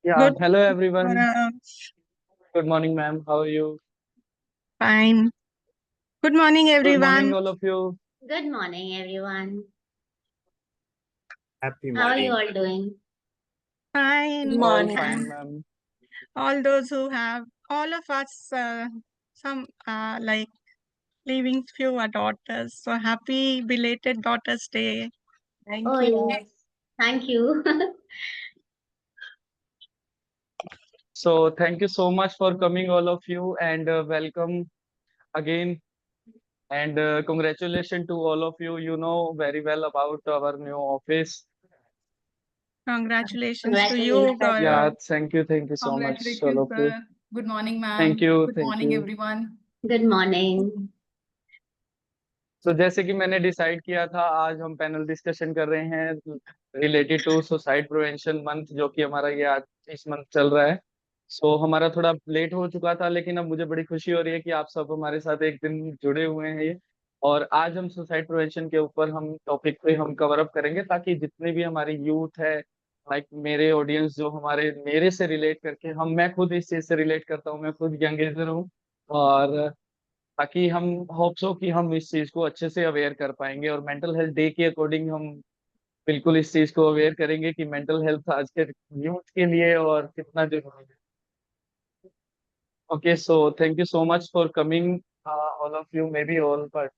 Yeah, Good hello everyone. morning, Good morning, ma'am. How are you? fine. Good morning, Good morning, everyone. all of you. Good morning, everyone. Happy How are you morning. all doing? Fine. All Morning. fine, And ma'am. all those who have, all of us, some like leaving few are daughters. So happy belated Daughters Day. Thank Oh, you. yes. Thank you. So, thank you so much for coming, all of you, and welcome again. And congratulations to all of you. You know very well about our new office. Congratulations to you, Congratulations. Yeah, Gaurav. thank you so much, all Congratulations, of you. sir. Good morning, Thank ma'am. you, Good thank morning, you. everyone. Good morning. तो जैसे कि मैंने decide किया था, आज हम panel discussion कर रहे हैं related to suicide prevention month, जो कि हमारा ये आज इस मंथ चल रहा है। सो हमारा थोड़ा लेट हो चुका था, लेकिन अब मुझे बड़ी खुशी हो रही है कि आप सब हमारे साथ एक दिन जुड़े हुए हैं ये। और आज हम सुसाइड प्रिवेंशन के ऊपर हम टॉपिक पे हम कवर अप करेंगे, ताकि जितने भी हमारी यूथ है, लाइक मेरे ऑडियंस जो हमारे मेरे से रिलेट करके मैं खुद इस चीज से रिलेट करता हूँ, मैं खुद यंग एजर हूँ। और ताकि हम होप्स हो कि हम इस चीज को अच्छे से अवेयर कर पाएंगे, और मेंटल हेल्थ डे के अकॉर्डिंग हम बिल्कुल इस चीज को अवेयर करेंगे कि मेंटल हेल्थ आज के यूथ के लिए और कितना जरूरी है। Okay, so thank you so much for coming, all of you, may be all but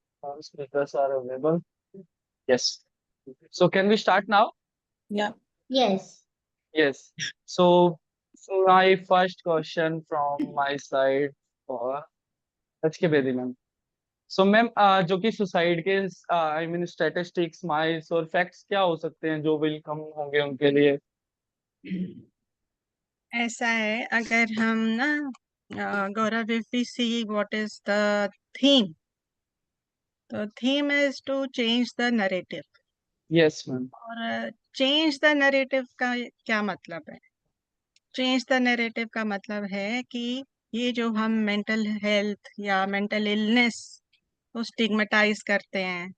speakers are available. Yes, so can we start now? Yeah. Yes. Yes, so my first question from my side for आज के Bedi ma'am. So ma'am, जो कि suicide के I mean statistics miles और facts क्या हो सकते हैं जो वेलकम होंगे उनके लिए? ऐसा है, अगर हम ना गौरव, if we see what is the theme, the theme is to change the narrative. Yes ma'am. और चेंज द नैरेटिव का क्या मतलब है? चेंज द नैरेटिव का मतलब है कि ये जो हम मेंटल हेल्थ या मेंटल इलनेस को स्टिग्मेटाइज करते हैं,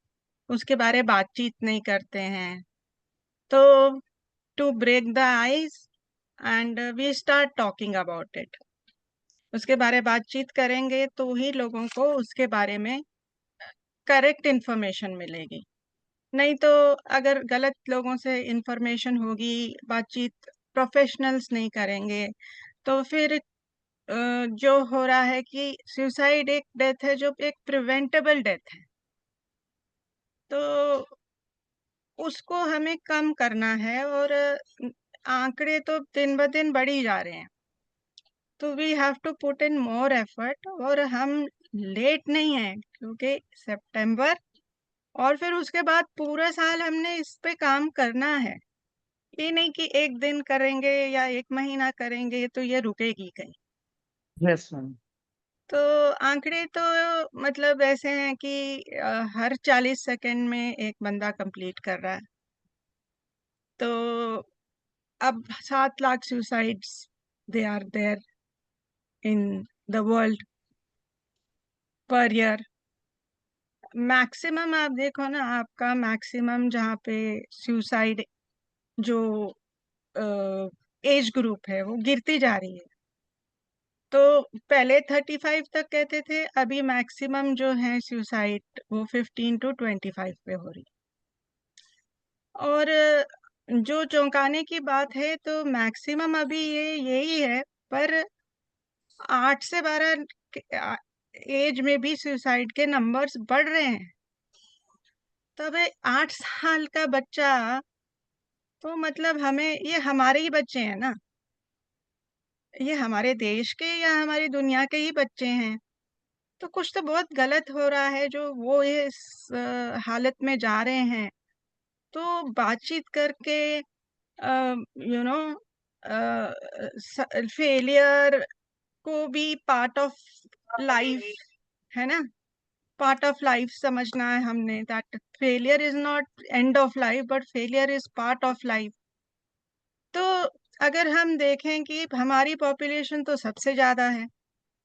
उसके बारे बातचीत नहीं करते हैं। तो to break the ice and we start talking about it, उसके बारे बातचीत करेंगे तो ही लोगों को उसके बारे में करेक्ट इन्फॉर्मेशन मिलेगी। नहीं तो अगर गलत लोगों से इन्फॉर्मेशन होगी, बातचीत प्रोफेशनल्स नहीं करेंगे, तो फिर जो हो रहा है कि सुसाइड एक डेथ है जो एक प्रिवेंटेबल डेथ है, तो उसको हमें कम करना है। और आंकड़े तो दिन ब दिन बढ़ ही जा रहे हैं, तो we have to put in more effort. और हम लेट नहीं है, क्योंकि सितंबर और फिर उसके बाद पूरा साल हमने इस पे काम करना है। ये नहीं कि एक दिन करेंगे या एक महीना करेंगे तो ये रुकेगी कहीं। Yes ma'am. तो आंकड़े तो मतलब ऐसे हैं कि हर 40 सेकंड में एक बंदा कंप्लीट कर रहा है। तो अब 7 lakh suicides they are there in the world per year. Maximum आप देखो ना, आपका मैक्सिमम जहाँ पे सुसाइड जो एज ग्रुप है वो गिरती जा रही है। तो पहले 35 तक कहते थे, अभी मैक्सिमम जो है सुसाइड वो 15 to 25 पे हो रही है। और जो चौंकाने की बात है, तो मैक्सिमम अभी ये यही है, पर 8 से 12 एज में भी सुसाइड के नंबर्स बढ़ रहे हैं। तो भाई 8 साल का बच्चा, तो मतलब हमें, ये हमारे ही बच्चे हैं ना, ये हमारे देश के या हमारी दुनिया के ही बच्चे हैं। तो कुछ तो बहुत गलत हो रहा है जो वो इस हालत में जा रहे हैं। तो बातचीत करके, यू नो, फेलियर को भी पार्ट ऑफ लाइफ है ना, पार्ट ऑफ लाइफ समझना है हमने, that failure is not end of life but failure is part of life. तो अगर हम देखें कि हमारी पॉपुलेशन तो सबसे ज्यादा है,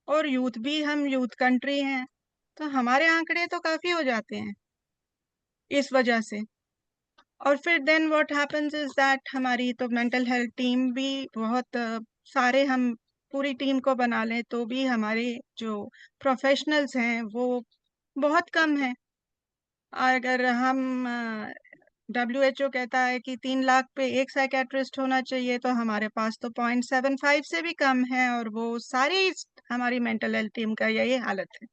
और यूथ भी, हम यूथ कंट्री हैं, तो हमारे आंकड़े तो काफी हो जाते हैं इस वजह से। और फिर then what happens is that हमारी तो मेंटल हेल्थ टीम भी बहुत सारे हम पूरी टीम को बना लें तो भी हमारे जो प्रोफेशनल्स हैं वो बहुत कम हैं। अगर हम WHO कहता है कि 3 लाख पे एक साइकेट्रिस्ट होना चाहिए, तो हमारे पास तो 0.75 से भी कम है, और वो सारी हमारी मेंटल हेल्थ टीम का यही हालत है।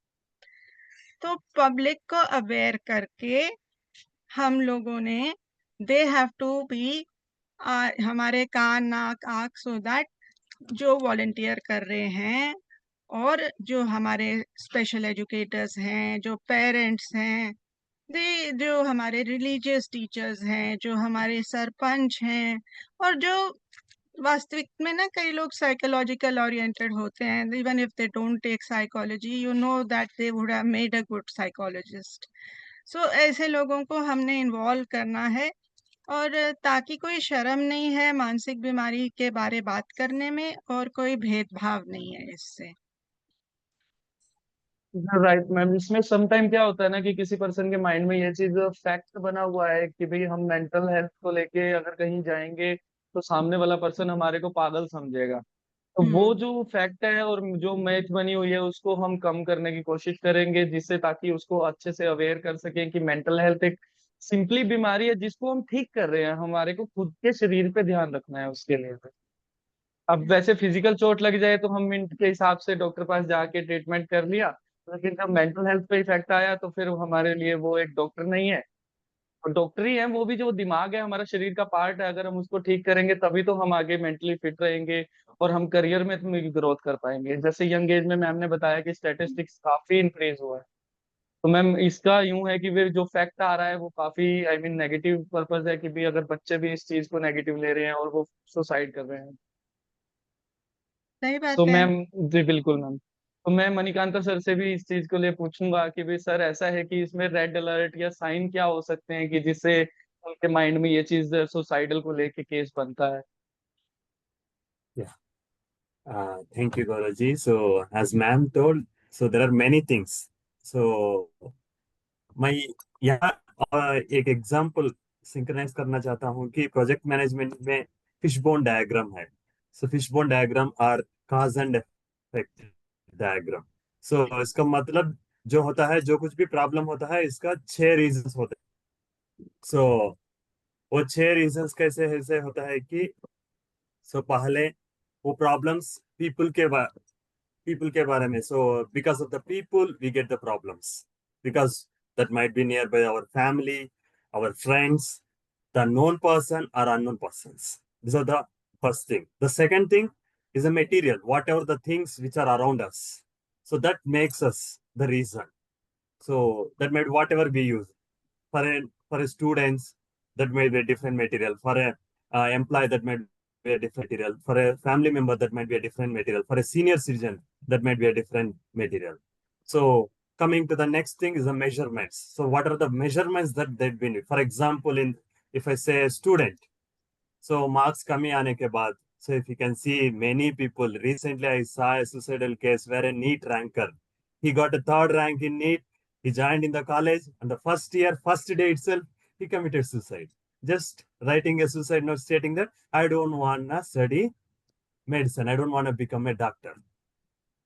तो पब्लिक को अवेयर करके हम लोगों ने दे हैव टू बी हमारे कान नाक आँख सो दैट जो वॉलंटियर कर रहे हैं और जो हमारे स्पेशल एजुकेटर्स हैं, जो पेरेंट्स हैं, जो हमारे रिलीजियस टीचर्स हैं, जो हमारे सरपंच हैं, और जो वास्तविक में ना कई लोग साइकोलॉजिकल ओरिएंटेड होते हैं, even if they don't take psychology, you know that they would have made a good psychologist. So ऐसे लोगों को हमने इन्वॉल्व करना है, और ताकि कोई शर्म नहीं है मानसिक बीमारी के बारे बात करने में, और कोई भेदभाव नहीं है इससे। राइट मैम, इसमें समटाइम क्या होता है ना कि किसी पर्सन के माइंड में ये चीज फैक्ट बना हुआ है कि भाई हम मेंटल हेल्थ को लेके अगर कहीं जाएंगे तो सामने वाला पर्सन हमारे को पागल समझेगा। तो वो जो फैक्ट है और जो मैथ बनी हुई है उसको हम कम करने की कोशिश करेंगे, जिससे ताकि उसको अच्छे से अवेयर कर सकें कि मेंटल हेल्थ एक सिंपली बीमारी है जिसको हम ठीक कर रहे हैं, हमारे को खुद के शरीर पे ध्यान रखना है उसके लिए। अब वैसे फिजिकल चोट लग जाए तो हम मिनट के हिसाब से डॉक्टर पास जाके ट्रीटमेंट कर लिया, लेकिन जब मेंटल हेल्थ पे इफेक्ट आया तो फिर हमारे लिए वो एक डॉक्टर नहीं है। और डॉक्टर ही है वो भी, जो दिमाग है हमारा शरीर का पार्ट है, अगर हम उसको ठीक करेंगे तभी तो हम आगे मेंटली फिट रहेंगे और हम करियर में ग्रोथ कर पाएंगे। जैसे यंग एज में मैम ने बताया कि स्टैटिस्टिक्स काफी इंक्रीज हुआ है, तो मैम इसका यूं है कि वे जो फैक्ट आ रहा है वो काफी आई मीन नेगेटिव पर्पज है कि भी अगर बच्चे भी इस चीज को नेगेटिव ले रहे हैं और वो सुसाइड कर रहे हैं। सही तो बात है। मैम, जी बिल्कुल मैम, तो मैं मणिकांता सर से भी इस चीज को लिए पूछूंगा कि भाई सर ऐसा है कि इसमें रेड अलर्ट या साइन क्या हो सकते हैं कि जिससे उनके माइंड में ये चीज सुसाइडल को लेके केस बनता है। Yeah. Thank you, Gauraji. So, as ma'am told, so there are many things. So, मैं यहाँ एक एग्जाम्पल सिंक्रोनाइज करना चाहता हूँ कि प्रोजेक्ट मैनेजमेंट में फिशबोन डायग्राम है। So fishbone diagram are cause and effect diagram. So इसका मतलब जो होता है, जो कुछ भी प्रॉब्लम होता है, इसका 6 रीजंस होते हैं। सो वो 6 रीजंस कैसे ऐसे होता है कि पहले वो प्रॉब्लम्स people के बारे में। So because of the people we get the problems, because that might be nearby our family, our friends, the known person or unknown persons. These are the first thing. The second thing is the material, whatever the things which are around us. So that makes us the reason. So that might whatever we use. For a students, that may be a different material. For a employee, that might be a different material. For a family member, that might be a different material. For a senior citizen, that might be a different material. So coming to the next thing is the measurements. So what are the measurements that they've been? For example, in if I say a student, so marks kami aane ke baad. So if you can see many people, recently I saw a suicidal case where a NEET ranker, he got a 3rd rank in NEET. He joined in the college, and the first year, first day itself, he committed suicide. Just writing a suicide note stating that I don't want to study medicine. I don't want to become a doctor.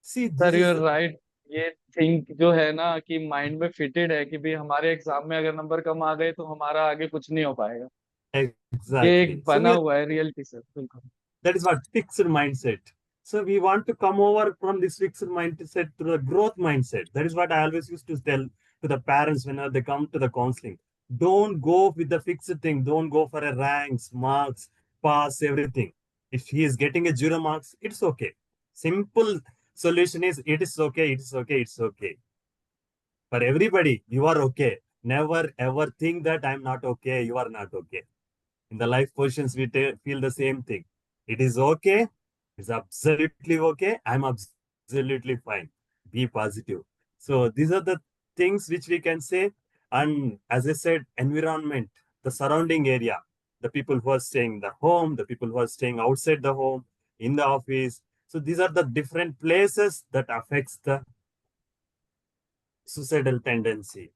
See, sir this you is are right. ये think जो है ना कि mind में fitted है कि भाई हमारे एग्जाम में अगर नंबर कम आ गए तो हमारा आगे कुछ नहीं हो पाएगा। ये एक exactly. So बना हुआ है रियलिटी सर, बिल्कुल। that is what fixed mindset. So we want to come over from this fixed mindset to the growth mindset. That is what I always used to tell to the parents whenever they come to the counseling. Don't go with the fixed thing. Don't go for a ranks, marks, pass, everything. If he is getting a 0 marks, it's okay. Simple solution is it is okay, it's okay, it's okay. For everybody, you are okay. Never ever think that I'm not okay, you are not okay. In the life positions, we feel the same thing. It is okay. It's absolutely okay. I'm absolutely fine. Be positive. So these are the things which we can say. And as I said, environment, the surrounding area, the people who are staying in the home, the people who are staying outside the home, in the office. So these are the different places that affects the suicidal tendency.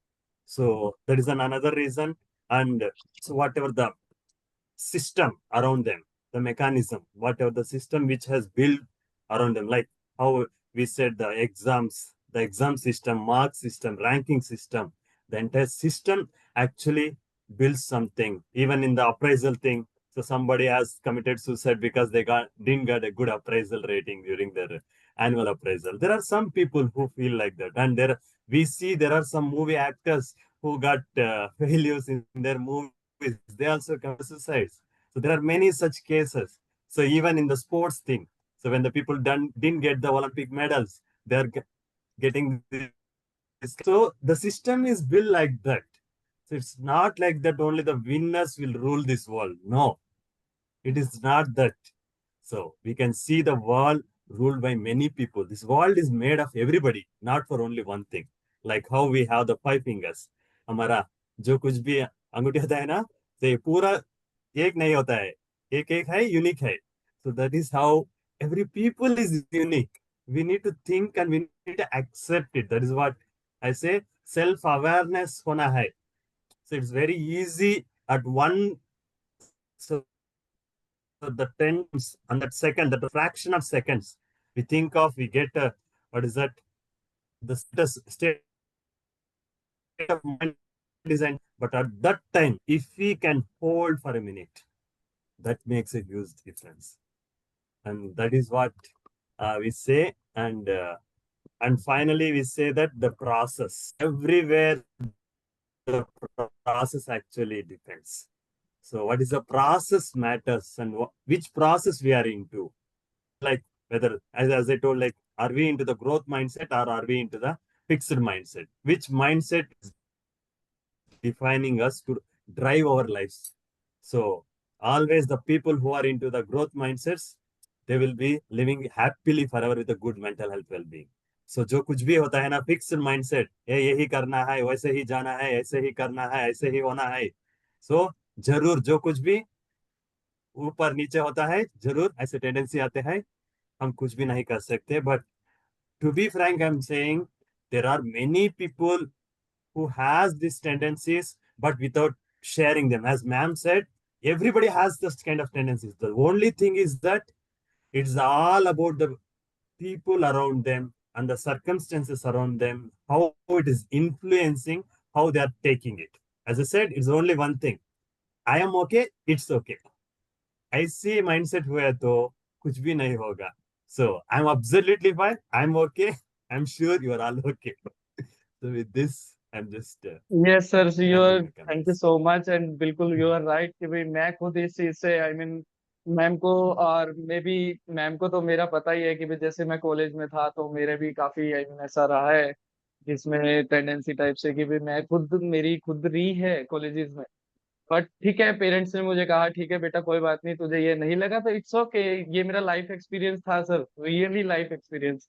So that is another reason. and so whatever the system around them, the mechanism, whatever the system which has built around them, like how we said the exam system, mark system, ranking system, the entire system actually builds something. Even in the appraisal thing, so somebody has committed suicide because they didn't get a good appraisal rating during their annual appraisal. There are some people who feel like that, and we see there are some movie actors who got failures in their movies. They also commit suicides. So there are many such cases. So even in the sports thing, so when the people didn't get the Olympic medals, they're getting this. So the system is built like that. So it's not like that only the winners will rule this world. No, it is not that. So we can see the world ruled by many people. This world is made of everybody, not for only one thing. Like how we have the 5 fingers. हमारा जो कुछ भी अंगूठी होता है ना, तो ये पूरा एक नहीं होता है. एक एक है, यूनिक है. So that is how every people is unique. We need to think and we need to accept it. That is what I say. Self-awareness होना है. So it's very easy at one. So the tenths and that second, that fraction of seconds, we think of, we get what is that? The state of mind design. But at that time, if we can hold for a minute, that makes a huge difference. And that is what we say. And finally, we say that the process, everywhere the process actually depends. So what is the process matters, and which process we are into. Like whether, as I told, like, are we into the growth mindset or are we into the fixed mindset? Which mindset is defining us to drive our lives? So always the people who are into the growth mindsets, they will be living happily forever with a good mental health well-being. So जो कुछ भी होता है ना, fixed mindset, यही करना है, वैसे ही जाना है, ऐसे ही करना है, ऐसे ही होना है. So जरूर जो कुछ भी ऊपर नीचे होता है, जरूर ऐसे टेंडेंसी आते हैं, हम कुछ भी नहीं कर सकते. But to be frank, I'm saying there are many people who has these tendencies, but without sharing them. As ma'am said, everybody has this kind of tendencies. The only thing is that it's all about the people around them and the circumstances around them, how it is influencing how they are taking it. As I said, it's only one thing. I am okay, it's okay. ऐसी mindset हुए तो कुछ भी नहीं होगा. So I'm absolutely fine. I'm okay. I'm sure you are all okay. So with this, I'm just yes sir, your ending my thank you comments. So much. And बिल्कुल you are right कि भाई मैं खुद इस चीज से I mean ma'am को, और मे बी मैम को तो मेरा पता ही है कि भाई जैसे मैं कॉलेज में था तो मेरे भी काफी आई मीन ऐसा रहा है जिसमें टेंडेंसी टाइप से कि भाई मैं खुद मेरी खुद रही है कॉलेजेस में. बट ठीक है, पेरेंट्स ने मुझे कहा ठीक है बेटा कोई बात नहीं, तुझे ये नहीं लगा तो इट्स ओके. ये मेरा लाइफ एक्सपीरियंस था सर, रियली लाइफ एक्सपीरियंस.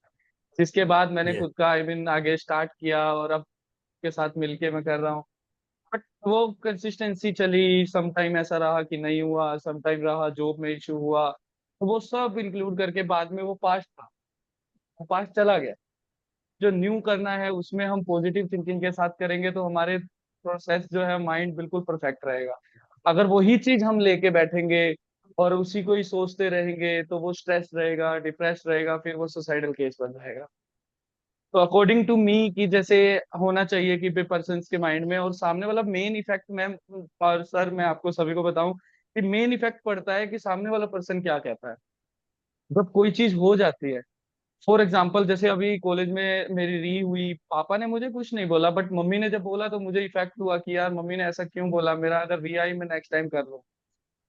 जिसके बाद मैंने Yeah. खुद का आई मीन आगे स्टार्ट किया और अब के साथ मिलके मैं कर रहा हूँ. बट वो कंसिस्टेंसी चली, सम टाइम ऐसा रहा कि नहीं हुआ, सम टाइम रहा जॉब में इशू हुआ, तो वो सब इंक्लूड करके बाद में वो पास्ट था, वो पास्ट चला गया. जो न्यू करना है उसमें हम पॉजिटिव थिंकिंग के साथ करेंगे तो हमारे प्रोसेस जो है माइंड बिल्कुल परफेक्ट रहेगा. अगर वही चीज हम लेके बैठेंगे और उसी को ही सोचते रहेंगे तो वो स्ट्रेस रहेगा, डिप्रेस रहेगा, फिर वो सुसाइडल केस बन जाएगा. तो अकॉर्डिंग टू मी कि जैसे होना चाहिए कि पर्सन के माइंड में और सामने वाला मेन इफेक्ट मैम और सर मैं आपको सभी को बताऊं कि मेन इफेक्ट पड़ता है कि सामने वाला पर्सन क्या कहता है जब कोई चीज हो जाती है. फॉर एग्जाम्पल जैसे अभी कॉलेज में मेरी री हुई, पापा ने मुझे कुछ नहीं बोला बट मम्मी ने जब बोला तो मुझे इफेक्ट हुआ कि यार मम्मी ने ऐसा क्यों बोला, मेरा अगर री आई मैं नेक्स्ट टाइम कर लूँ.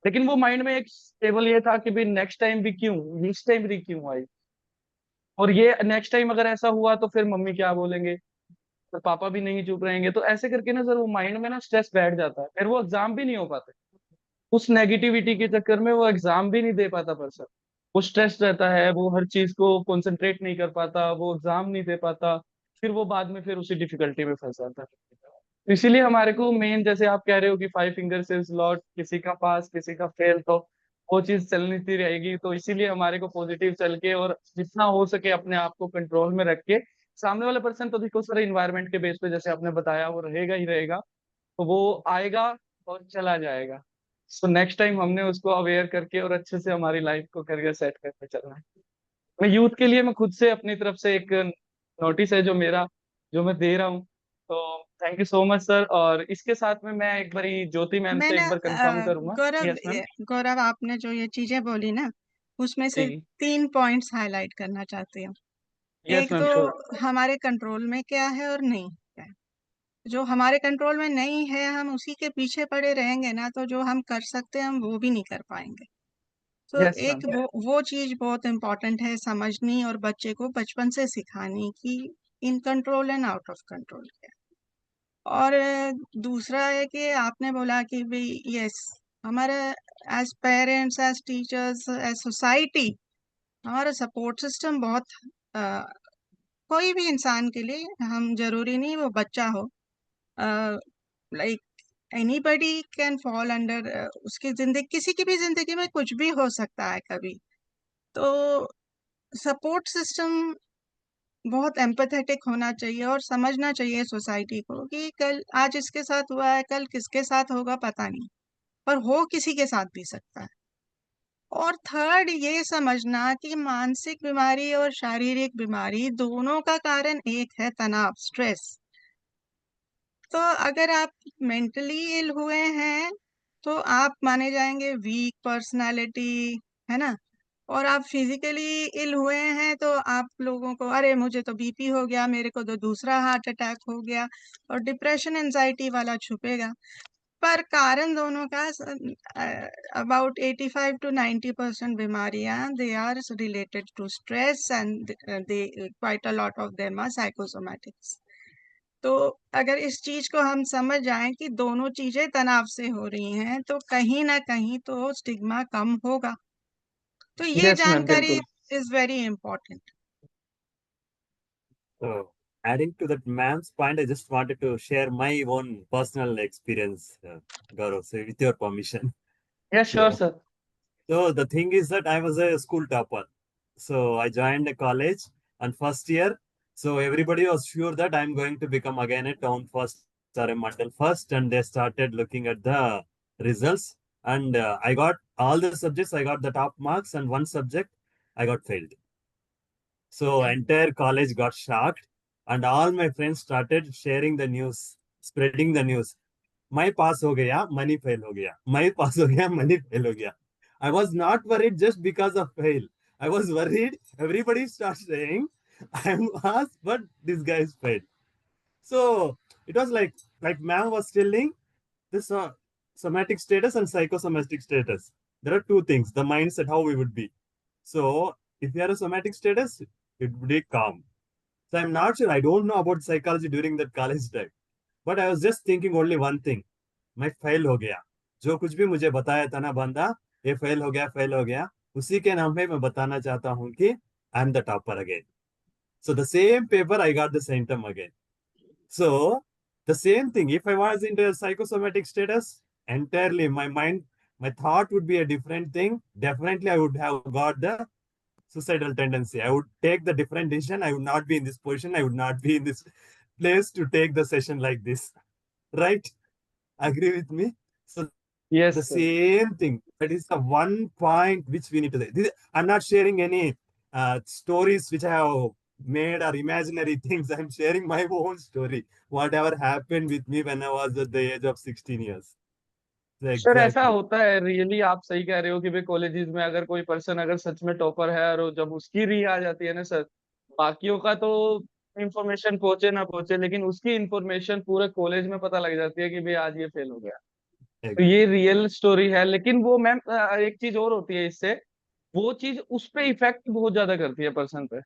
लेकिन वो माइंड में एक स्टेबल ये था कि भाई नेक्स्ट टाइम भी क्यों, नेक्स्ट टाइम री क्यों आई, और ये नेक्स्ट टाइम अगर ऐसा हुआ तो फिर मम्मी क्या बोलेंगे, तो पापा भी नहीं चुप रहेंगे. तो ऐसे करके ना सर वो माइंड में ना स्ट्रेस बैठ जाता है, फिर वो एग्जाम भी नहीं हो पाते. उस नेगेटिविटी के चक्कर में वो एग्जाम भी नहीं दे पाता पर्सन. वो स्ट्रेस रहता है, वो हर चीज को कंसंट्रेट नहीं कर पाता, वो एग्जाम नहीं दे पाता, फिर वो बाद में फिर उसी डिफिकल्टी में फंस जाता है. तो इसीलिए हमारे को मेन जैसे आप कह रहे हो कि 5 फिंगर्स इज लॉट, किसी का पास किसी का फेल, तो वो चीज चलनी सी रहेगी. तो इसीलिए हमारे को पॉजिटिव चल के और जितना हो सके अपने आप को कंट्रोल में रख के, सामने वाला पर्सन तो देखो सर इन्वायरमेंट के बेस पे जैसे आपने बताया वो रहेगा ही रहेगा, तो वो आएगा और चला जाएगा। सो नेक्स्ट टाइम हमने उसको अवेयर करके और अच्छे से हमारी लाइफ को करियर सेट करके चलना है। मैं यूथ के लिए मैं खुद से अपनी तरफ से एक नोटिस है जो मेरा, जो मैं दे रहा हूँ। तो thank you so much sir. और इसके साथ में मैं एक बारी ज्योति मैम से मैंने एक बार कंफर्म करूंगा। गौरव यस मैम। गौरव, आपने जो ये चीजें बोली ना, उसमें से जी 3 पॉइंट्स हाईलाइट करना चाहती हूँ। यस एक मैम श्योर। तो हमारे कंट्रोल में क्या है और नहीं है। जो हमारे कंट्रोल में नहीं है, हम उसी के पीछे पड़े रहेंगे ना, तो जो हम कर सकते हैं हम वो भी नहीं कर पाएंगे। तो यस मैम। एक वो चीज बहुत इम्पोर्टेंट है समझनी, और बच्चे को बचपन से सिखानी कि in control and out of control क्या है। और दूसरा है कि आपने बोला कि भाई यस, हमारे as parents, as teachers, as society, हमारा सपोर्ट सिस्टम बहुत कोई भी इंसान के लिए, हम जरूरी नहीं वो बच्चा हो, like anybody can fall under, उसकी जिंदगी, किसी की भी जिंदगी में कुछ भी हो सकता है कभी। तो सपोर्ट सिस्टम बहुत एम्पैथेटिक होना चाहिए, और समझना चाहिए सोसाइटी को कि कल आज इसके साथ हुआ है, कल किसके साथ होगा पता नहीं, पर हो किसी के साथ भी सकता है। और थर्ड, ये समझना कि मानसिक बीमारी और शारीरिक बीमारी दोनों का कारण एक है, तनाव, स्ट्रेस। तो अगर आप मेंटली इल हुए हैं तो आप माने जाएंगे वीक पर्सनालिटी, है ना। और आप फिजिकली इल हुए हैं तो आप लोगों को, अरे मुझे तो बीपी हो गया, मेरे को तो दूसरा हार्ट अटैक हो गया, और डिप्रेशन एंजाइटी वाला छुपेगा। पर कारण दोनों का, अबाउट 85 to 90% बीमारियां they are related to stress, and they quite a lot of them are psychosomatics. तो अगर इस चीज को हम समझ जाएं कि दोनों चीजें तनाव से हो रही हैं, तो कहीं ना कहीं तो स्टिग्मा कम होगा। तो ये यस मैम जानकारी बिल्कुल। Is very important. So, adding to that ma'am's point, I just wanted to share my own personal experience, Gaurav, so with your permission. Yes sure So, sir. so the thing is that I was a school topper. So I joined a college and first year. So everybody was sure that I'm going to become again a town first or a mandal first, and they started looking at the results. And I got all the subjects. I got the top marks, and one subject I got failed. So entire college got shocked, and all my friends started sharing the news, spreading the news. मैं पास हो गया, money fail हो गया, मैं पास हो गया, money fail हो गया. I was not worried just because of fail. I was worried everybody starts saying I'm passed, but this guy is failed. So it was like ma'am was telling this somatic status and psychosomatic status. There are two things, the mindset, how we would be. So if you are a somatic status, it would be calm. So I'm not sure. I don't know about psychology during that college time. But I was just thinking only one thing. मैं fail हो गया. जो कुछ भी मुझे बताया था ना बंदा, ये फेल हो गया, उसी के नाम पे मैं बताना चाहता हूँ कि I am the topper again. So the same paper, I got the same term again. So the same thing, if I was in the psychosomatic status, entirely my mind, my thought would be a different thing. Definitely, I would have got the suicidal tendency. I would take the different decision. I would not be in this position. I would not be in this place to take the session like this. Right? Agree with me? So yes the sir. same thing. That is the one point which we need to say. I'm not sharing any stories which I have made or imaginary things. I'm sharing my own story. Whatever happened with me when I was at the age of 16 years. So sir ऐसा exactly. होता है really, आप सही कह रहे हो कि भाई कॉलेजेस में अगर कोई पर्सन अगर सच में टॉपर है और जब उसकी री आ जाती है ना सर, बाकियों का तो इंफॉर्मेशन पहुंचे ना पहुंचे, लेकिन उसकी इंफॉर्मेशन पूरे कॉलेज में पता लग जाती है कि भाई आज ये फेल हो गया। तो ये Exactly. रियल स्टोरी है। लेकिन वो मैम एक चीज और होती है इससे, वो चीज उस पे इफेक्ट बहुत ज्यादा करती है पर्सन पे।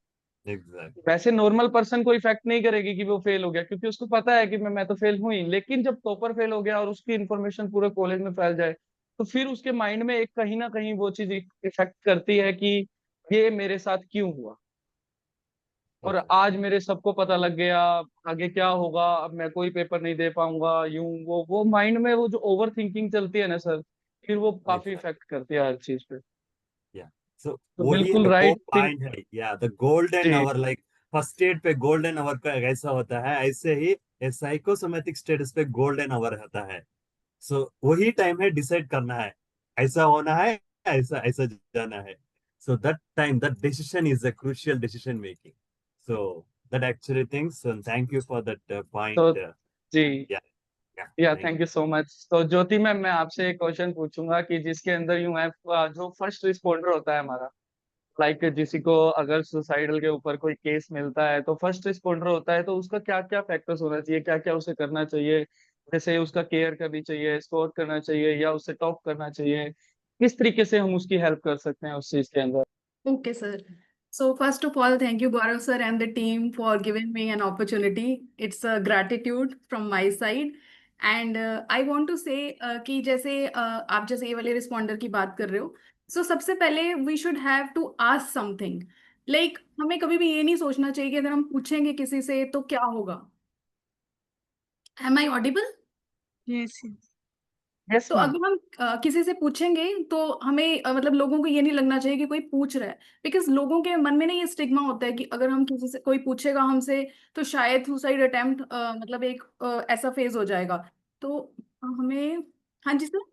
Exactly. वैसे नॉर्मल पर्सन को इफेक्ट नहीं करेगी कि वो फेल हो गया, क्योंकि उसको पता है कि मैं तो फेल हुई। लेकिन जब टॉपर फेल हो गया और उसकी इन्फॉर्मेशन पूरे कॉलेज में फैल जाए, तो फिर उसके माइंड में एक कहीं ना कहीं वो चीज इफेक्ट करती है कि ये मेरे साथ क्यों हुआ, और Okay. आज मेरे सबको पता लग गया, आगे क्या होगा, अब मैं कोई पेपर नहीं दे पाऊंगा, यूं वो माइंड में वो जो ओवर थिंकिंग चलती है ना सर, फिर वो काफी Exactly. इफेक्ट करती है हर चीज पे। Yeah. So तो वही बिल्कुल वो राइट थिंक। पॉइंट है. Yeah, the golden जी hour, like फर्स्ट एड पे गोल्डन आवर का ऐसा होता है, ऐसे ही साइकोसोमेटिक स्टेटस पे गोल्डन आवर होता है. सो वही टाइम है डिसाइड करना है, ऐसा होना है, ऐसा ऐसा जाना है. So that time, that decision is a crucial decision making. So that actually things, and thank you for that point. तो जी, Yeah, yeah, या thank thank you so much. तो ज्योति मैम, मैं आपसे एक क्वेश्चन पूछूंगा कि जिसके अंदर यूं है, जो फर्स्ट रिस्पॉन्डर होता है हमारा, लाइक किसी को अगर सुसाइडल के ऊपर कोई केस मिलता है तो फर्स्ट रिस्पॉन्डर होता है, तो उसका क्या क्या फैक्टर्स होना चाहिए, क्या क्या उसे करना चाहिए? जैसे उसका केयर करनी चाहिए, एस्कॉर्ट करना चाहिए, या उससे टॉक करना चाहिए? किस तरीके से हम उसकी हेल्प कर सकते हैं उस चीज के अंदर? Okay, sir. So first of all, thank you, Gaurav sir and the team for giving me an opportunity. It's a gratitude from my side. And I want to say कि जैसे आप जैसे ये वाले रिस्पॉन्डर की बात कर रहे हो, सो सबसे पहले we should have to ask something. Like हमें कभी भी ये नहीं सोचना चाहिए कि अगर हम पूछेंगे किसी से तो क्या होगा. Am I audible? Yes. Yes तो मैम. अगर हम किसी से पूछेंगे तो हमें मतलब लोगों को ये नहीं लगना चाहिए कि कोई पूछ रहा है. बिकॉज लोगों के मन में ना ये स्टिग्मा होता है कि अगर हम किसी से, कोई पूछेगा हमसे तो शायद सुसाइड अटेम्प्ट मतलब एक ऐसा फेज हो जाएगा. तो हमें, हाँ जी सर,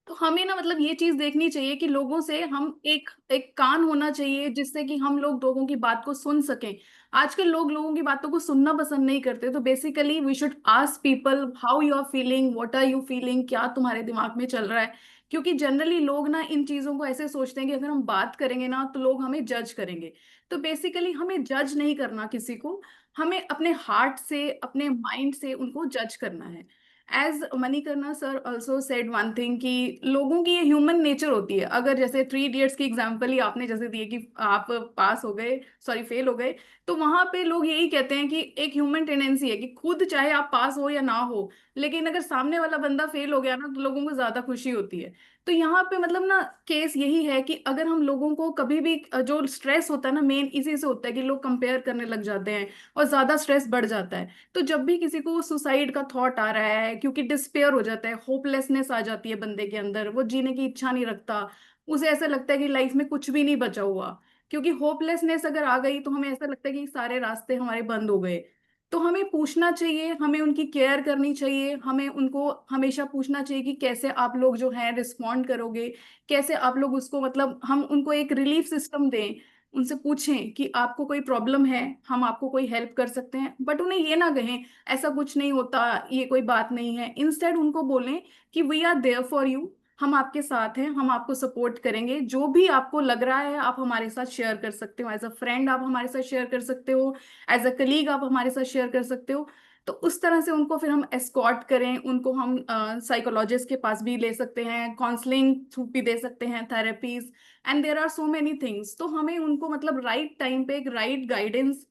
तो हमें ना मतलब ये चीज देखनी चाहिए कि लोगों से हम एक एक कान होना चाहिए जिससे कि हम लोग लोगों की बात को सुन सकें. आजकल लोग लोगों की बातों को सुनना पसंद नहीं करते. तो basically we should ask people how you are feeling, what are you feeling, क्या तुम्हारे दिमाग में चल रहा है. क्योंकि जनरली लोग ना इन चीजों को ऐसे सोचते हैं कि अगर हम बात करेंगे ना तो लोग हमें जज करेंगे. तो बेसिकली हमें जज नहीं करना किसी को. हमें अपने हार्ट से, अपने माइंड से उनको जज करना है. As Manikarna sir also said one thing कि लोगों की ये ह्यूमन नेचर होती है. अगर जैसे 3 इडियट्स की एग्जांपल ही आपने जैसे दी है कि आप पास हो गए, सॉरी फेल हो गए, तो वहां पे लोग यही कहते हैं कि एक ह्यूमन टेंडेंसी है कि खुद चाहे आप पास हो या ना हो, लेकिन अगर सामने वाला बंदा फेल हो गया ना तो लोगों को ज्यादा खुशी होती है. तो यहाँ पे मतलब ना केस यही है कि अगर हम लोगों को कभी भी जो स्ट्रेस होता है ना, मेन इसी से होता है कि लोग कंपेयर करने लग जाते हैं और ज्यादा स्ट्रेस बढ़ जाता है. तो जब भी किसी को सुसाइड का थॉट आ रहा है, क्योंकि डिस्पेयर हो जाता है, होपलेसनेस आ जाती है बंदे के अंदर, वो जीने की इच्छा नहीं रखता, उसे ऐसा लगता है कि लाइफ में कुछ भी नहीं बचा हुआ. क्योंकि होपलेसनेस अगर आ गई तो हमें ऐसा लगता है कि सारे रास्ते हमारे बंद हो गए. तो हमें पूछना चाहिए, हमें उनकी केयर करनी चाहिए, हमें उनको हमेशा पूछना चाहिए कि कैसे आप लोग जो है रिस्पॉन्ड करोगे, कैसे आप लोग उसको मतलब हम उनको एक रिलीफ सिस्टम दें. उनसे पूछें कि आपको कोई प्रॉब्लम है, हम आपको कोई हेल्प कर सकते हैं, बट उन्हें ये ना कहें ऐसा कुछ नहीं होता, ये कोई बात नहीं है. इंस्टेड उनको बोलें कि we are there for you, हम आपके साथ हैं, हम आपको सपोर्ट करेंगे. जो भी आपको लग रहा है आप हमारे साथ शेयर कर सकते हो. एज अ फ्रेंड आप हमारे साथ शेयर कर सकते हो, एज अ कलीग आप हमारे साथ शेयर कर सकते हो. तो उस तरह से उनको फिर हम एस्कॉर्ट करें, उनको हम साइकोलॉजिस्ट के पास भी ले सकते हैं, काउंसलिंग थ्रू भी दे सकते हैं, therapies, and there are so many things. तो हमें उनको मतलब राइट टाइम पे एक राइट गाइडेंस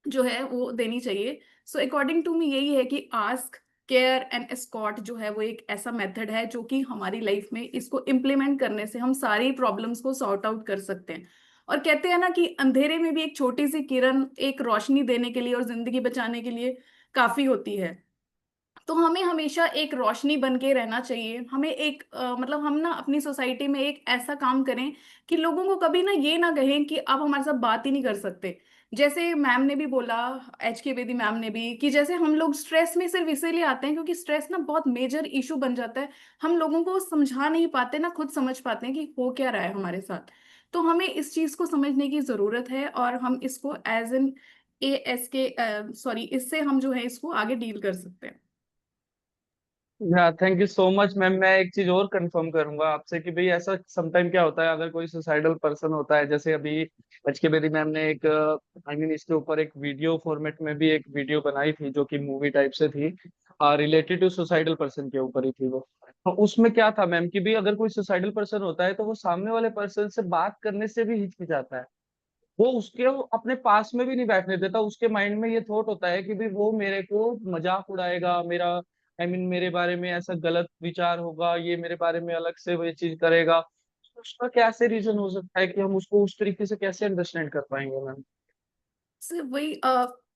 जो है वो देनी चाहिए. सो अकॉर्डिंग टू मी यही है कि आस्क, केयर एंड एस्कॉर्ट जो है वो एक ऐसा मेथड है जो कि हमारी लाइफ में इसको इम्प्लीमेंट करने से हम सारी प्रॉब्लम्स को सॉर्ट आउट कर सकते हैं. और कहते हैं ना कि अंधेरे में भी एक छोटी सी किरण एक रोशनी देने के लिए और जिंदगी बचाने के लिए काफी होती है. तो हमें हमेशा एक रोशनी बन के रहना चाहिए. हमें एक मतलब हम ना अपनी सोसाइटी में एक ऐसा काम करें कि लोगों को कभी ना ये ना कहें कि आप हमारे साथ बात ही नहीं कर सकते. जैसे मैम ने भी बोला, एच के बेदी मैम ने भी, कि जैसे हम लोग स्ट्रेस में सिर्फ इसीलिए आते हैं क्योंकि स्ट्रेस ना बहुत मेजर इशू बन जाता है. हम लोगों को समझा नहीं पाते ना, खुद समझ पाते हैं कि हो क्या रहा है हमारे साथ. तो हमें इस चीज को समझने की जरूरत है और हम इसको एज एन ए एस के सॉरी इससे हम जो है इसको आगे डील कर सकते हैं. या thank you so much ma'am. मैं एक चीज और कंफर्म करूंगा आपसे कि भाई ऐसा समटाइम क्या होता है, अगर कोई सुसाइडल पर्सन होता है, जैसे अभी एचके बेदी मैम ने एक आई मीन इसके ऊपर एक वीडियो फॉर्मेट में भी एक वीडियो बनाई थी जो कि मूवी टाइप से थी, रिलेटेड टू सुसाइडल पर्सन के ऊपर ही थी वो. तो उसमें क्या था मैम कि भाई अगर कोई सुसाइडल पर्सन होता है तो वो सामने वाले पर्सन से बात करने से भी हिचकिचाता है. वो उसके वो अपने पास में भी नहीं बैठने देता. उसके माइंड में ये थॉट होता है कि भाई वो मेरे को मजाक उड़ाएगा, मेरा आई मीन मेरे बारे में ऐसा गलत विचार होगा, ये मेरे बारे में अलग से वो ये चीज करेगा. तो उसका कैसे रीजन हो सकता है कि हम उसको उस तरीके से कैसे अंडरस्टैंड कर पाएंगे मैम? सर वही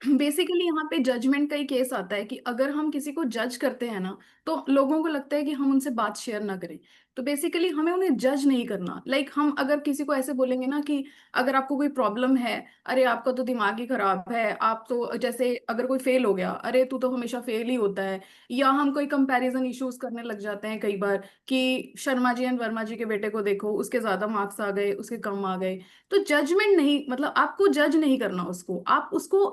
बेसिकली यहाँ पे जजमेंट का ही केस आता है कि अगर हम किसी को जज करते हैं ना तो लोगों को लगता है कि हम उनसे बात शेयर ना करें. तो बेसिकली हमें उन्हें जज नहीं करना। लाइक हम अगर किसी को ऐसे बोलेंगे ना कि अगर आपको कोई प्रॉब्लम है, अरे आपका तो दिमाग ही खराब है, आप तो जैसे अगर कोई फेल हो गया, अरे तू तो हमेशा फेल ही होता है। या हम कोई कंपैरिजन इश्यूज करने लग जाते हैं कई बार कि शर्मा जी एंड वर्मा जी के बेटे को देखो, उसके ज्यादा मार्क्स आ गए, उसके कम आ गए। तो जजमेंट नहीं, मतलब आपको जज नहीं करना उसको, आप उसको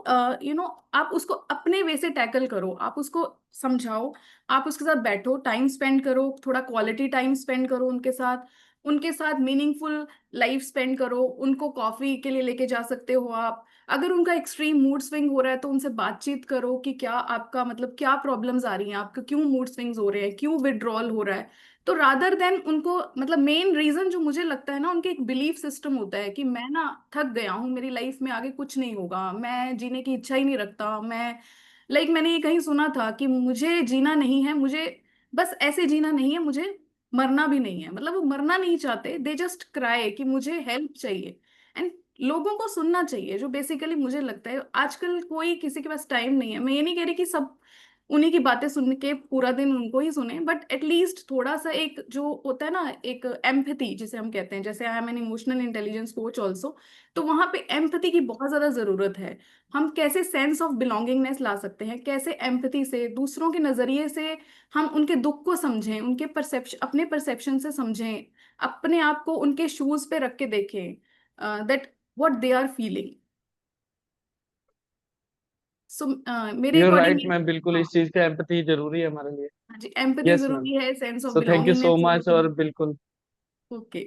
आप उसको अपने वे से टैकल करो, आप उसको समझाओ, आप उसके साथ बैठो, टाइम स्पेंड करो, थोड़ा क्वालिटी टाइम स्पेंड करो उनके साथ मीनिंगफुल लाइफ स्पेंड करो। उनको कॉफी के लिए लेके जा सकते हो आप। अगर उनका एक्सट्रीम मूड स्विंग हो रहा है तो उनसे बातचीत करो कि क्या आपका मतलब क्या प्रॉब्लम्स आ रही हैं, आपके क्यों मूड स्विंग्स हो रहे हैं, क्यों विड्रॉल हो रहा है। तो रादर देन उनको, मतलब मेन रीजन जो मुझे लगता है ना, उनके एक बिलीफ सिस्टम होता है कि मैं ना थक गया हूँ, मेरी लाइफ में आगे कुछ नहीं होगा, मैं जीने की इच्छा ही नहीं रखता, मैं मैंने ये कहीं सुना था कि मुझे जीना नहीं है, मुझे बस ऐसे जीना नहीं है, मुझे मरना भी नहीं है। मतलब वो मरना नहीं चाहते, दे जस्ट क्राई कि मुझे हेल्प चाहिए। एंड लोगों को सुनना चाहिए, जो बेसिकली मुझे लगता है आजकल कोई किसी के पास टाइम नहीं है। मैं ये नहीं कह रही कि सब उन्हीं की बातें सुन के पूरा दिन उनको ही सुने, बट एटलीस्ट थोड़ा सा एक जो होता है ना, एक एम्पैथी जिसे हम कहते हैं, जैसे I am an emotional intelligence coach also, तो वहां पे एम्पैथी की बहुत ज्यादा जरूरत है। हम कैसे सेंस ऑफ बिलोंगिंगनेस ला सकते हैं, कैसे एम्पैथी से दूसरों के नजरिए से हम उनके दुख को समझें, उनके परसेप्शन, अपने परसेप्शन से समझें, अपने आप को उनके शूज पे रख के देखें, that what they are feeling. So मेरे यूर अकॉर्डिंग राइट मैम, बिल्कुल हाँ, इस चीज का एम्पैथी जरूरी है हमारे लिए। हाँ जी, एम्पैथी यस मैम। जरूरी है, sense of so thank you so belongingness much, जरूरी और बिल्कुल। है। Okay,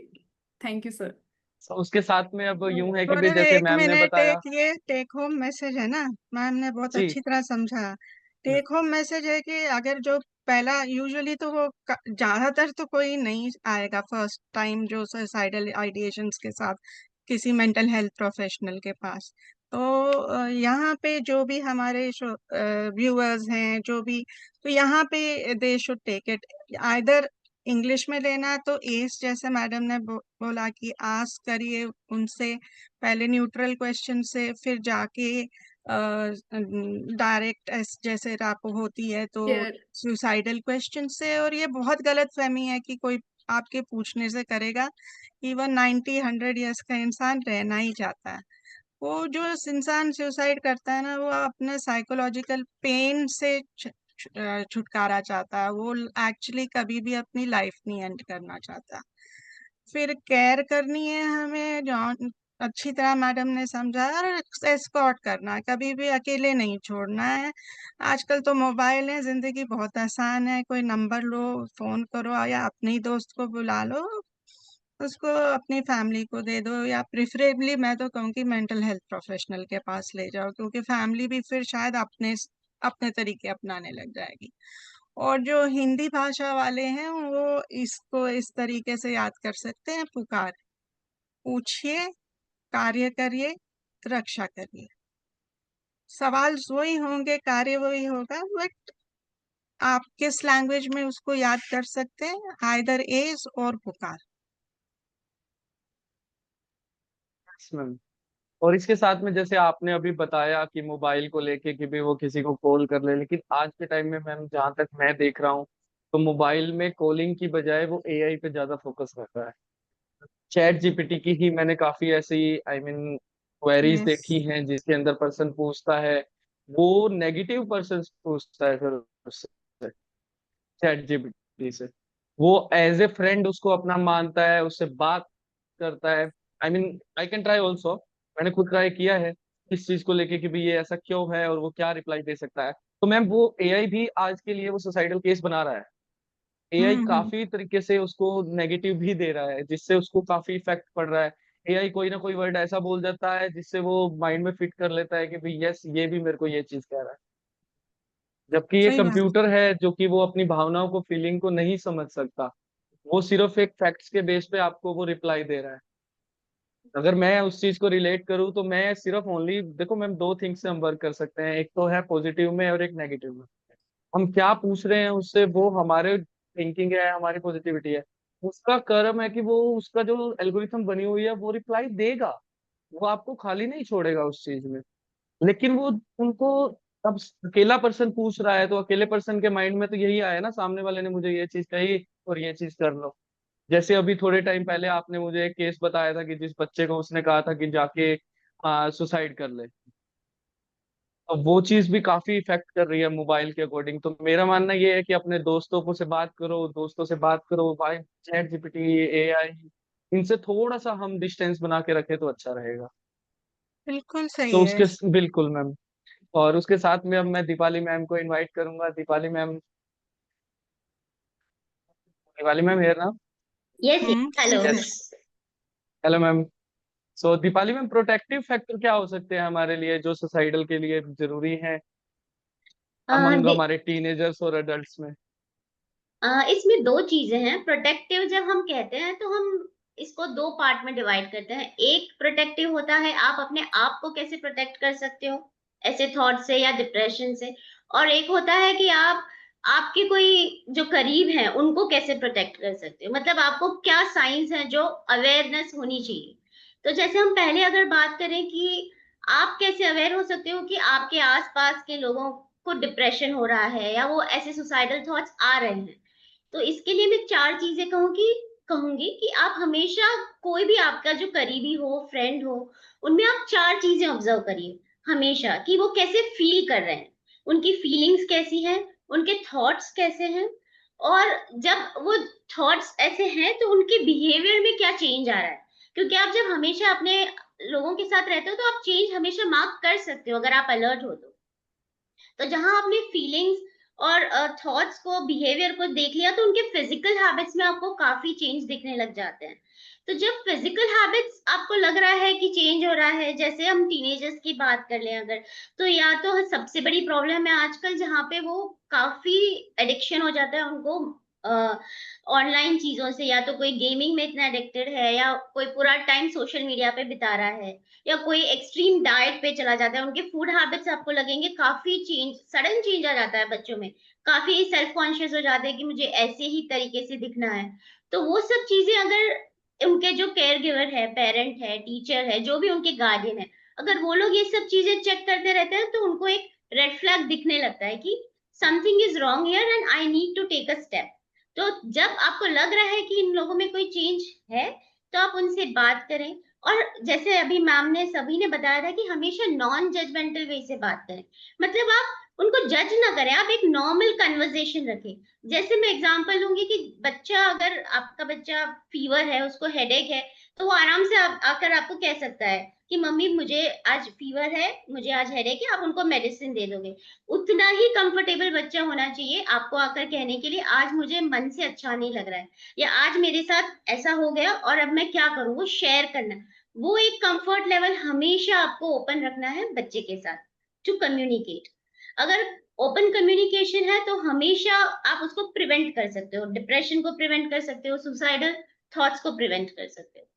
thank you sir. So उसके साथ में अब यूं है कि भी गौरव, जैसे एक मैम ने मिनट, बताया। एक ये टेक होम मैसेज है ना, मैम ने बहुत जी। अच्छी तरह समझा। टेक होम मैसेज है कि अगर जो पहला, यूजुअली तो वो ज्यादातर तो कोई नहीं आएगा फर्स्ट टाइम जो सुसाइडल आइडिएशंस के साथ किसी मेंटल हेल्थ प्रोफेशनल के पास। तो यहाँ पे जो भी हमारे व्यूअर्स हैं, जो भी, तो यहाँ पे they should take it either English में लेना, तो एस जैसे मैडम ने बोला कि आस्क करिए उनसे पहले न्यूट्रल क्वेश्चन से, फिर जाके डायरेक्ट जैसे रैप होती है तो शेयर। सुसाइडल क्वेश्चन से। और ये बहुत गलत फहमी है कि कोई आपके पूछने से करेगा। इवन 90-100 ईयर्स का इंसान रहना ही चाहता है। वो जो इंसान सुसाइड करता है ना, वो अपने साइकोलॉजिकल पेन से छुटकारा चाहता है। वो एक्चुअली कभी भी अपनी लाइफ नहीं एंड करना चाहता। फिर केयर करनी है हमें, जो अच्छी तरह मैडम ने समझाया, और एस्कॉर्ट करना है, कभी भी अकेले नहीं छोड़ना है। आजकल तो मोबाइल है, जिंदगी बहुत आसान है, कोई नंबर लो, फोन करो, या अपने ही दोस्त को बुला लो, उसको अपनी फैमिली को दे दो, या प्रिफरेबली मैं तो कहूँगी मेंटल हेल्थ प्रोफेशनल के पास ले जाओ, क्योंकि फैमिली भी फिर शायद अपने अपने तरीके अपनाने लग जाएगी। और जो हिंदी भाषा वाले हैं वो इसको इस तरीके से याद कर सकते हैं, पुकार, पूछिए, कार्य करिए, रक्षा करिए। सवाल वही होंगे, कार्य वही होगा, बट आप किस लैंग्वेज में उसको याद कर सकते हैं, आइदर एज और पुकार। Yes ma'am. और इसके साथ में जैसे आपने अभी बताया कि मोबाइल को लेके कि भी वो किसी को कॉल कर ले, लेकिन आज के टाइम में मैम जहाँ तक मैं देख रहा हूँ, तो मोबाइल में कॉलिंग की बजाय वो एआई पे ज्यादा फोकस कर रहा है। चैट जीपीटी की ही मैंने काफी ऐसी क्वेरीज यस, देखी हैं जिसके अंदर पर्सन पूछता है, वो नेगेटिव पर्सन पूछता है फिर उससे, चैट जीपीटी से। वो एज ए फ्रेंड उसको अपना मानता है, उससे बात करता है। आई कैन ट्राई ऑल्सो, मैंने खुद ट्राई किया है इस चीज को लेके कि भी ये ऐसा क्यों है और वो क्या रिप्लाई दे सकता है। तो मैम वो एआई भी आज के लिए वो सुसाइडल केस बना रहा है। एआई हम्म। काफी तरीके से उसको नेगेटिव भी दे रहा है, जिससे उसको काफी इफेक्ट पड़ रहा है। एआई कोई ना कोई वर्ड ऐसा बोल जाता है जिससे वो माइंड में फिट कर लेता है कि भाई यस, ये भी मेरे को ये चीज कह रहा है। जबकि ये सही बात। कंप्यूटर है जो कि वो अपनी भावनाओं को, फीलिंग को नहीं समझ सकता। वो सिर्फ एक फैक्ट्स के बेस पे आपको वो रिप्लाई दे रहा है। अगर मैं उस चीज को रिलेट करूँ तो मैं सिर्फ ओनली, देखो मैम, दो थिंग्स से हम वर्क कर सकते हैं, एक तो है पॉजिटिव में और एक नेगेटिव में। हम क्या पूछ रहे हैं उससे, वो हमारे थिंकिंग है, हमारी पॉजिटिविटी है। उसका कर्म है कि वो, उसका जो एल्गोरिथम बनी हुई है वो रिप्लाई देगा। वो आपको खाली नहीं छोड़ेगा उस चीज में। लेकिन वो उनको, अब अकेला पर्सन पूछ रहा है तो अकेले पर्सन के माइंड में तो यही आया ना, सामने वाले ने मुझे ये चीज कही और ये चीज कर लो। जैसे अभी थोड़े टाइम पहले आपने मुझे एक केस बताया था कि जिस बच्चे को उसने कहा था कि जाके सुसाइड कर ले। अब वो चीज भी काफी इफेक्ट कर रही है मोबाइल के अकॉर्डिंग। तो मेरा मानना ये है कि अपने दोस्तों को से बात करो, दोस्तों से बात करो, भाई चैट जीपीटी, एआई, इनसे थोड़ा सा हम डिस्टेंस बना के रखे तो अच्छा रहेगा। बिल्कुल सही तो है। उसके बिल्कुल मैम। और उसके साथ में अब मैं दीपाली मैम को इनवाइट करूंगा। दीपाली मैम, दीपाली मैम है ना? Yes, yes. Hello. ठीक है। Yes. Hello ma'am. So Deepali ma'am, protective factor क्या हो सकते हैं हमारे लिए जो सुसाइडल के लिए जरूरी है अमंग दे- हमारे टीनेजर्स और एडल्ट्स में? इसमें दो चीजें हैं। प्रोटेक्टिव जब हम कहते हैं तो हम इसको दो पार्ट में डिवाइड करते हैं। एक प्रोटेक्टिव होता है आप अपने आप को कैसे प्रोटेक्ट कर सकते हो ऐसे थॉट से या डिप्रेशन से, और एक होता है कि आप आपके कोई जो करीब हैं उनको कैसे प्रोटेक्ट कर सकते हो, मतलब आपको क्या साइंस हैं जो अवेयरनेस होनी चाहिए। तो जैसे हम पहले अगर बात करें कि आप कैसे अवेयर हो सकते हो कि आपके आसपास के लोगों को डिप्रेशन हो रहा है या वो ऐसे सुसाइडल थॉट्स आ रहे हैं, तो इसके लिए मैं चार चीजें कहूंगी कि आप हमेशा कोई भी आपका जो करीबी हो, फ्रेंड हो, उनमें आप चार चीजें ऑब्जर्व करिए हमेशा कि वो कैसे फील कर रहे हैं, उनकी फीलिंग्स कैसी हैं, उनके थॉट्स कैसे हैं, और जब वो थॉट्स ऐसे हैं तो उनके बिहेवियर में क्या चेंज आ रहा है। क्योंकि आप जब हमेशा अपने लोगों के साथ रहते हो तो आप चेंज हमेशा मार्क कर सकते हो अगर आप अलर्ट हो तो जहां आपने फीलिंग्स और थॉट्स को, बिहेवियर को देख लिया तो उनके फिजिकल हैबिट्स में आपको काफी चेंज दिखने लग जाते हैं। तो जब फिजिकल हैबिट्स आपको लग रहा है कि चेंज हो रहा है, जैसे हम टीनेजर्स की बात कर लें अगर, तो या तो सबसे बड़ी प्रॉब्लम है आजकल जहाँ पे वो काफी एडिक्शन हो जाता है उनको ऑनलाइन चीजों से, या तो कोई गेमिंग में इतना एडिक्टेड है, या कोई पूरा टाइम सोशल मीडिया पे बिता रहा है, या कोई एक्सट्रीम डाइट पे चला जाता है। उनके फूड हैबिट्स आपको लगेंगे काफी चेंज, सडन चेंज आ जाता है बच्चों में, काफी सेल्फ कॉन्शियस हो जाते हैं कि मुझे ऐसे ही तरीके से दिखना है। तो वो सब चीजें अगर उनके जो केयर गिवर है, पेरेंट है, टीचर है, जो भी उनके गार्डियन है, अगर वो लोग ये सब चीजें चेक करते रहते हैं तो उनको एक रेड फ्लैग दिखने लगता है कि something is wrong here and I need to take a step. तो जब आपको लग रहा है कि इन लोगों में कोई चेंज है तो आप उनसे बात करें। और जैसे अभी मैम ने सभी ने बताया था कि हमेशा नॉन जजमेंटल वे से बात करें, मतलब आप उनको जज ना करें, आप एक नॉर्मल कन्वर्सेशन रखें। जैसे मैं एग्जांपल लूंगी कि बच्चा, अगर आपका बच्चा फीवर है, उसको हेडेक है, तो वो आराम से आकर आपको कह सकता है कि मम्मी मुझे आज फीवर है, मुझे आज हेडेक है, आप उनको मेडिसिन दे दोगे। उतना ही कंफर्टेबल बच्चा होना चाहिए आपको आकर कहने के लिए आज मुझे मन से अच्छा नहीं लग रहा है, या आज मेरे साथ ऐसा हो गया और अब मैं क्या करूं, वो शेयर करना। वो एक कंफर्ट लेवल हमेशा आपको ओपन रखना है बच्चे के साथ टू कम्युनिकेट। अगर ओपन कम्युनिकेशन है तो हमेशा आप उसको प्रिवेंट कर सकते हो, डिप्रेशन को प्रिवेंट कर सकते हो, सुसाइडल थॉट्स को प्रिवेंट कर सकते हो।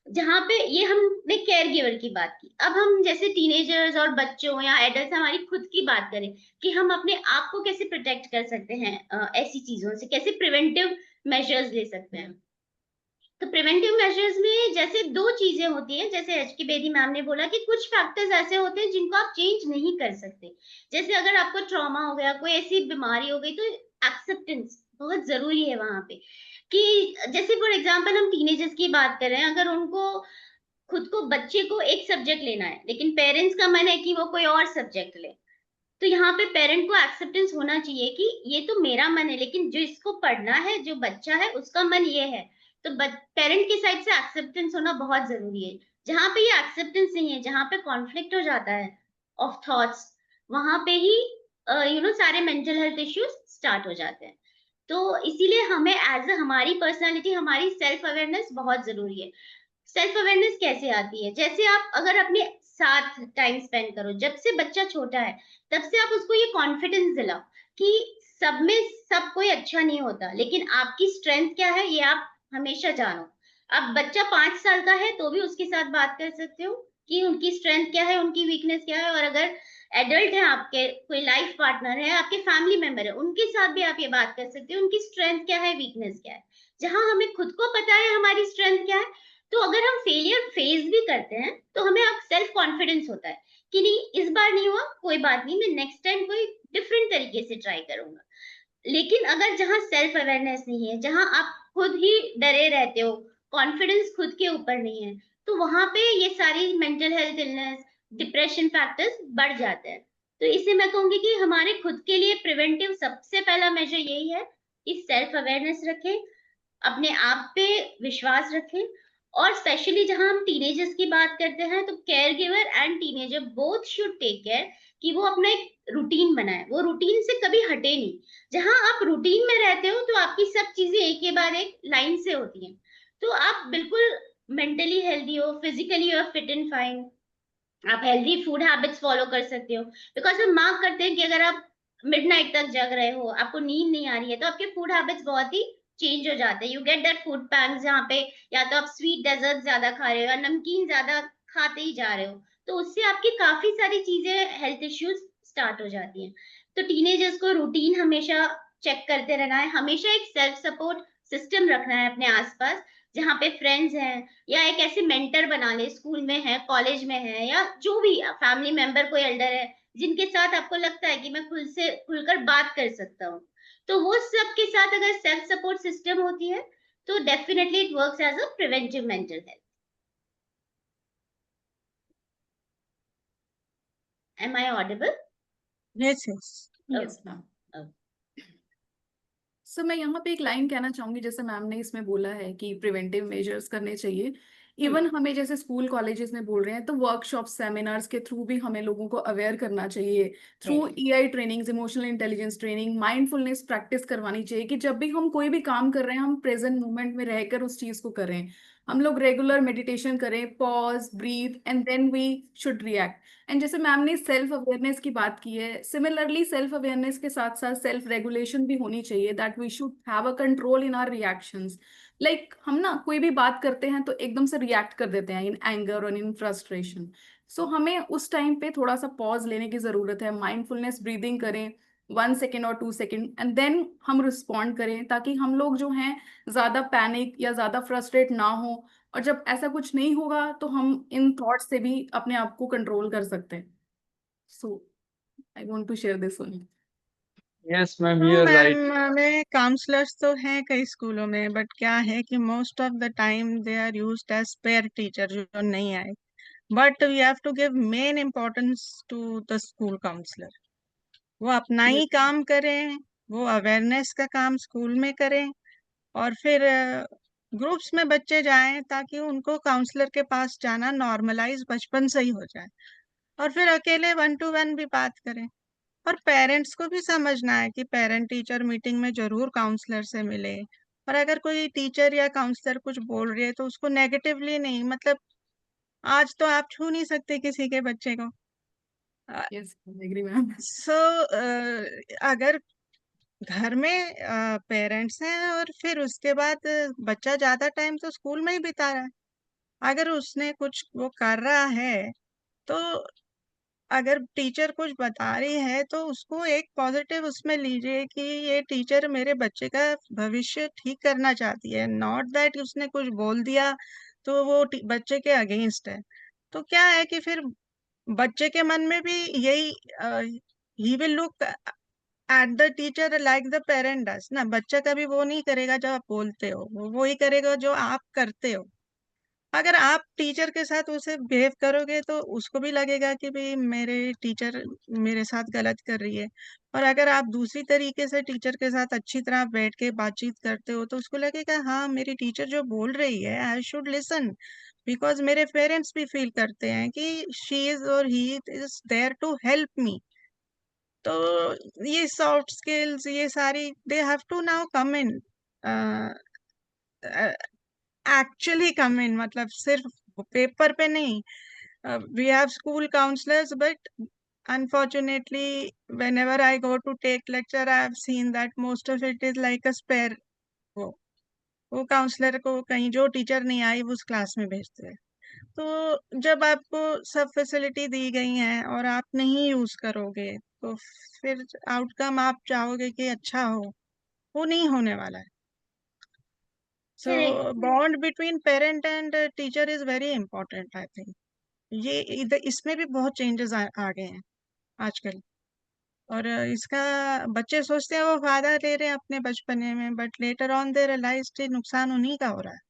जहाँ पे ये हमने केयर गिवर की बात की, अब हम जैसे टीनेजर्स और बच्चों या एडल्ट हमारी खुद की बात करें कि हम अपने आप को कैसे प्रोटेक्ट कर सकते हैं ऐसी चीजों से, कैसे प्रिवेंटिव मेजर्स ले सकते हैं। तो प्रिवेंटिव मेजर्स में जैसे दो चीजें होती हैं, जैसे एच के बेदी मैम ने बोला कि कुछ फैक्टर्स ऐसे होते हैं जिनको आप चेंज नहीं कर सकते। जैसे अगर आपको ट्रॉमा हो गया, कोई ऐसी बीमारी हो गई, तो एक्सेप्टेंस बहुत जरूरी है वहां पे। कि जैसे फॉर एग्जांपल हम टीनेजर्स की बात कर रहे हैं, अगर उनको खुद को, बच्चे को एक सब्जेक्ट लेना है लेकिन पेरेंट्स का मन है कि वो कोई और सब्जेक्ट ले, तो यहाँ पे पेरेंट को एक्सेप्टेंस होना चाहिए कि ये तो मेरा मन है लेकिन जो इसको पढ़ना है, जो बच्चा है उसका मन ये है। तो पेरेंट की साइड से एक्सेप्टेंस होना बहुत जरूरी है। जहाँ पे ये एक्सेप्टेंस नहीं है, जहाँ पे कॉन्फ्लिक्ट हो जाता है ऑफ थॉट्स, वहां पे ही सारे मेंटल हेल्थ इश्यूज स्टार्ट हो जाते हैं। तो इसीलिए हमें एज अ, हमारी पर्सनालिटी, हमारी सेल्फ अवेयरनेस बहुत जरूरी है। सेल्फ अवेयरनेस कैसे आती है, जैसे आप अगर अपने साथ टाइम स्पेंड करो, जब से बच्चा छोटा है तब से आप उसको ये कॉन्फिडेंस दिलाओ कि सब में सब कोई अच्छा नहीं होता, लेकिन आपकी स्ट्रेंथ क्या है ये आप हमेशा जानो। अब बच्चा 5 साल का है तो भी उसके साथ बात कर सकते हो कि उनकी स्ट्रेंथ क्या है, उनकी वीकनेस क्या है। और अगर एडल्ट है, आपके कोई लाइफ पार्टनर है, आपके फैमिली मेंबर है, उनके साथ भी आप ये बात कर सकते हो उनकी स्ट्रेंथ क्या है, वीकनेस क्या है। जहां हमें खुद को पता है हमारी स्ट्रेंथ क्या है, तो अगर हम फेलियर फेस भी करते हैं तो हमें अब सेल्फ कॉन्फिडेंस होता है कि नहीं, इस बार नहीं हुआ, कोई बात नहीं, मैं नेक्स्ट टाइम कोई डिफरेंट तरीके से ट्राई करूंगा। लेकिन अगर जहां सेल्फ अवेयरनेस नहीं है, जहां आप खुद ही डरे रहते हो, कॉन्फिडेंस खुद के ऊपर नहीं है, तो वहां पे ये सारी mental health illness, depression factors बढ़ जाते हैं। तो इससे मैं कहूंगी कि हमारे खुद के लिए प्रिवेंटिव सबसे पहला मेजर यही है कि सेल्फ अवेयरनेस रखें, अपने आप पे विश्वास रखें, और स्पेशली जहां हम टीनेजर्स की बात करते हैं तो care giver and teenager both should take care कि वो अपना एक रूटीन बनाए, वो रूटीन से कभी हटे नहीं। जहां आप रूटीन में रहते हो तो आपकी सब चीजें एक के बाद एक लाइन से होती हैं, तो आप बिल्कुल मेंटली हेल्दी हो, physically you are fit and fine, आप हेल्दी फूड हैबिट्स फॉलो कर सकते हो। बिकॉज हम मार्क करते हैं कि अगर आप मिडनाइट तक जग रहे हो, आपको नींद नहीं आ रही है, तो आपके फूड हैबिट्स बहुत ही चेंज हो जाते हैं। You get that food pangs जहाँ पे या तो आप स्वीट डेजर्ट ज्यादा खा रहे हो या नमकीन ज्यादा खाते ही जा रहे हो, तो उससे आपकी काफी सारी चीजें हेल्थ इश्यूज स्टार्ट हो जाती हैं। तो टीनेजर्स को रूटीन हमेशा चेक करते रहना है, हमेशा एक सेल्फ सपोर्ट सिस्टम रखना है अपने आसपास, जहाँ पे फ्रेंड्स हैं या एक ऐसे मेंटर बना ले, स्कूल में है, कॉलेज में है, या जो भी फैमिली मेंबर कोई एल्डर है जिनके साथ आपको लगता है कि मैं खुलकर बात कर सकता हूँ, तो वो सब के साथ अगर सेल्फ सपोर्ट सिस्टम होती है तो definitely it works as a preventive mental health. Am I audible? Yes yes. Yes ma'am. So मैं यहाँ पे एक लाइन कहना चाहूंगी, जैसे मैम ने इसमें बोला है कि प्रिवेंटिव मेजर्स करने चाहिए। इवन हमें जैसे स्कूल कॉलेजेस में बोल रहे हैं तो वर्कशॉप सेमिनार्स के थ्रू भी हमें लोगों को अवेयर करना चाहिए, through EI trainings, emotional intelligence training, mindfulness practice करवानी चाहिए कि जब भी हम कोई भी काम कर रहे हैं हम प्रेजेंट मोमेंट में रहकर उस चीज को करें। हम लोग रेगुलर मेडिटेशन करें, pause, breathe and then we should react. And जैसे मैम ने सेल्फ अवेयरनेस की बात की है, सिमिलरली सेल्फ अवेयरनेस के साथ साथ सेल्फ रेगुलेशन भी होनी चाहिए, that we should have a control in our reactions. Like हम ना कोई भी बात करते हैं तो एकदम से रिएक्ट कर देते हैं इन एंगर और इन फ्रस्ट्रेशन। सो हमें उस टाइम पे थोड़ा सा पॉज लेने की जरूरत है, माइंडफुलनेस ब्रीदिंग करें 1 सेकेंड और 2 सेकेंड एंड देन हम रिस्पॉन्ड करें, ताकि हम लोग जो हैं ज्यादा पैनिक या ज्यादा फ्रस्ट्रेट ना हो। और जब ऐसा कुछ नहीं होगा तो हम इन थॉट्स से भी अपने आप को कंट्रोल कर सकते हैं। So I want to share this only. Yes ma'am, हाँ यू आर मैम, राइट। हमें काउंसलर्स तो हैं कई स्कूलों में, बट क्या है कि most of the time they are used as pair teacher जो नहीं आए। But we have to give main importance to the school counsellor. वो अपना ही काम करें, वो अवेयरनेस का काम स्कूल में करें, और फिर ग्रुप्स में बच्चे जाएं ताकि उनको काउंसलर के पास जाना नॉर्मलाइज बचपन से ही हो जाए, और फिर अकेले 1 to 1 भी बात करें। और पेरेंट्स को भी समझना है कि पेरेंट टीचर मीटिंग में जरूर काउंसलर से मिले, और अगर कोई टीचर या काउंसलर कुछ बोल रही है तो उसको नेगेटिवली नहीं, मतलब आज तो आप छू नहीं सकते किसी के बच्चे को। Yes, agree ma'am. सो अगर घर में पेरेंट्स हैं और फिर उसके बाद बच्चा ज्यादा टाइम तो स्कूल में ही बिता रहा है, अगर उसने कुछ वो कर रहा है, तो अगर टीचर कुछ बता रही है तो उसको एक पॉजिटिव उसमें लीजिए कि ये टीचर मेरे बच्चे का भविष्य ठीक करना चाहती है, नॉट दैट उसने कुछ बोल दिया तो वो बच्चे के अगेंस्ट है। तो क्या है कि फिर बच्चे के मन में भी यही, he will look at the teacher like the parent does ना। बच्चा कभी वो नहीं करेगा जो आप बोलते हो, वो वही करेगा जो आप करते हो। अगर आप टीचर के साथ उसे बिहेव करोगे तो उसको भी लगेगा कि भाई मेरे टीचर मेरे साथ गलत कर रही है। और अगर आप दूसरी तरीके से टीचर के साथ अच्छी तरह बैठ के बातचीत करते हो तो उसको लगेगा हाँ मेरी टीचर जो बोल रही है आई शुड लिसन, बिकॉज मेरे पेरेंट्स भी फील करते हैं कि शी इज और he is there to help me. तो ये सॉफ्ट स्किल्स ये सारी they have to now come in, actually come in, मतलब सिर्फ पेपर पे नहीं। We have school counsellors, but unfortunately whenever I go to take lecture I have seen that most of it is like a spare। वो वो counsellor को कहीं जो teacher नहीं आई वो उस क्लास में भेजते हैं। तो जब आपको सब फैसिलिटी दी गई हैं और आप नहीं यूज करोगे तो फिर आउटकम आप चाहोगे कि अच्छा हो, वो नहीं होने वाला है। So correct. Bond between parent and teacher is very important I think. ये इसमें भी बहुत चेंजेस आ गए हैं आजकल। और इसका बच्चे सोचते हैं वो फायदा ले रहे हैं अपने बचपने में, but later on they realize नुकसान उन्हीं का हो रहा है।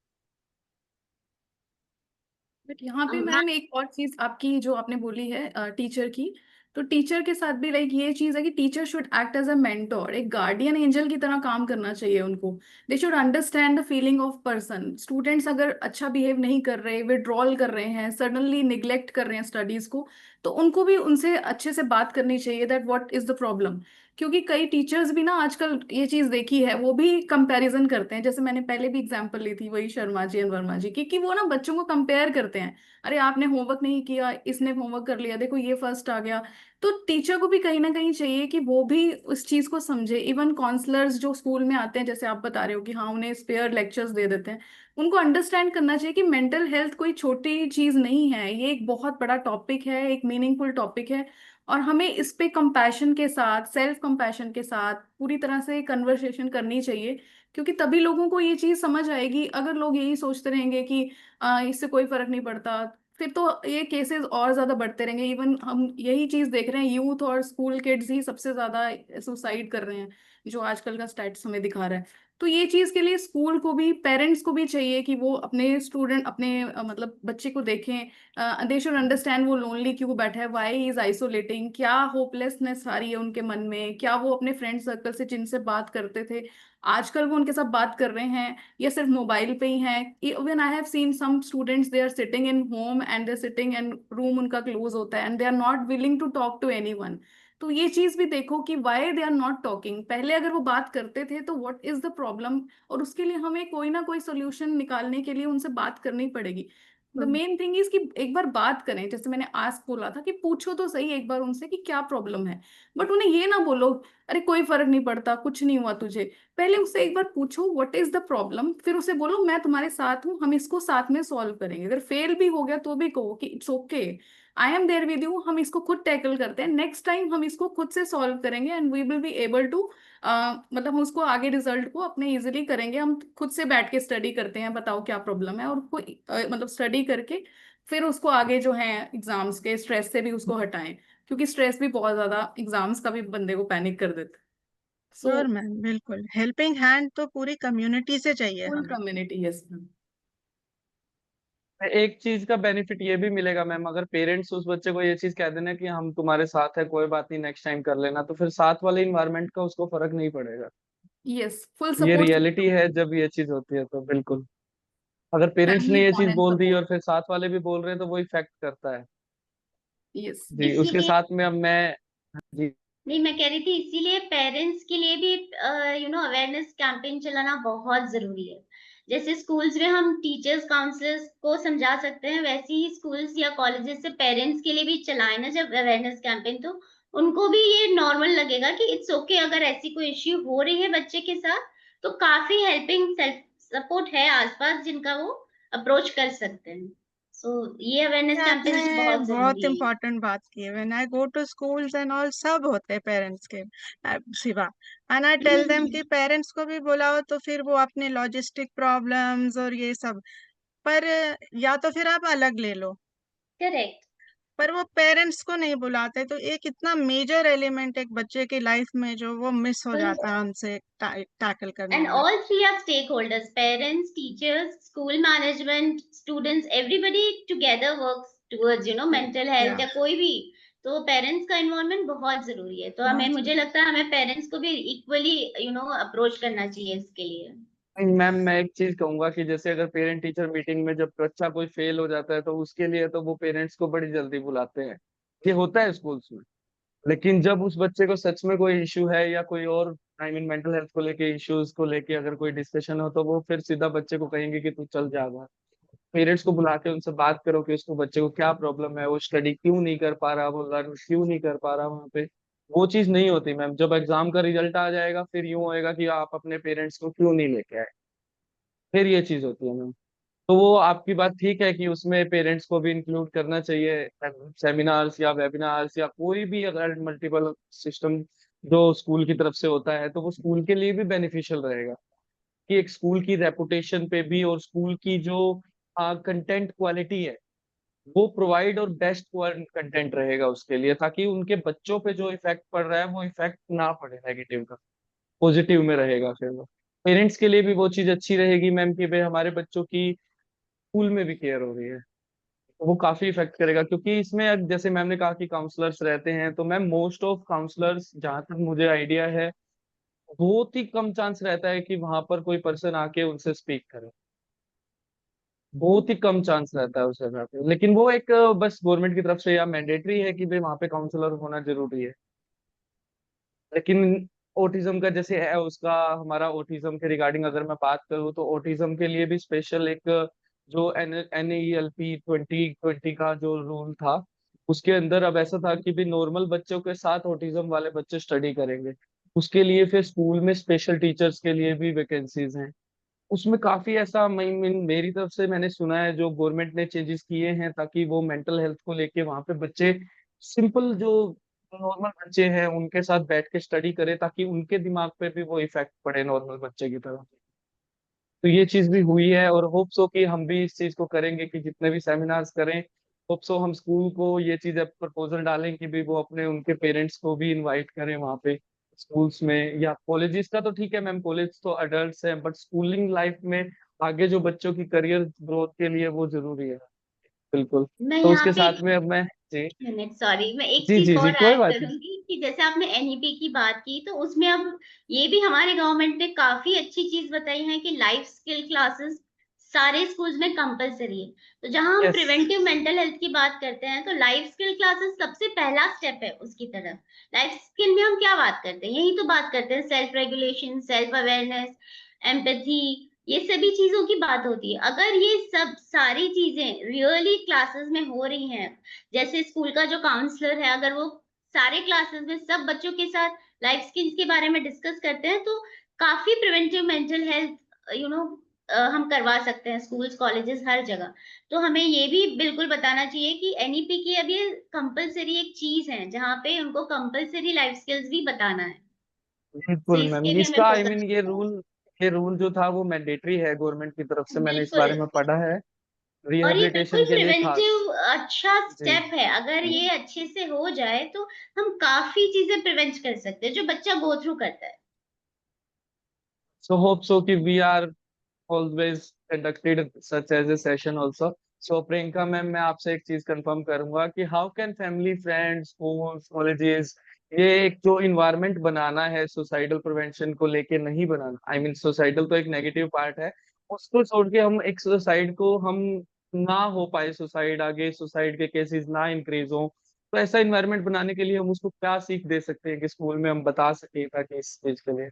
बट यहाँ पे मैम मैम एक और चीज आपकी जो आपने बोली है टीचर की, तो टीचर के साथ भी लाइक ये चीज है कि teacher should act as a mentor, एक गार्डियन एंजल की तरह काम करना चाहिए उनको। They should understand the feeling of person. Students अगर अच्छा बिहेव नहीं कर रहे, विड्रॉल कर रहे हैं, सडनली निग्लेक्ट कर रहे हैं स्टडीज को, तो उनको भी उनसे अच्छे से बात करनी चाहिए that what is the problem. क्योंकि कई टीचर्स भी ना आजकल ये चीज देखी है, वो भी कंपैरिजन करते हैं। जैसे मैंने पहले भी एग्जांपल ली थी वही शर्मा जी एंड वर्मा जी की, कि वो ना बच्चों को कंपेयर करते हैं। अरे आपने होमवर्क नहीं किया, इसने होमवर्क कर लिया, देखो ये फर्स्ट आ गया। तो टीचर को भी कहीं ना कहीं चाहिए कि वो भी उस चीज को समझे। इवन काउंसलर्स जो स्कूल में आते हैं, जैसे आप बता रहे हो कि हाँ उन्हें स्पेयर लेक्चर्स दे देते हैं, उनको अंडरस्टैंड करना चाहिए कि मेंटल हेल्थ कोई छोटी चीज नहीं है, ये एक बहुत बड़ा टॉपिक है, एक मीनिंगफुल टॉपिक है। और हमें इस पे कंपैशन के साथ, सेल्फ कंपैशन के साथ पूरी तरह से कन्वर्सेशन करनी चाहिए। क्योंकि तभी लोगों को ये चीज समझ आएगी। अगर लोग यही सोचते रहेंगे कि इससे कोई फर्क नहीं पड़ता, फिर तो ये केसेस और ज्यादा बढ़ते रहेंगे। इवन हम यही चीज देख रहे हैं, यूथ और स्कूल किड्स ही सबसे ज्यादा सुसाइड कर रहे हैं, जो आजकल का स्टैट्स हमें दिखा रहा है। तो ये चीज के लिए स्कूल को भी, पेरेंट्स को भी चाहिए कि वो अपने स्टूडेंट, अपने मतलब बच्चे को देखें। दे शुड अंडरस्टैंड वो लोनली क्यों बैठा है, व्हाई इज आइसोलेटिंग, क्या होपलेसनेस आ रही है उनके मन में, क्या वो अपने फ्रेंड सर्कल से जिनसे बात करते थे आजकल वो उनके साथ बात कर रहे हैं या सिर्फ मोबाइल पे ही हैं। Even I have seen some students, they are sitting in home and they sitting and room उनका क्लोज होता है and they are not willing to talk to anyone. तो ये चीज भी देखो कि why they are not talking. पहले अगर वो बात करते थे तो व्हाट इज द प्रॉब्लम, और उसके लिए हमें कोई ना कोई सोल्यूशन निकालने के लिए उनसे बात करनी पड़ेगी। द मेन थिंग इज कि एक बार बात करें, जैसे मैंने आज बोला था कि पूछो तो सही एक बार उनसे कि क्या प्रॉब्लम है। बट उन्हें ये ना बोलो अरे कोई फर्क नहीं पड़ता, कुछ नहीं हुआ तुझे। पहले उससे एक बार पूछो व्हाट इज द प्रॉब्लम, फिर उसे बोलो मैं तुम्हारे साथ हूँ, हम इसको साथ में सॉल्व करेंगे। अगर फेल भी हो गया तो भी कहो कि it's okay, I am there with you, हम इसको खुद टैकल करते हैं, नेक्स्ट टाइम हम इसको खुद से सॉल्व करेंगे and we will be able to, मतलब हम उसको आगे रिजल्ट को अपने इजीली करेंगे। हम खुद से बैठ के स्टडी करते हैं, बताओ क्या प्रॉब्लम है, और उसको मतलब स्टडी करके फिर उसको आगे जो है एग्जाम्स के स्ट्रेस से भी उसको हटाएं। क्योंकि स्ट्रेस भी बहुत ज्यादा एग्जाम्स का भी बंदे को पैनिक कर देता है। सो श्योर मैम, बिल्कुल हेल्पिंग हैंड तो पूरी कम्युनिटी से चाहिए फुल हमें। Community, yes ma'am. एक चीज का बेनिफिट ये भी मिलेगा मैम, अगर पेरेंट्स उस बच्चे को ये चीज कह देना कि हम तुम्हारे साथ है, कोई बात नहीं, नेक्स्ट टाइम कर लेना, तो फिर साथ वाले इन्वायरमेंट का उसको फर्क नहीं पड़ेगा। यस, फुल ये सपोर्ट रियलिटी है जब ये चीज होती है तो बिल्कुल। अगर पेरेंट्स फैमिली ने ये चीज कौन बोल दी सपोर्ट। और फिर साथ वाले भी बोल रहे हैं तो वो इफेक्ट करता है। यस। जी, उसके इसीलिए साथ में अब मैं, जी, नहीं, मैं कह रही थी इसीलिए पेरेंट्स के लिए भी अवेयरनेस कैंपेन चलाना बहुत जरूरी है। जैसे स्कूल्स में हम टीचर्स काउंसलर्स को समझा सकते हैं, वैसे ही स्कूल्स या कॉलेजेस से पेरेंट्स के लिए भी चलाए ना जब अवेयरनेस कैंपेन, तो उनको भी ये नॉर्मल लगेगा कि इट्स ओके अगर ऐसी कोई इश्यू हो रही है बच्चे के साथ, तो काफी हेल्पिंग सेल्फ सपोर्ट है आसपास जिनका वो अप्रोच कर सकते हैं। सो ये अवेयरनेस ये कैंपेन आपने भी बहुत बहुत जरूरी है। इम्पोर्टेंट बात की है। When I go to schools and all, सब होते हैं पेरेंट्स के सिवा, एंड आई टेल देम कि पेरेंट्स को भी बुलाओ, तो फिर वो अपने लॉजिस्टिक प्रॉब्लम्स और ये सब, पर या तो फिर आप अलग ले लो, करेक्ट। पर वो पेरेंट्स को नहीं बुलाते, तो एक इतना मेजर एलिमेंट एक बच्चे की लाइफ में जो वो मिस हो जाता है उनसे टैकल करने And में। all three are stakeholders: parents, teachers, school management, students. Everybody together works towards mental health या या कोई भी। तो पेरेंट्स का इन्वॉल्वमेंट बहुत जरूरी है। तो हमें, बहुत मुझे लगता है हमें पेरेंट्स को भी इक्वली अप्रोच करना चाहिए इसके लिए। नहीं, मैम मैं एक चीज कहूंगा कि जैसे अगर पेरेंट टीचर मीटिंग में जब बच्चा कोई फेल हो जाता है तो उसके लिए तो वो पेरेंट्स को बड़ी जल्दी बुलाते हैं, ये होता है स्कूल्स में। लेकिन जब उस बच्चे को सच में कोई इशू है या कोई और, आई मीन मेंटल हेल्थ को लेके, इश्यूज को लेके अगर कोई डिस्कशन हो, तो वो फिर सीधा बच्चे को कहेंगे कि तू चल जाएगा। पेरेंट्स को बुला के उनसे बात करो कि उसको, बच्चे को क्या प्रॉब्लम है, वो स्टडी क्यों नहीं कर पा रहा, वो लर्न क्यों नहीं कर पा रहा वहाँ पे। वो चीज नहीं होती मैम। जब एग्जाम का रिजल्ट आ जाएगा फिर यूं होएगा कि आप अपने पेरेंट्स को क्यों नहीं लेके आए, फिर ये चीज होती है मैम। तो वो आपकी बात ठीक है कि उसमें पेरेंट्स को भी इंक्लूड करना चाहिए, सेमिनार्स या वेबिनार्स या कोई भी अगर मल्टीपल सिस्टम जो स्कूल की तरफ से होता है, तो वो स्कूल के लिए भी बेनिफिशियल रहेगा कि एक स्कूल की रेपुटेशन पे भी और स्कूल की जो कंटेंट क्वालिटी है वो प्रोवाइड और बेस्ट कंटेंट रहेगा उसके लिए, ताकि उनके बच्चों पे जो इफेक्ट पड़ रहा है वो इफेक्ट ना पड़े नेगेटिव का, पॉजिटिव में रहेगा। फिर वो पेरेंट्स के लिए भी वो चीज अच्छी रहेगी मैम कि भाई हमारे बच्चों की स्कूल में भी केयर हो रही है। तो वो काफी इफेक्ट करेगा, क्योंकि इसमें अब जैसे मैम ने कहा कि काउंसलर्स रहते हैं, तो मैम मोस्ट ऑफ काउंसलर्स जहाँ तक मुझे आइडिया है बहुत ही कम चांस रहता है कि वहां पर कोई पर्सन आके उनसे स्पीक करे। बहुत ही कम चांस रहता है उस जगह पे, लेकिन वो एक बस गवर्नमेंट की तरफ से या मैंडेटरी है कि भाई वहां पे काउंसलर होना जरूरी है। लेकिन ओटिज्म का जैसे है उसका, हमारा ओटिज्म के रिगार्डिंग अगर मैं बात करूँ तो ओटिज्म के लिए भी स्पेशल एक जो NAELP 2020 का जो रूल था, उसके अंदर अब ऐसा था कि भी नॉर्मल बच्चों के साथ ओटिज्म वाले बच्चे स्टडी करेंगे। उसके लिए फिर स्कूल में स्पेशल टीचर्स के लिए भी वैकेंसीज हैं। उसमें काफी ऐसा मेरी तरफ से मैंने सुना है जो गवर्नमेंट ने चेंजेस किए हैं, ताकि वो मेंटल हेल्थ को लेके वहां पे बच्चे सिंपल जो नॉर्मल बच्चे हैं उनके साथ बैठ के स्टडी करें, ताकि उनके दिमाग पे भी वो इफेक्ट पड़े नॉर्मल बच्चे की तरह। तो ये चीज भी हुई है, और होप सो कि हम भी इस चीज को करेंगे कि जितने भी सेमिनार्स करें, होप सो हम स्कूल को ये चीज प्रपोजल डालें कि भी वो अपने उनके पेरेंट्स को भी इनवाइट करें वहाँ पे स्कूल्स में या कॉलेजेस का। तो ठीक है मैम, कॉलेज तो अडल्ट्स हैं, बट स्कूलिंग लाइफ में आगे जो बच्चों की करियर ग्रोथ के लिए वो जरूरी है। बिल्कुल। मैं तो यहाँ उसके पे साथ में अब मैं जी मिनट, सॉरी, मैं एक जी चीज जी जी और कोई ऐड बात नहीं। करूंगी कि जैसे आपने NEP की बात की, तो उसमें अब ये भी हमारे गवर्नमेंट ने काफी अच्छी चीज बताई है कि लाइफ स्किल क्लासेस सारे स्कूल्स में कंपलसरी है। तो जहां हम यस। प्रिवेंटिव मेंटल हेल्थ की बात करते हैं, तो लाइफ स्किल क्लासेस सबसे पहला स्टेप है उसकी तरफ। लाइफ स्किल में हम क्या बात करते हैं, यही तो बात करते हैं, self regulation, self awareness, empathy, ये सभी चीजों की बात होती है। अगर ये सब सारी चीजें रियली क्लासेस में हो रही हैं, जैसे स्कूल का जो काउंसलर है अगर वो सारे क्लासेस में सब बच्चों के साथ लाइफ स्किल्स के बारे में डिस्कस करते हैं, तो काफी प्रिवेंटिव मेंटल हेल्थ हम करवा सकते हैं, स्कूल्स कॉलेजेस हर जगह। तो हमें ये भी बिल्कुल बताना चाहिए कि NEP की अब ये कंपलसरी एक चीज है जहाँ पे उनको कंपलसरी लाइफ स्किल्स भी बताना है। तो बिल्कुल इसके मैम, भी हमें इसका फोकस ये रूल जो था वो मैंडेटरी है गवर्नमेंट की तरफ से, मैंने इस बिल्कुल। बारे में पढ़ा है। और ये बिल्कुल रिहेबिलिटेशन के लिए खास। प्रिवेंटिव अच्छा जी। स्टेप है, अगर ये अच्छे से हो जाए तो हम काफी चीजें प्रिवेंट कर सकते हैं जो बच्चा गो थ्रू करता है। सो होप सो कि we are always conducted such as a session also. So Priyanka ma'am, मैं आपसे एक चीज कंफर्म करूंगा कि how can family, friends, schools, colleges ये एक जो इन्वायरमेंट बनाना है सुसाइडल प्रिवेंशन को लेके, नहीं बनाना, आई मीन सुसाइडल तो एक नेगेटिव पार्ट है, उसको छोड़ के हम एक सुसाइड को हम ना हो पाए, सुसाइड आगे सुसाइड के केसेस ना इंक्रीज हो, तो ऐसा इन्वायरमेंट बनाने के लिए हम उसको क्या सीख दे सकते हैं कि स्कूल में हम बता सके, ताकि इस चीज के लिए।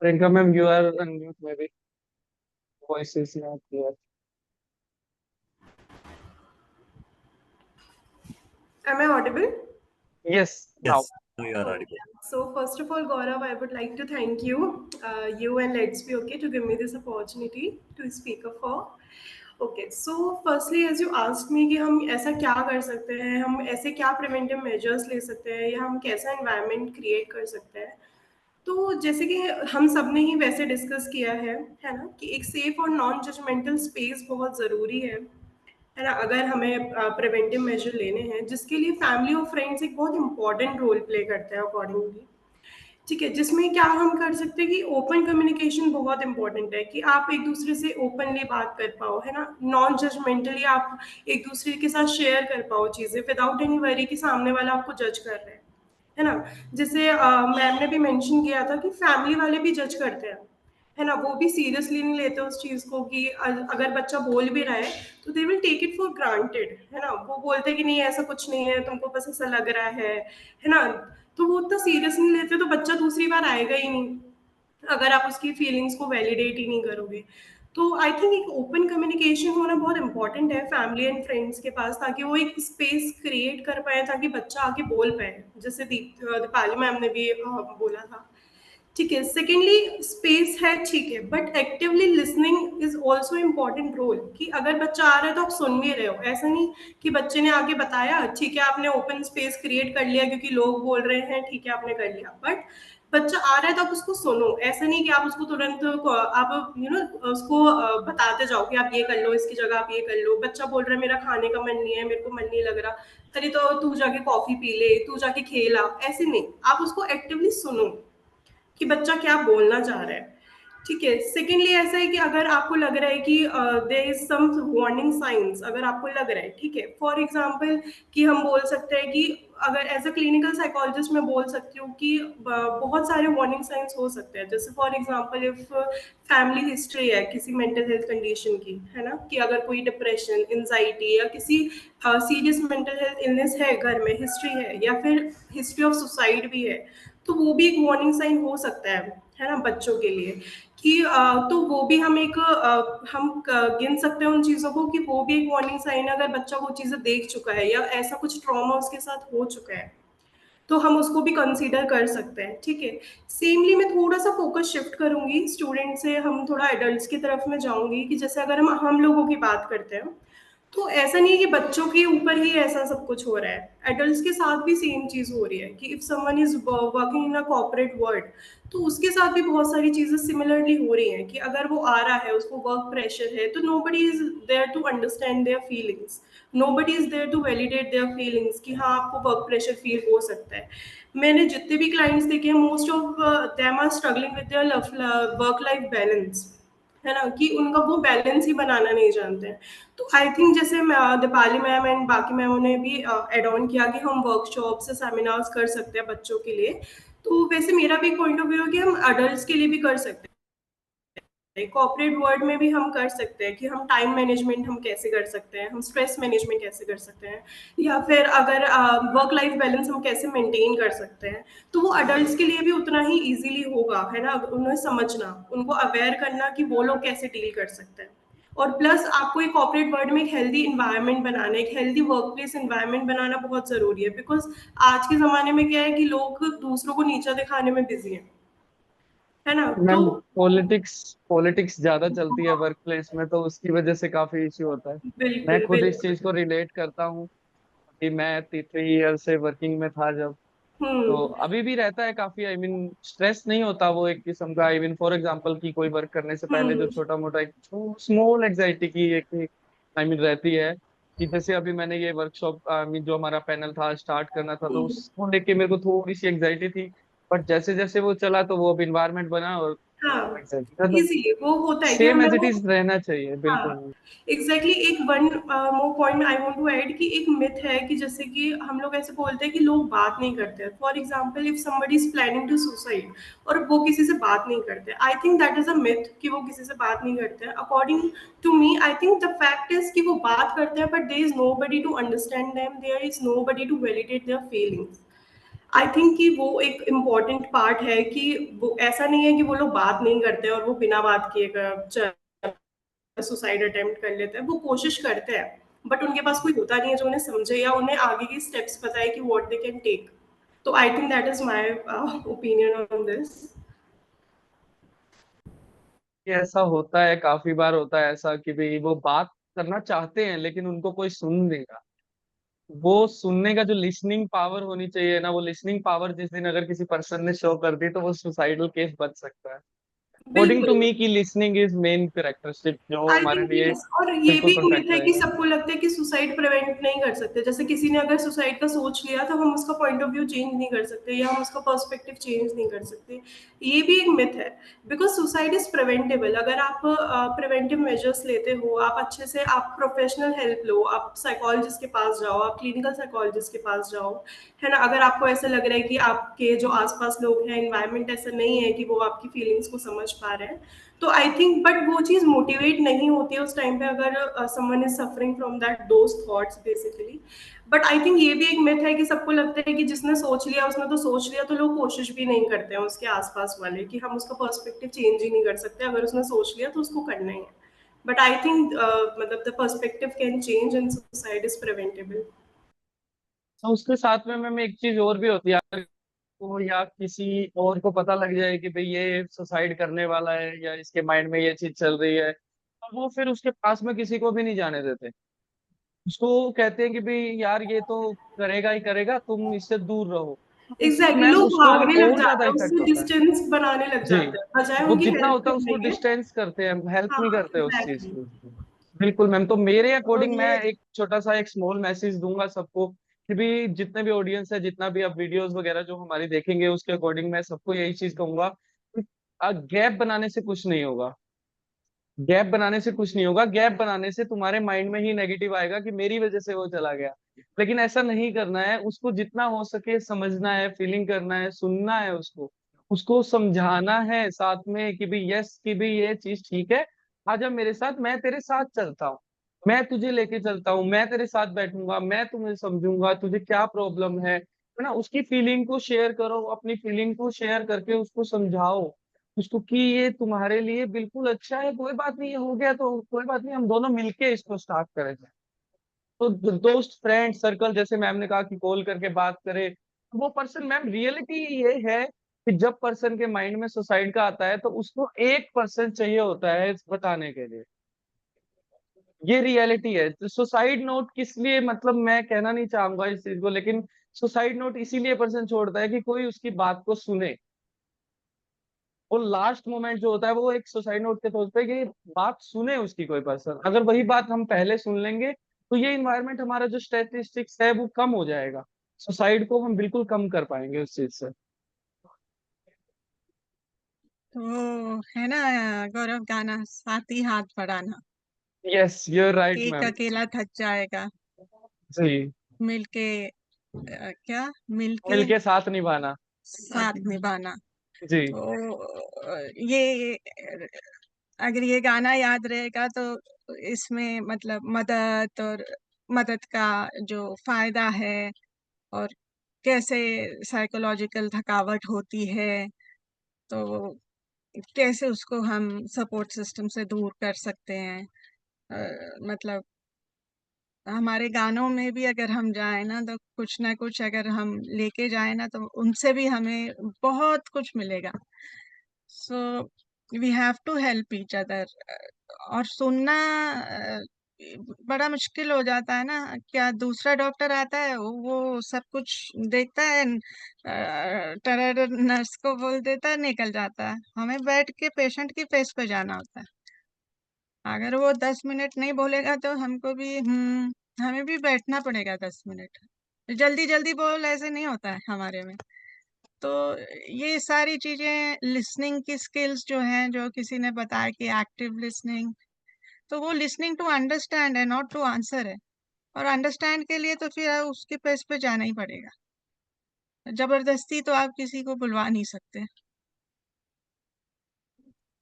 Priyanka ma'am, you are unmute may be, voice is not clear. Am I audible? Yes now. Yes, now you are Okay. audible. So first of all, Gaurav, I would like to thank you, you and Let's Be Okay, to give me this opportunity to speak up for. Okay, so firstly, as you asked me कि हम ऐसा क्या कर सकते हैं, हम ऐसे क्या प्रिवेंटिव मेजर्स ले सकते हैं, या हम कैसा एनवायरनमेंट क्रिएट कर सकते हैं। तो जैसे कि हम सब ने ही वैसे डिस्कस किया है ना, कि एक सेफ और नॉन जजमेंटल स्पेस बहुत ज़रूरी है ना, अगर हमें प्रिवेंटिव मेजर लेने हैं, जिसके लिए फैमिली और फ्रेंड्स एक बहुत इंपॉर्टेंट रोल प्ले करते हैं अकॉर्डिंगली। ठीक है, जिसमें क्या हम कर सकते हैं कि ओपन कम्युनिकेशन बहुत इंपॉर्टेंट है, कि आप एक दूसरे से ओपनली बात कर पाओ, है ना, नॉन जजमेंटली आप एक दूसरे के साथ शेयर कर पाओ चीज़ें विदाउट एनी वरी कि सामने वाला आपको जज कर रहे हैं, है ना। जैसे मैम ने भी मेंशन किया था कि फैमिली वाले भी जज करते हैं, है ना, वो भी सीरियसली नहीं लेते उस चीज़ को, कि अगर बच्चा बोल भी रहा है तो they will take it for granted, है ना, वो बोलते हैं कि नहीं ऐसा कुछ नहीं है, तुमको बस ऐसा लग रहा है ना। तो वो उतना सीरियस नहीं लेते, तो बच्चा दूसरी बार आएगा ही नहीं अगर आप उसकी फीलिंग्स को वैलिडेट ही नहीं करोगे। तो आई थिंक एक ओपन कम्युनिकेशन होना बहुत इंपॉर्टेंट है फैमिली एंड फ्रेंड्स के पास, ताकि वो एक स्पेस क्रिएट कर पाए, ताकि बच्चा आके बोल पाए, जैसे दीपाली मैम ने भी बोला था। ठीक है, सेकेंडली स्पेस है, ठीक है, but actively listening is also important role, कि अगर बच्चा आ रहा है तो आप सुन भी रहे हो, ऐसा नहीं कि बच्चे ने आगे बताया, ठीक है, आपने ओपन स्पेस क्रिएट कर लिया क्योंकि लोग बोल रहे हैं, ठीक है, आपने कर लिया, बट बच्चा आ रहा है तो आप उसको सुनो, ऐसा नहीं कि आप उसको तुरंत आप उसको बताते जाओ कि आप ये कर लो, इसकी जगह आप ये कर लो। बच्चा बोल रहा है मेरा खाने का मन नहीं है, मेरे को मन नहीं लग रहा, अरे तो तू जाके कॉफी पी ले, तू जाके खेला, ऐसे नहीं, आप उसको एक्टिवली सुनो कि बच्चा क्या बोलना चाह रहा है। ठीक है। सेकेंडली ऐसा है कि अगर आपको लग रहा है कि there is some warning signs, अगर आपको लग रहा है, ठीक है, फॉर एग्जांपल कि हम बोल सकते हैं कि अगर एज अ क्लिनिकल साइकोलॉजिस्ट मैं बोल सकती हूँ कि बहुत सारे वार्निंग साइंस हो सकते हैं। जैसे for example if family history है किसी मेंटल हेल्थ कंडीशन की, है ना, कि अगर कोई डिप्रेशन, एंजाइटी या किसी सीरियस मेंटल हेल्थ इलनेस है घर में, हिस्ट्री है, या फिर हिस्ट्री ऑफ सुसाइड भी है, तो वो भी एक वार्निंग साइन हो सकता है ना, बच्चों के लिए। कि तो वो भी हम गिन सकते हैं उन चीज़ों को कि वो भी एक वार्निंग साइन है, अगर बच्चा वो चीज़ें देख चुका है या ऐसा कुछ ट्रॉमा उसके साथ हो चुका है, तो हम उसको भी कंसीडर कर सकते हैं। ठीक है। सेमली मैं थोड़ा सा फोकस शिफ्ट करूंगी स्टूडेंट से, हम थोड़ा एडल्ट्स की तरफ में जाऊंगी कि जैसे अगर हम लोगों की बात करते हैं, तो ऐसा नहीं है कि बच्चों के ऊपर ही ऐसा सब कुछ हो रहा है, एडल्ट्स के साथ भी सेम चीज हो रही है कि if someone is working in a corporate world, तो उसके साथ भी बहुत सारी चीजें सिमिलरली हो रही हैं कि अगर वो आ रहा है, उसको वर्क प्रेशर है, तो nobody is there to understand their feelings, nobody is there to validate their feelings कि हाँ आपको वर्क प्रेशर फील हो सकता है। मैंने जितने भी क्लाइंट्स देखे हैं, most of them are struggling with their work life balance, है ना, कि उनका वो बैलेंस ही बनाना नहीं जानते हैं। तो आई थिंक जैसे दीपाली मैम एंड बाकी मैमों ने भी एड ऑन किया कि हम वर्कशॉप से सेमिनार्स कर सकते हैं बच्चों के लिए, तो वैसे मेरा भी पॉइंट ऑफ व्यू है कि हम अडल्ट के लिए भी कर सकते हैं, कॉर्पोरेट वर्ल्ड में भी हम कर सकते हैं कि हम टाइम मैनेजमेंट हम कैसे कर सकते हैं, हम स्ट्रेस मैनेजमेंट कैसे कर सकते हैं, या फिर अगर वर्क लाइफ बैलेंस हम कैसे मेंटेन कर सकते हैं। तो वो अडल्ट्स के लिए भी उतना ही इजीली होगा, है ना, उन्हें समझना, उनको अवेयर करना कि वो लोग कैसे डील कर सकते हैं। और प्लस आपको एक कॉर्पोरेट वर्ल्ड में एक हेल्दी इन्वायरमेंट बनाना, एक हेल्दी वर्क प्लेस इन्वायरमेंट बनाना बहुत ज़रूरी है, बिकॉज आज के ज़माने में क्या है कि लोग दूसरों को नीचा दिखाने में बिजी हैं, है ना। तो मैम पॉलिटिक्स पॉलिटिक्स ज्यादा चलती है वर्क प्लेस में, तो उसकी वजह से काफी इश्यू होता है। मैं बिल्कुल खुद इस बिल्कुल। चीज को रिलेट करता हूँ कि मैं 3 ईयर से वर्किंग में था जब, तो हम्म अभी भी रहता है काफी। आई मीन स्ट्रेस नहीं होता वो एक किस्म का। आई मीन फॉर एग्जांपल कि कोई वर्क करने से पहले जो हम्म छोटा मोटा एक स्मॉल एग्जाइटी की एक आई मीन रहती है, कि जैसे अभी मैंने ये वर्कशॉप आई मीन जो हमारा पैनल था स्टार्ट करना था, तो हम्म, उसको लेके मेरे को थोड़ी सी एग्जाइटी थी। बट जैसे जैसे वो चला तो वो अब इन्वायरमेंट बना और हाँ, एग्जाइटी था, तो इजीली वो होता है कि सेम हमें एज इट वो, इज रहना चाहिए हाँ, बिल्कुल। एग्जैक्टली exactly, एक one more point I want to add कि एक मिथ है कि जैसे कि हम लोग ऐसे बोलते हैं कि लोग बात नहीं करते। For example if somebody is planning to suicide और वो किसी से बात नहीं करते, I think that is a myth कि वो किसी से बात नहीं करते हैं। According to me I think the fact is कि वो बात करते हैं, but there is nobody to understand them, there is nobody to validate their feelings. I think कि वो एक इम्पॉर्टेंट पार्ट है कि वो ऐसा नहीं है कि वो लोग बात नहीं करते और वो बिना बात किए सुसाइड अटेम्प्ट कर लेते हैं, वो कोशिश करते हैं, बट उनके पास कोई होता नहीं है जो उन्हें समझे या उन्हें आगे की स्टेप्स बताए कि व्हाट दे कैन टेक। तो I think that is my opinion on this. कि ऐसा होता है, काफी बार होता है ऐसा कि भाई वो बात करना चाहते हैं लेकिन उनको कोई सुन नहीं रहा। वो सुनने का जो लिसनिंग पावर होनी चाहिए ना, वो लिसनिंग पावर जिस दिन अगर किसी पर्सन ने शो कर दी तो वो सुसाइडल केस बच सकता है। अकॉर्डिंग टू बिल्कुल। मी की लिसनिंग इज मेन कैरेक्टरिस्टिक जो आई हमारे थिंक लिए यस, और ये भी बिल्कुल एक मिथ परफेक्ट है कि रहेगा। सबको लगता है कि सुसाइड प्रिवेंट नहीं कर सकते, जैसे किसी ने अगर सुसाइड का सोच लिया तो हम उसका पॉइंट ऑफ व्यू चेंज नहीं कर सकते या हम उसका पर्सपेक्टिव चेंज नहीं कर सकते। ये भी एक मिथ है, बिकॉज सुसाइड इज प्रिवेंटेबल। अगर आप प्रिवेंटिव मेजर्स लेते हो, आप अच्छे से आप प्रोफेशनल हेल्प लो, आप साइकोलॉजिस्ट के पास जाओ, आप क्लिनिकल साइकोलॉजिस्ट के पास जाओ, है ना। अगर आपको ऐसा लग रहा है कि आपके जो आसपास लोग हैं, इन्वायरमेंट ऐसा नहीं है कि वो आपकी फीलिंग्स को समझ पा रहे हैं, तो आई थिंक, बट वो चीज़ मोटिवेट नहीं होती है उस टाइम पे अगर someone is suffering from that those thoughts basically. But I think ये भी एक मिथ है कि सबको लगता है कि जिसने सोच लिया उसने तो सोच लिया, तो लोग कोशिश भी नहीं करते हैं उसके आसपास वाले कि हम उसका पर्सपेक्टिव चेंज ही नहीं कर सकते, अगर उसने सोच लिया तो उसको करना ही है। बट आई थिंक मतलब the perspective can change and suicide is preventable. तो उसके साथ में मैम एक चीज और भी होती है, अगर को या किसी और को पता लग जाए कि भाई ये सुसाइड करने वाला है या इसके माइंड में ये चीज चल रही है, तो वो फिर उसके पास में किसी को भी नहीं जाने देते। उसको कहते हैं कि भाई यार ये तो करेगा ही करेगा, तुम इससे दूर रहो। एग्जैक्टली, मैम लोग उसको भागने लग और जाते ज्यादा हैं, इफेक्ट उससे होता है। डिस्टेंस बनाने लग जी, जाते हैं, बजाय वो उनकी जितना हेल्प होता है उसको करने के। डिस्टेंस करते हैं, हेल्प नहीं हाँ, करते उस चीज एग्जैक्टली। को। बिल्कुल मैम, तो मेरे तो अकॉर्डिंग मैं ये एक छोटा सा एक स्मॉल मैसेज दूंगा सबको कि भी जितने भी ऑडियंस है, जितना भी अब वीडियोस वगैरह जो हमारी देखेंगे, उसके अकॉर्डिंग मैं सबको यही चीज कहूंगा कि गैप बनाने से कुछ नहीं होगा। गैप बनाने से कुछ नहीं होगा, गैप बनाने से तुम्हारे माइंड में ही नेगेटिव आएगा कि मेरी वजह से वो चला गया। लेकिन ऐसा नहीं करना है, उसको जितना हो सके समझना है, फीलिंग करना है, सुनना है उसको, उसको समझाना है साथ में कि भाई यस, कि भाई ये चीज ठीक है, आजा मेरे साथ, मैं तेरे साथ चलता हूँ, मैं तुझे लेके चलता हूँ, मैं तेरे साथ बैठूंगा, मैं तुम्हें समझूंगा, तुझे क्या प्रॉब्लम है ना। उसकी फीलिंग को शेयर करो, अपनी फीलिंग को शेयर करके उसको समझाओ उसको कि ये तुम्हारे लिए बिल्कुल अच्छा है, कोई बात नहीं, ये हो गया तो कोई बात नहीं, हम दोनों मिलके इसको स्टार्ट करेंगे। तो दोस्त, फ्रेंड सर्कल, जैसे मैम ने कहा कि कॉल करके बात करे, वो पर्सन, मैम रियलिटी ये है कि जब पर्सन के माइंड में सुसाइड का आता है तो उसको एक पर्सन चाहिए होता है बताने के लिए। ये रियलिटी है। तो सुसाइड नोट किस लिए, मतलब मैं कहना नहीं चाहूंगा इस चीज को, लेकिन सुसाइड नोट इसीलिए पर्सन छोड़ता है कि कोई उसकी बात को सुने। वो लास्ट मोमेंट जो होता है वो एक सुसाइड नोट के तौर पे कि बात सुने उसकी कोई पर्सन, अगर वही बात हम पहले सुन लेंगे तो ये इन्वायरमेंट, हमारा जो स्टैटिस्टिक्स है वो कम हो जाएगा, सुसाइड को हम बिल्कुल कम कर पाएंगे उस चीज से। तो है ना गौरव, गाना साथी हाथ बढ़ाना, यस, यू आर राइट एक मैम। अकेला थक जाएगा, जी, मिलके क्या, मिलके मिलके साथ निभाना। साथ निभाना। जी, तो ये अगर ये गाना याद रहेगा तो इसमें मतलब मदद और मदद का जो फायदा है, और कैसे साइकोलॉजिकल थकावट होती है, तो कैसे उसको हम सपोर्ट सिस्टम से दूर कर सकते हैं। मतलब हमारे गानों में भी अगर हम जाएं ना, तो कुछ ना कुछ अगर हम लेके जाएं ना, तो उनसे भी हमें बहुत कुछ मिलेगा। So we have to help each other. और सुनना अ, बड़ा मुश्किल हो जाता है ना, क्या दूसरा डॉक्टर आता है, वो सब कुछ देखता है, नर्स को बोल देता है, निकल जाता है, हमें बैठ के पेशेंट की फेस पे जाना होता है। अगर वो 10 मिनट नहीं बोलेगा तो हमको भी हमें भी बैठना पड़ेगा 10 मिनट। जल्दी जल्दी बोल ऐसे नहीं होता है हमारे में। तो ये सारी चीजें, लिसनिंग की स्किल्स जो हैं, जो किसी ने बताया कि एक्टिव लिसनिंग, तो वो लिसनिंग टू अंडरस्टैंड है, नॉट टू आंसर है। और अंडरस्टैंड के लिए तो फिर उसके पेस पे जाना ही पड़ेगा, जबरदस्ती तो आप किसी को बुलवा नहीं सकते।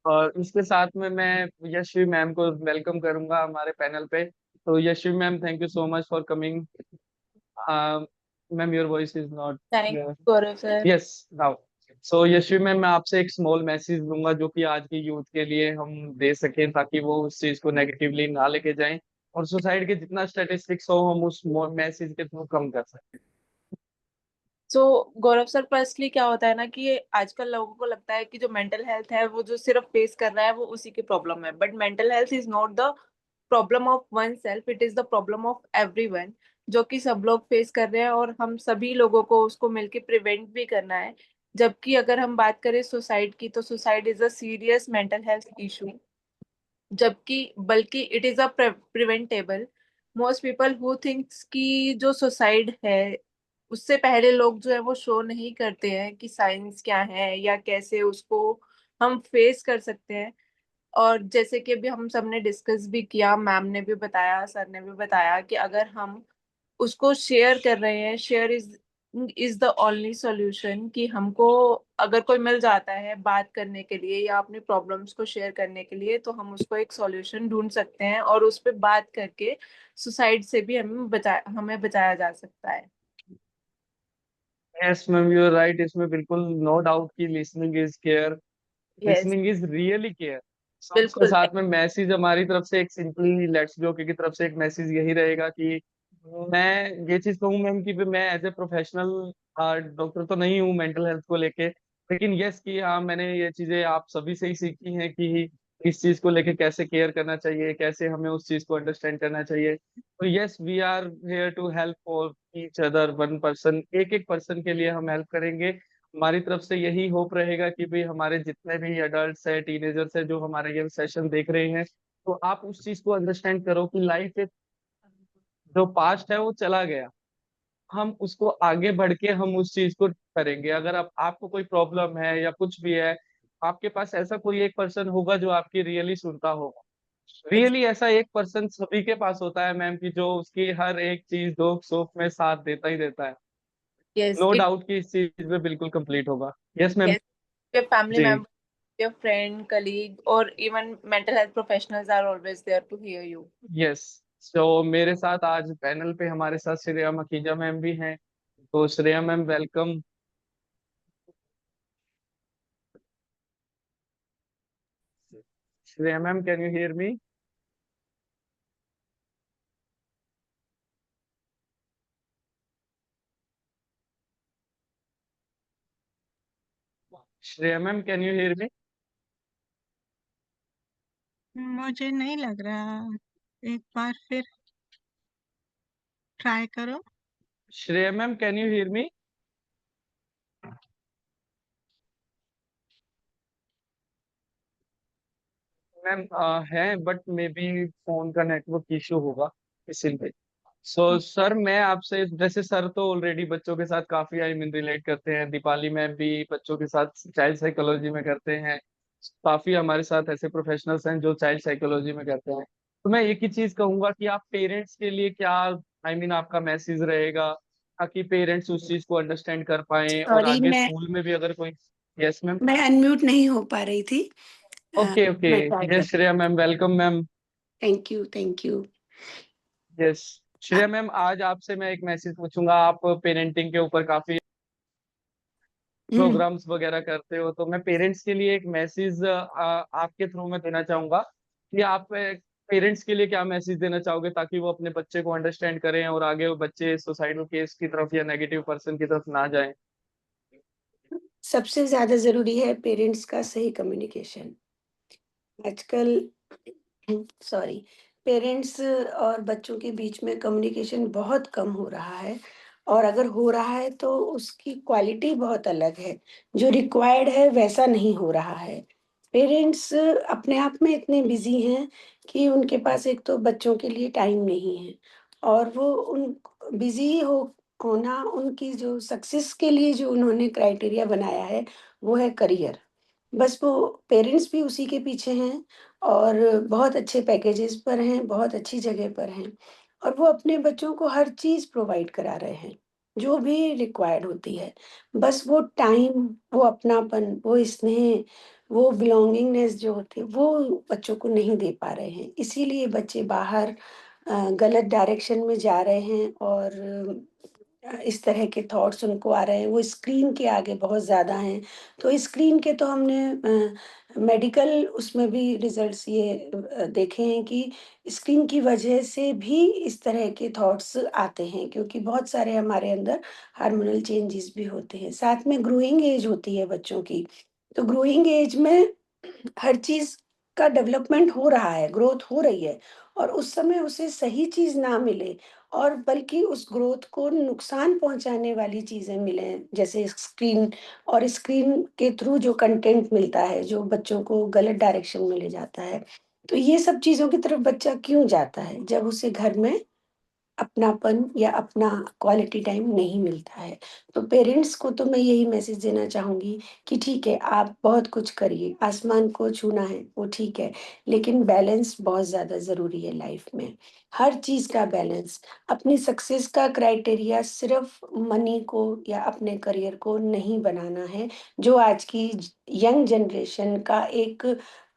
और इसके साथ में मैं यशवी मैम को वेलकम करूंगा हमारे पैनल पे। तो Yashvi ma'am, thank you so much for coming. Ma'am, your voice is not thank clear. Gaurav sir. Yes, now. So Yashvi ma'am, मैं आपसे एक स्मॉल मैसेज दूंगा जो कि आज के यूथ के लिए हम दे सकें, ताकि वो उस चीज को नेगेटिवली ना लेके जाएं, और सोसाइटी के जितना स्टेटिस्टिक्स हो हम उस मैसेज के थ्रू कम कर सकें। सो गौरव सर, फर्स्टली क्या होता है ना कि आजकल लोगों को लगता है कि जो मेंटल हेल्थ है वो जो सिर्फ फेस कर रहा है वो उसी की प्रॉब्लम है, but mental health is not the problem of one self, it is the problem of everyone, जो कि सब लोग फेस कर रहे हैं और हम सभी लोगों को उसको मिलके प्रिवेंट भी करना है। जबकि अगर हम बात करें सुसाइड की, तो suicide is a serious mental health issue, जबकि बल्कि it is a preventable. Most people who thinks कि जो सुसाइड है, उससे पहले लोग जो है वो शो नहीं करते हैं कि साइंस क्या है या कैसे उसको हम फेस कर सकते हैं। और जैसे कि अभी हम सबने डिस्कस भी किया, मैम ने भी बताया, सर ने भी बताया कि अगर हम उसको शेयर कर रहे हैं, share is the only solution, कि हमको अगर कोई मिल जाता है बात करने के लिए या अपनी प्रॉब्लम्स को शेयर करने के लिए, तो हम उसको एक सॉल्यूशन ढूंढ सकते हैं और उस पर बात करके सुसाइड से भी हमें बचाया जा सकता है। Yes ma'am, you are right, इसमें बिल्कुल नो डाउट कि listening is care, yes, listening is really care. So इसके बिल्कुल। साथ में मैसेज हमारी तरफ से एक सिंपली लेट्स गो की तरफ से एक मैसेज यही रहेगा कि मैं ये चीज कहूँ मैम कि मैं एज ए प्रोफेशनल डॉक्टर तो नहीं हूँ मेंटल हेल्थ को लेके, लेकिन यस कि हाँ, मैंने ये चीजें आप सभी से ही सीखी हैं कि इस चीज को लेके कैसे केयर करना चाहिए, कैसे हमें उस चीज को अंडरस्टैंड करना चाहिए। तो yes, we are here to help for each other, one person, एक एक पर्सन के लिए हम हेल्प करेंगे। हमारी तरफ से यही होप रहेगा कि भाई हमारे जितने भी अडल्ट है, टीनेजर्स है, जो हमारे ये सेशन देख रहे हैं, तो आप उस चीज को अंडरस्टैंड करो कि लाइफ एक, जो पास्ट है वो चला गया, हम उसको आगे बढ़ के हम उस चीज को करेंगे। अगर आप, आपको कोई प्रॉब्लम है या कुछ भी है, आपके पास ऐसा कोई एक पर्सन होगा जो आपकी रियली सुनता होगा। रियली ऐसा एक पर्सन सभी के पास होता है मैम, कि जो उसकी हर एक चीज दुख सुख में साथ देता ही देता है। Yes, नो it डाउट कि इस चीज में बिल्कुल कंप्लीट होगा। Yes ma'am. yes, your family जी। member, your friend, colleague, or even mental health professionals are always there to hear you. Yes. तो मेरे साथ आज पैनल पे हमारे साथ श्रेया मखीजा मैम भी हैं। तो Shreya ma'am, welcome. Shreya ma'am, can you hear me? Shreya ma'am, can you hear me? मुझे नहीं लग रहा, एक बार फिर ट्राई करो। Shreya ma'am, can you hear me? Ma'am है, बट मे बी फोन का नेटवर्क इशू होगा, इसीलिए। सो सर, मैं आपसे, जैसे सर तो ऑलरेडी बच्चों के साथ काफी आई मीन रिलेट करते हैं, दीपाली मैम भी बच्चों के साथ चाइल्ड साइकोलॉजी में करते हैं। काफी हमारे साथ ऐसे प्रोफेशनल्स हैं जो चाइल्ड साइकोलॉजी में करते हैं। तो मैं एक ही चीज कहूंगा कि आप पेरेंट्स के लिए क्या, आई मीन आपका मैसेज रहेगा, ताकि पेरेंट्स उस चीज को अंडरस्टैंड कर पाए और सॉरी, आगे मैं स्कूल में भी अगर कोई। Yes ma'am. मैं अनम्यूट नहीं हो पा रही थी। Okay okay. मैं ट्राई कर। Yes Shreya ma'am, welcome ma'am. Thank you, thank you. Yes Shreya ma'am, आज आपसे मैं एक मैसेज पूछूंगा। आप पेरेंटिंग के ऊपर काफी प्रोग्राम्स वगैरह करते हो, तो मैं पेरेंट्स के लिए एक मैसेज आपके थ्रू में देना चाहूंगा कि आप पेरेंट्स के लिए क्या मैसेज देना चाहोगे, ताकि वो अपने बच्चे को अंडरस्टैंड करें और आगे वो बच्चे सुसाइडल केस की तरफ या नेगेटिव पर्सन की तरफ ना जाएं। सबसे ज्यादा जरूरी है पेरेंट्स का सही कम्युनिकेशन। आजकल सॉरी, पेरेंट्स और बच्चों के बीच में कम्युनिकेशन बहुत कम हो रहा है, और अगर हो रहा है तो उसकी क्वालिटी बहुत अलग है। जो रिक्वायर्ड है वैसा नहीं हो रहा है। पेरेंट्स अपने आप में इतने बिजी हैं कि उनके पास एक तो बच्चों के लिए टाइम नहीं है, और वो उन बिजी हो होना, उनकी जो सक्सेस के लिए जो उन्होंने क्राइटेरिया बनाया है वो है करियर। बस वो पेरेंट्स भी उसी के पीछे हैं, और बहुत अच्छे पैकेजेस पर हैं, बहुत अच्छी जगह पर हैं, और वो अपने बच्चों को हर चीज़ प्रोवाइड करा रहे हैं, जो भी रिक्वायर्ड होती है। बस वो टाइम, वो अपनापन, वो स्नेह, वो बिलॉन्गिंगनेस जो होती है, वो बच्चों को नहीं दे पा रहे हैं। इसीलिए बच्चे बाहर गलत डायरेक्शन में जा रहे हैं, और इस तरह के थॉट्स उनको आ रहे हैं। वो स्क्रीन के आगे बहुत ज़्यादा हैं। तो स्क्रीन के तो हमने मेडिकल उसमें भी रिजल्ट्स ये देखे हैं कि स्क्रीन की वजह से भी इस तरह के थॉट्स आते हैं, क्योंकि बहुत सारे हमारे अंदर हार्मोनल चेंजेस भी होते हैं। साथ में ग्रोइंग एज होती है बच्चों की। तो ग्रोइंग एज में हर चीज़ का डेवलपमेंट हो रहा है, ग्रोथ हो रही है, और उस समय उसे सही चीज़ ना मिले, और बल्कि उस ग्रोथ को नुकसान पहुँचाने वाली चीज़ें मिलें, जैसे स्क्रीन, और स्क्रीन के थ्रू जो कंटेंट मिलता है, जो बच्चों को गलत डायरेक्शन में ले जाता है। तो ये सब चीज़ों की तरफ बच्चा क्यों जाता है? जब उसे घर में अपनापन या अपना क्वालिटी टाइम नहीं मिलता है। तो पेरेंट्स को तो मैं यही मैसेज देना चाहूँगी कि ठीक है, आप बहुत कुछ करिए, आसमान को छूना है वो ठीक है, लेकिन बैलेंस बहुत ज़्यादा ज़रूरी है लाइफ में। हर चीज़ का बैलेंस। अपनी सक्सेस का क्राइटेरिया सिर्फ़ मनी को या अपने करियर को नहीं बनाना है, जो आज की यंग जनरेशन का एक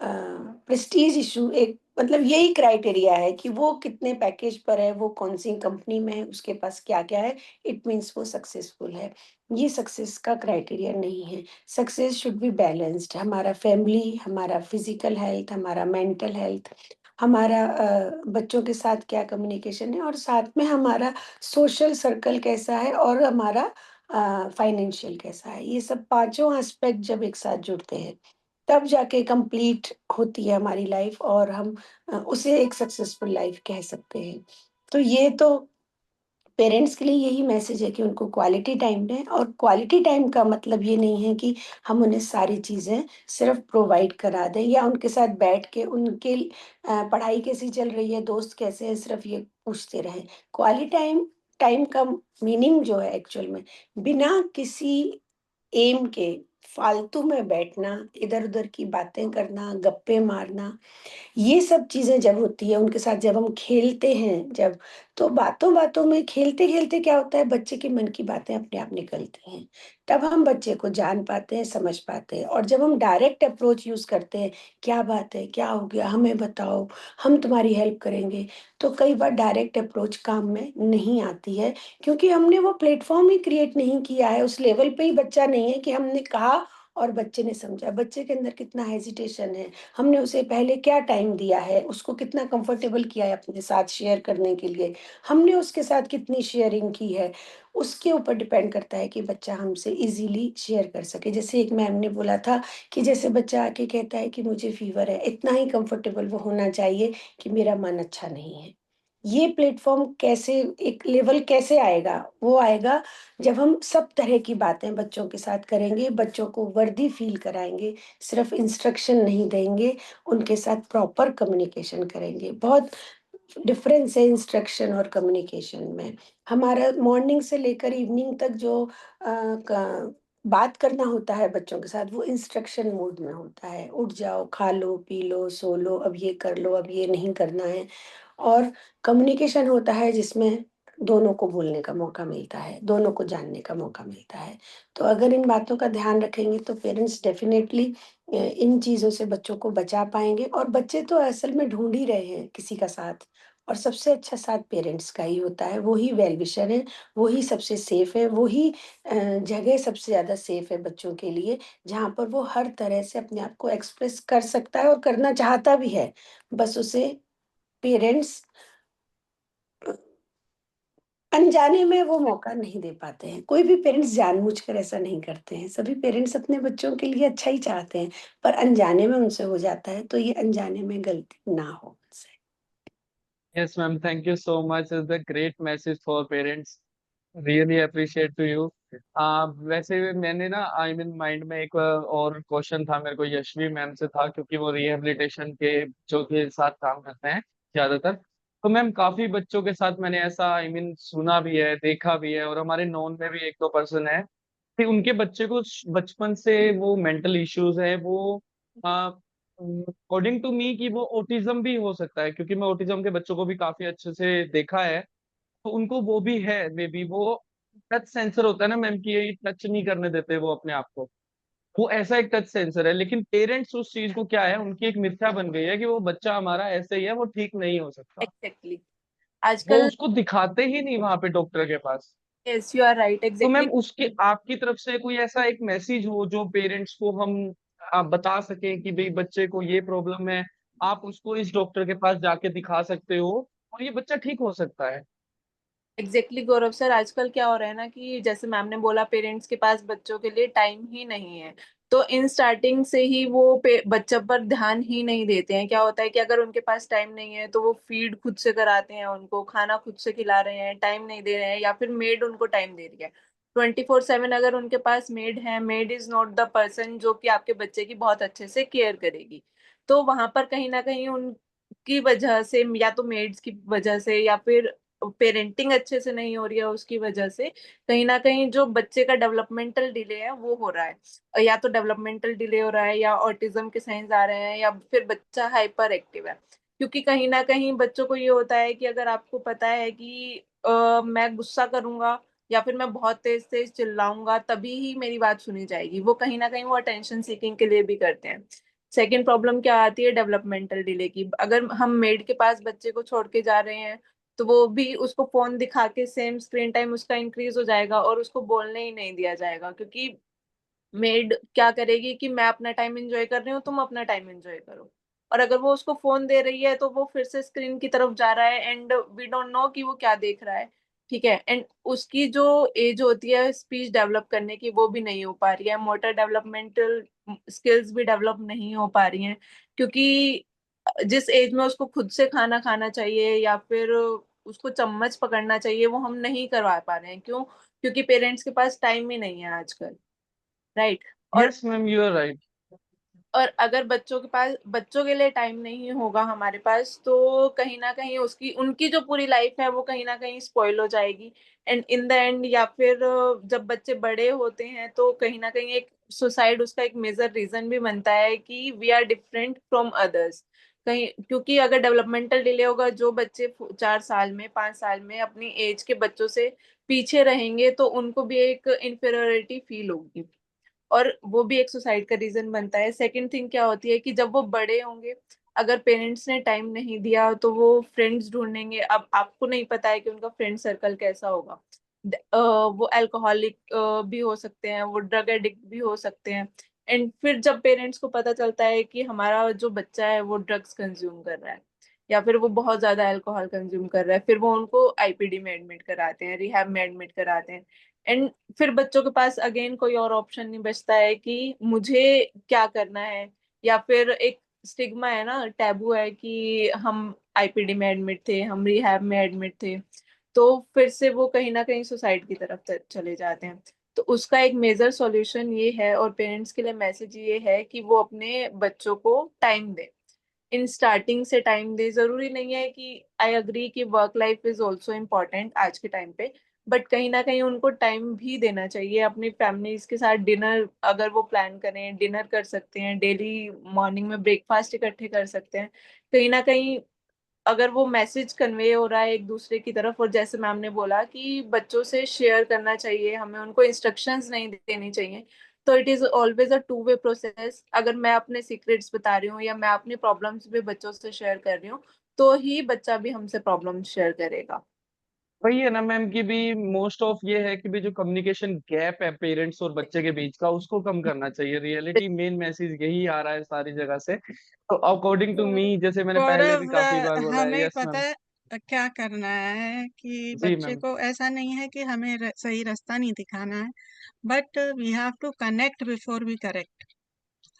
प्रेस्टीज इश्यू, एक मतलब यही क्राइटेरिया है कि वो कितने पैकेज पर है, वो कौन-सी कंपनी में है, उसके पास क्या-क्या है, इट मीन्स वो सक्सेसफुल है। ये सक्सेस का क्राइटेरिया नहीं है। Success should be balanced. हमारा फैमिली, हमारा फिज़िकल हेल्थ, हमारा मेंटल हेल्थ, हमारा बच्चों के साथ क्या कम्युनिकेशन है, और साथ में हमारा सोशल सर्कल कैसा है, और हमारा फाइनेंशियल कैसा है। ये सब पाँचों एस्पेक्ट जब एक साथ जुड़ते हैं, तब जाके कंप्लीट होती है हमारी लाइफ और हम उसे एक सक्सेसफुल लाइफ कह सकते हैं। तो ये तो पेरेंट्स के लिए यही मैसेज है कि उनको क्वालिटी टाइम दें, और क्वालिटी टाइम का मतलब ये नहीं है कि हम उन्हें सारी चीज़ें सिर्फ प्रोवाइड करा दें या उनके साथ बैठ के उनके पढ़ाई कैसी चल रही है, दोस्त कैसे हैं, सिर्फ ये पूछते रहें। क्वालिटी टाइम टाइम का मीनिंग जो है एक्चुअल में, बिना किसी एम के फालतू में बैठना, इधर-उधर की बातें करना, गप्पे मारना, ये सब चीज़ें जब होती है उनके साथ, जब हम खेलते हैं जब, तो बातों-बातों में खेलते-खेलते क्या होता है, बच्चे के मन की बातें अपने आप निकलती हैं। तब हम बच्चे को जान पाते हैं, समझ पाते हैं, और जब हम डायरेक्ट अप्रोच यूज़ करते हैं, क्या बात है, क्या हो गया, हमें बताओ, हम तुम्हारी हेल्प करेंगे, तो कई बार डायरेक्ट अप्रोच काम में नहीं आती है, क्योंकि हमने वो प्लेटफ़ॉर्म ही क्रिएट नहीं किया है, उस लेवल पे ही बच्चा नहीं है कि हमने कहा और बच्चे ने समझा। बच्चे के अंदर कितना हेजिटेशन है, हमने उसे पहले क्या टाइम दिया है, उसको कितना कंफर्टेबल किया है अपने साथ शेयर करने के लिए, हमने उसके साथ कितनी शेयरिंग की है, उसके ऊपर डिपेंड करता है कि बच्चा हमसे इज़ीली शेयर कर सके। जैसे एक मैम ने बोला था कि जैसे बच्चा आके कहता है कि मुझे फ़ीवर है, इतना ही कंफर्टेबल वो होना चाहिए कि मेरा मन अच्छा नहीं है। ये प्लेटफ़ॉर्म कैसे, एक लेवल कैसे आएगा? वो आएगा जब हम सब तरह की बातें बच्चों के साथ करेंगे, बच्चों को वर्दी फ़ील कराएँगे, सिर्फ इंस्ट्रक्शन नहीं देंगे, उनके साथ प्रॉपर कम्युनिकेशन करेंगे। बहुत डिफरेंस है इंस्ट्रक्शन और कम्युनिकेशन में। हमारा मॉर्निंग से लेकर इवनिंग तक जो बात करना होता है बच्चों के साथ, वो इंस्ट्रक्शन मोड में होता है। उठ जाओ, खा लो, पी लो, सो लो, अब ये कर लो, अब ये नहीं करना है। और कम्युनिकेशन होता है जिसमें दोनों को बोलने का मौका मिलता है, दोनों को जानने का मौका मिलता है। तो अगर इन बातों का ध्यान रखेंगे तो पेरेंट्स डेफ़िनेटली इन चीज़ों से बच्चों को बचा पाएँगे, और बच्चे तो असल में ढूँढ ही रहे हैं किसी का साथ, और सबसे अच्छा साथ पेरेंट्स का ही होता है। वो ही वेल विशर है, वो ही सबसे सेफ है, वो ही जगह सबसे ज़्यादा सेफ है बच्चों के लिए, जहाँ पर वो हर तरह से अपने आप को एक्सप्रेस कर सकता है और करना चाहता भी है। बस उसे पेरेंट्स अनजाने में वो मौका नहीं दे पाते हैं। कोई भी पेरेंट्स जानबूझकर ऐसा नहीं करते हैं। सभी पेरेंट्स अपने बच्चों के लिए अच्छा ही चाहते हैं, पर अनजाने में उनसे हो जाता है, तो ये अनजाने में गलती ना हो उनसे। Yes, ma'am. Thank you so much. It's a great message for parents. Really appreciate to you. वैसे मैंने ना आई मीन माइंड में एक और क्वेश्चन था मेरे को, यशवी मैम से था, क्योंकि वो रिहेबिलिटेशन के बच्चों के साथ काम करते हैं ज्यादातर। तो मैम काफी बच्चों के साथ मैंने ऐसा आई मीन सुना भी है, देखा भी है, और हमारे नॉन में भी एक दो पर्सन है कि उनके बच्चे को बचपन से वो मेंटल इश्यूज है, वो अकॉर्डिंग टू मी कि वो ओटिज्म भी हो सकता है, क्योंकि मैं ओटिज्म के बच्चों को भी काफी अच्छे से देखा है। तो उनको वो भी है, मे बी वो टच सेंसर होता है ना मैम, कि ये टच नहीं करने देते वो अपने आप को, वो ऐसा एक टच सेंसर है। लेकिन पेरेंट्स उस चीज को क्या है, उनकी एक मिथ्या बन गई है कि वो बच्चा हमारा ऐसे ही है, वो ठीक नहीं हो सकता। एग्जैक्टली। वो आजकल उसको दिखाते ही नहीं वहां पे डॉक्टर के पास। यस यू आर राइट, तो एग्जैक्टली। मैम उसके आपकी तरफ से कोई ऐसा एक मैसेज हो जो पेरेंट्स को हम आप बता सकें कि भाई बच्चे को ये प्रॉब्लम है, आप उसको इस डॉक्टर के पास जाके दिखा सकते हो और ये बच्चा ठीक हो सकता है। एग्जैक्टली गौरव सर, आजकल क्या हो रहा है ना कि जैसे मैम ने बोला, पेरेंट्स के पास बच्चों के लिए टाइम ही नहीं है। तो इन स्टार्टिंग से ही वो बच्चों पर ध्यान ही नहीं देते हैं। क्या होता है कि अगर उनके पास टाइम नहीं है तो वो फीड खुद से कराते हैं, उनको खाना खुद से खिला रहे हैं, टाइम नहीं दे रहे हैं, या फिर मेड उनको टाइम दे रही है 24/7। अगर उनके पास मेड है, made is not the person जो कि आपके बच्चे की बहुत अच्छे से केयर करेगी। तो वहां पर कहीं ना कहीं उनकी वजह से, या तो मेड्स की वजह से, या फिर पेरेंटिंग अच्छे से नहीं हो रही है उसकी वजह से, कहीं ना कहीं जो बच्चे का डेवलपमेंटल डिले है वो हो रहा है। या तो डेवलपमेंटल डिले हो रहा है, या ऑटिज्म के साइंस आ रहे हैं, या फिर बच्चा हाइपर एक्टिव है। क्योंकि कहीं ना कहीं बच्चों को ये होता है कि अगर आपको पता है कि मैं गुस्सा करूंगा या फिर मैं बहुत तेज तेज चिल्लाऊंगा तभी ही मेरी बात सुनी जाएगी, वो कहीं ना कहीं वो अटेंशन सीकिंग के लिए भी करते हैं। सेकेंड प्रॉब्लम क्या आती है डेवलपमेंटल डिले की, अगर हम मेड के पास बच्चे को छोड़ के जा रहे हैं तो वो भी उसको फोन दिखा के सेम स्क्रीन टाइम उसका इंक्रीज हो जाएगा और उसको बोलने ही नहीं दिया जाएगा। क्योंकि मेड क्या करेगी कि मैं अपना टाइम एंजॉय कर रही हूँ, तुम अपना टाइम एंजॉय करो। और अगर वो उसको फोन दे रही है तो वो फिर से स्क्रीन की तरफ जा रहा है, एंड वी डोंट नो कि वो क्या देख रहा है। ठीक है, एंड उसकी जो एज होती है स्पीच डेवलप करने की वो भी नहीं हो पा रही है, मोटर डेवलपमेंटल स्किल्स भी डेवलप नहीं हो पा रही हैं, क्योंकि जिस एज में उसको खुद से खाना खाना चाहिए या फिर उसको चम्मच पकड़ना चाहिए वो हम नहीं करवा पा रहे हैं। क्यों? क्योंकि पेरेंट्स के पास टाइम ही नहीं है आजकल, राइट। और yes ma'am, you are right. और अगर बच्चों के पास, बच्चों के लिए टाइम नहीं होगा हमारे पास, तो कहीं ना कहीं उसकी उनकी जो पूरी लाइफ है वो कहीं ना कहीं स्पॉइल हो जाएगी। एंड इन द एंड, या फिर जब बच्चे बड़े होते हैं तो कहीं ना कहीं एक सुसाइड उसका एक मेजर रीजन भी बनता है कि we are different from others. कहीं, क्योंकि अगर डेवलपमेंटल डिले होगा, जो बच्चे 4 साल में 5 साल में अपनी एज के बच्चों से पीछे रहेंगे तो उनको भी एक इन्फीरियोरिटी फील होगी, और वो भी एक सुसाइड का रीजन बनता है। सेकंड थिंग क्या होती है कि जब वो बड़े होंगे, अगर पेरेंट्स ने टाइम नहीं दिया तो वो फ्रेंड्स ढूंढेंगे। अब आपको नहीं पता है कि उनका फ्रेंड सर्कल कैसा होगा। वो अल्कोहलिक भी हो सकते हैं, वो ड्रग एडिक्ट भी हो सकते हैं। एंड फिर जब पेरेंट्स को पता चलता है कि हमारा जो बच्चा है वो ड्रग्स कंज्यूम कर रहा है या फिर वो बहुत ज्यादा अल्कोहल कंज्यूम कर रहा है, फिर वो उनको आईपीडी में एडमिट कराते हैं, रिहैब में एडमिट कराते हैं। एंड फिर बच्चों के पास अगेन कोई और ऑप्शन नहीं बचता है कि मुझे क्या करना है। या फिर एक स्टिग्मा है ना, टैबू है कि हम आईपीडी में एडमिट थे, हम रिहैब में एडमिट थे, तो फिर से वो कहीं ना कहीं सुसाइड की तरफ चले जाते हैं। तो उसका एक मेजर सॉल्यूशन ये है, और पेरेंट्स के लिए मैसेज ये है कि वो अपने बच्चों को टाइम दें, इन स्टार्टिंग से टाइम दे। जरूरी नहीं है कि, आई अग्री कि work life is also important आज के टाइम पे, बट कहीं ना कहीं उनको टाइम भी देना चाहिए अपनी फैमिलीज के साथ। डिनर अगर वो प्लान करें, डिनर कर सकते हैं, डेली मॉर्निंग में ब्रेकफास्ट इकट्ठे कर सकते हैं। कहीं ना कहीं अगर वो मैसेज कन्वे हो रहा है एक दूसरे की तरफ, और जैसे मैम ने बोला कि बच्चों से शेयर करना चाहिए, हमें उनको इंस्ट्रक्शंस नहीं देनी चाहिए, तो it is always a two way process. अगर मैं अपने सीक्रेट्स बता रही हूँ या मैं अपनी प्रॉब्लम्स भी बच्चों से शेयर कर रही हूँ, तो ही बच्चा भी हमसे प्रॉब्लम शेयर करेगा। वही है ना मैम कि भी मोस्ट ऑफ ये है कि भी जो कम्युनिकेशन गैप है पेरेंट्स और बच्चे के बीच का, उसको कम करना चाहिए। रियलिटी मेन मैसेज यही आ रहा है सारी जगह से। तो अकॉर्डिंग टू मी, जैसे मैंने पहले भी गौरव, काफी बार बोला है। हमें यस पता मैम। है क्या करना है कि जी बच्चे मैम। को ऐसा नहीं है कि हमें सही रास्ता नहीं दिखाना है, but we have to connect before we correct.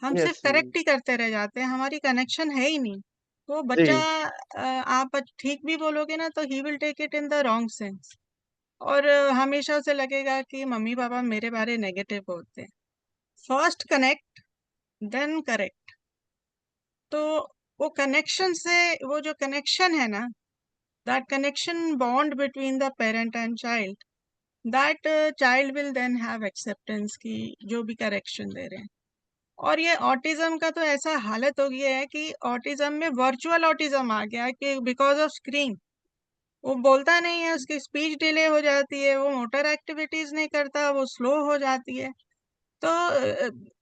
हम सिर्फ यस मैम। करेक्ट ही करते रह जाते हैं, हमारी कनेक्शन है ही नहीं। तो बच्चा, जी। आप ठीक भी बोलोगे ना तो he will take it in the wrong sense, और हमेशा उसे लगेगा कि मम्मी पापा मेरे बारे नेगेटिव बोलते हैं। First connect, then correct. तो वो कनेक्शन से, वो जो कनेक्शन है ना, that connection bond between the parent and child, that child will then have acceptance की जो भी करेक्शन दे रहे हैं। और ये ऑटिज्म का तो ऐसा हालत हो गया है कि ऑटिज्म में वर्चुअल ऑटिज्म आ गया है कि बिकॉज ऑफ स्क्रीन वो बोलता नहीं है, उसकी स्पीच डिले हो जाती है, वो मोटर एक्टिविटीज नहीं करता, वो स्लो हो जाती है। तो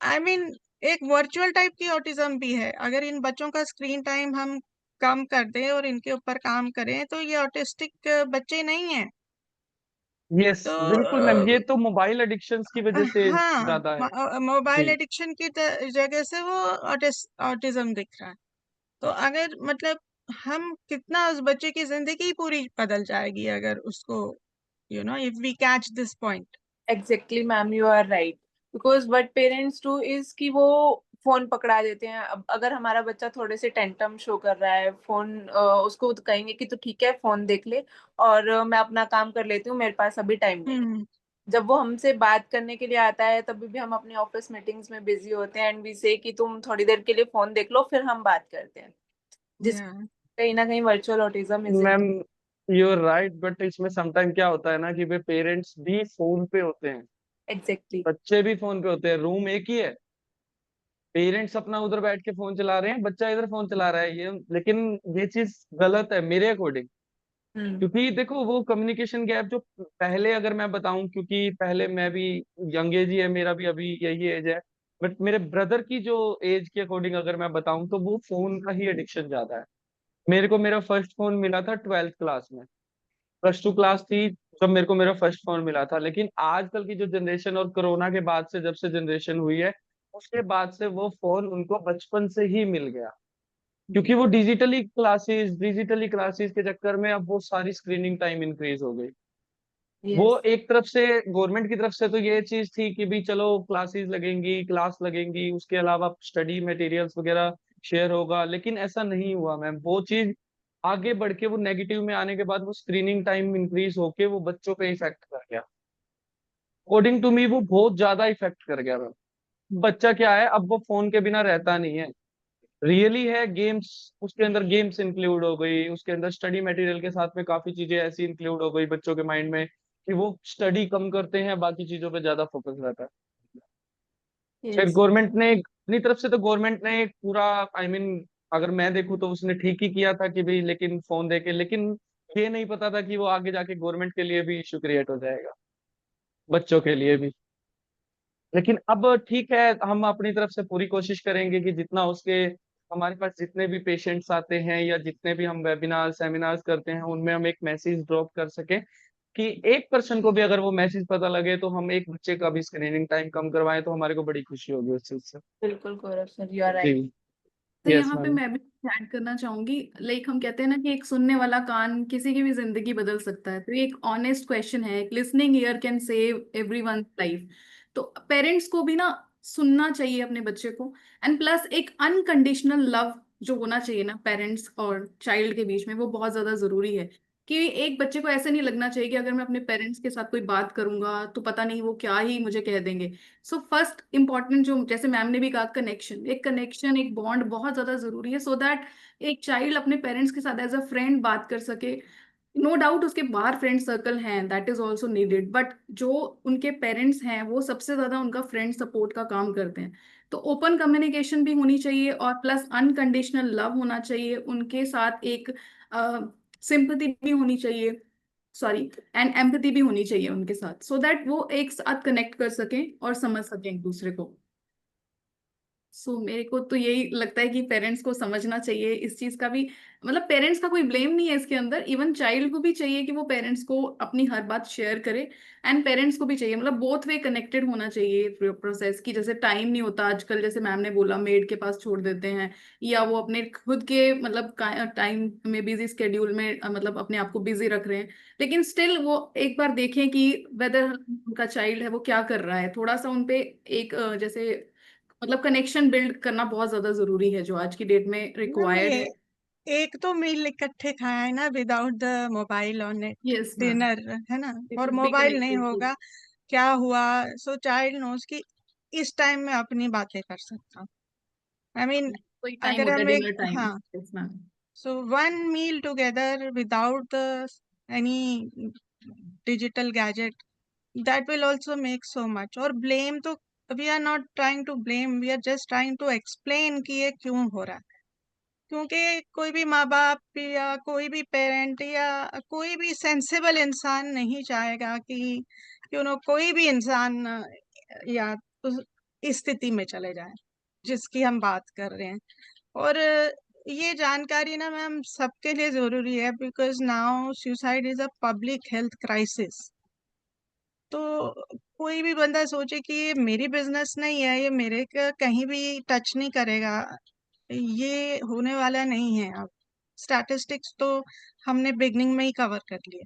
आई मीन एक वर्चुअल टाइप की ऑटिज्म भी है। अगर इन बच्चों का स्क्रीन टाइम हम कम कर दें और इनके ऊपर काम करें तो ये ऑटिस्टिक बच्चे नहीं हैं। यस तो बिल्कुल मैम, ये तो मोबाइल एडिक्शंस की वजह से हाँ, ज्यादा है। मोबाइल जी। एडिक्शन की जगह से वो ऑटिज्म दिख रहा है। तो अगर मतलब हम कितना, उस बच्चे की जिंदगी पूरी बदल जाएगी अगर उसको, if we catch this point. Exactly ma'am, you are right. Because what parents do is कि वो फोन पकड़ा देते हैं। अब अगर हमारा बच्चा थोड़े से टेंटम शो कर रहा है, फोन उसको तो कहेंगे कि तू ठीक है फोन देख ले, और मैं अपना काम कर लेती हूँ, मेरे पास अभी टाइम नहीं है। हम्म। जब वो हमसे बात करने के लिए आता है तभी भी हम अपनी ऑफिस मीटिंग्स में बिजी होते हैं, एंड वी से कि तुम थोड़ी देर के लिए फोन देख लो फिर हम बात करते हैं, जिस या कहीं ना कहीं virtual autism is ma'am you are right, but इसमें समटाइम क्या होता है ना कि वे पेरेंट्स भी फोन पे होते हैं, एग्जैक्टली। बच्चे भी फोन पे होते हैं, रूम एक ही है, पेरेंट्स अपना उधर बैठ के फोन चला रहे हैं, बच्चा इधर फोन चला रहा है। ये लेकिन ये चीज गलत है मेरे अकॉर्डिंग। हम्म। क्योंकि देखो वो कम्युनिकेशन गैप जो पहले, अगर मैं बताऊं, क्योंकि पहले मैं भी यंग एज ही है, मेरा भी अभी यही एज है, बट मेरे ब्रदर की जो एज के अकॉर्डिंग अगर मैं बताऊं तो वो फोन का ही एडिक्शन ज्यादा है। मेरे को मेरा फर्स्ट फोन मिला था 12th क्लास में, +2 क्लास थी जब मेरे को मेरा फर्स्ट फोन मिला था। लेकिन आजकल की जो जनरेशन, और कोरोना के बाद से जब से जनरेशन हुई है, उसके बाद से वो फोन उनको बचपन से ही मिल गया। क्योंकि वो डिजिटली क्लासेस के चक्कर में अब वो सारी स्क्रीनिंग टाइम इंक्रीज हो गई। वो यस एक तरफ से गवर्नमेंट की तरफ से तो ये चीज थी कि भी चलो क्लासेस लगेंगी, क्लास लगेंगी, उसके अलावा स्टडी मटेरियल्स वगैरह शेयर होगा, लेकिन ऐसा नहीं हुआ मैम। वो चीज आगे बढ़ के वो नेगेटिव में आने के बाद वो स्क्रीनिंग टाइम इंक्रीज होके वो बच्चों पे इफेक्ट कर गया। अकॉर्डिंग टू मी वो बहुत ज्यादा इफेक्ट कर गया मैम। बच्चा क्या है, अब वो फोन के बिना रहता नहीं है। रियली है गेम्स, उसके अंदर गेम्स इंक्लूड हो गई, उसके अंदर स्टडी मटेरियल के साथ में काफी चीजें ऐसी इंक्लूड हो गई बच्चों के माइंड में कि वो स्टडी कम करते हैं, बाकी चीजों पे ज्यादा फोकस रहता है। फिर यस गवर्नमेंट ने अपनी तरफ से तो गवर्नमेंट ने एक पूरा अगर मैं देखूँ तो उसने ठीक ही किया था कि भाई लेकिन फोन देके, लेकिन ये नहीं पता था कि वो आगे जाके गवर्नमेंट के लिए भी इशू क्रिएट हो जाएगा, बच्चों के लिए भी। लेकिन अब ठीक है, हम अपनी तरफ से पूरी कोशिश करेंगे कि जितना उसके, हमारे पास जितने भी पेशेंट्स आते हैं या जितने भी हम वेबिनार सेमिनार्स करते हैं उनमें हम एक मैसेज ड्रॉप कर सके कि एक पर्सन को भी अगर वो मैसेज पता लगे तो हम एक बच्चे का भी स्क्रीनिंग टाइम कम करवाएं, तो हमारे को बड़ी खुशी होगी उस चीज से। बिल्कुल Gaurav sir, you are ji. Right. तो यस यहाँ पे मैम। मैं भी ऐड करना चाहूंगी, लाइक हम कहते हैं ना कि एक सुनने वाला कान किसी की भी जिंदगी बदल सकता है। तो ये एक ऑनेस्ट क्वेश्चन है, एक listening year can save everyone's life. तो पेरेंट्स को भी ना सुनना चाहिए अपने बच्चे को। एंड प्लस एक अनकंडीशनल लव जो होना चाहिए ना पेरेंट्स और चाइल्ड के बीच में, वो बहुत ज्यादा जरूरी है। कि एक बच्चे को ऐसे नहीं लगना चाहिए कि अगर मैं अपने पेरेंट्स के साथ कोई बात करूंगा तो पता नहीं वो क्या ही मुझे कह देंगे। सो फर्स्ट इंपॉर्टेंट जो जैसे मैम ने भी कहा, कनेक्शन एक बॉन्ड बहुत ज्यादा जरूरी है, सो दैट एक चाइल्ड अपने पेरेंट्स के साथ एज अ फ्रेंड बात कर सके। नो डाउट उसके बाहर फ्रेंड सर्कल हैं, that is also needed, but जो उनके पेरेंट्स हैं वो सबसे ज्यादा उनका फ्रेंड सपोर्ट का काम करते हैं। तो ओपन कम्युनिकेशन भी होनी चाहिए और प्लस अनकंडीशनल लव होना चाहिए उनके साथ, एक सिंपैथी भी होनी चाहिए, सॉरी, एंड एम्पैथी भी होनी चाहिए उनके साथ, सो दैट वो एक साथ कनेक्ट कर सकें और समझ सकें एक दूसरे को। सो मेरे को तो यही लगता है कि पेरेंट्स को समझना चाहिए इस चीज का भी। मतलब पेरेंट्स का कोई ब्लेम नहीं है इसके अंदर, इवन चाइल्ड को भी चाहिए कि वो पेरेंट्स को अपनी हर बात शेयर करे। एंड पेरेंट्स को भी चाहिए, मतलब बोथ वे कनेक्टेड होना चाहिए प्रोसेस की। जैसे टाइम नहीं होता आजकल, जैसे मैम ने बोला मेड के पास छोड़ देते हैं, या वो अपने खुद के मतलब टाइम में बिजी स्केड्यूल में मतलब अपने आप को बिजी रख रहे हैं। लेकिन स्टिल वो एक बार देखें कि वेदर उनका चाइल्ड है वो क्या कर रहा है, थोड़ा सा उनपे एक जैसे मतलब कनेक्शन बिल्ड करना बहुत ज्यादा जरूरी है, जो आज की डेट में मैम रिक्वायर्ड है। ये एक तो मील इकट्ठे खाया है ना, without the mobile on it, yes ma'am, dinner, है ना, दे और शुड बी मोबाइल नहीं कनेक्टेड। होगा, क्या हुआ, सो चाइल्ड नोज कि इस टाइम में अपनी बातें कर सकता हूँ। आई मीन कोई टाइम अगर होता है हम एक, डिनर टाइम। हाँ, yes ma'am. So one meal together without the any digital gadget, that will also make so much। और blame तो, we are not trying to blame, we are just trying to explain कि ये क्यों हो रहा है। क्योंकि कोई भी माँ बाप या कोई भी पेरेंट या कोई भी सेंसिबल इंसान नहीं चाहेगा कि कोई भी इंसान या उस स्थिति में चले जाए जिसकी हम बात कर रहे हैं। और ये जानकारी ना मैम सबके लिए जरूरी है, because now suicide is a public health crisis. तो कोई भी बंदा सोचे कि ये मेरी बिजनेस नहीं है, ये मेरे का कहीं भी टच नहीं करेगा, ये होने वाला नहीं है। अब स्टैटिस्टिक्स तो हमने बिगनिंग में ही कवर कर लिए,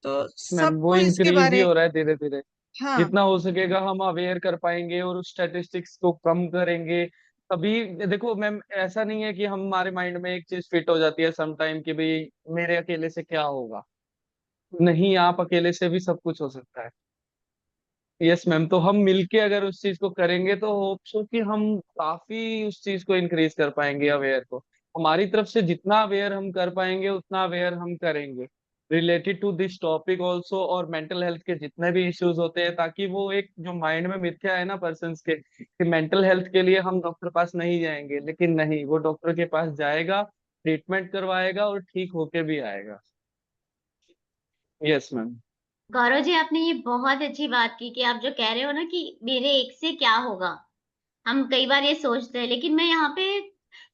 तो मैम वो सबको इसके इंक्रीज ही बारे, हो रहा है धीरे धीरे। हाँ, जितना हो सकेगा हम अवेयर कर पाएंगे और उस स्टैटिस्टिक्स को कम करेंगे तभी। देखो मैम ऐसा नहीं है कि हमारे माइंड में एक चीज फिट हो जाती है सम टाइम कि भाई मेरे अकेले से क्या होगा। नहीं, आप अकेले से भी सब कुछ हो सकता है। यस मैम, तो हम मिलके अगर उस चीज को करेंगे तो होप सो कि हम काफी उस चीज को इंक्रीज कर पाएंगे, अवेयर को। हमारी तरफ से जितना अवेयर हम कर पाएंगे उतना अवेयर हम करेंगे related to this topic also, और मेंटल हेल्थ के जितने भी इश्यूज होते हैं, ताकि वो एक जो माइंड में मिथ्या है ना पर्सन्स के कि मेंटल हेल्थ के लिए हम डॉक्टर पास नहीं जाएंगे, लेकिन नहीं, वो डॉक्टर के पास जाएगा, ट्रीटमेंट करवाएगा और ठीक होके भी आएगा। Yes ma'am. गौरव जी, आपने ये बहुत अच्छी बात की कि आप जो कह रहे हो ना कि मेरे एक से क्या होगा। हम कई बार ये सोचते हैं, लेकिन मैं यहाँ पे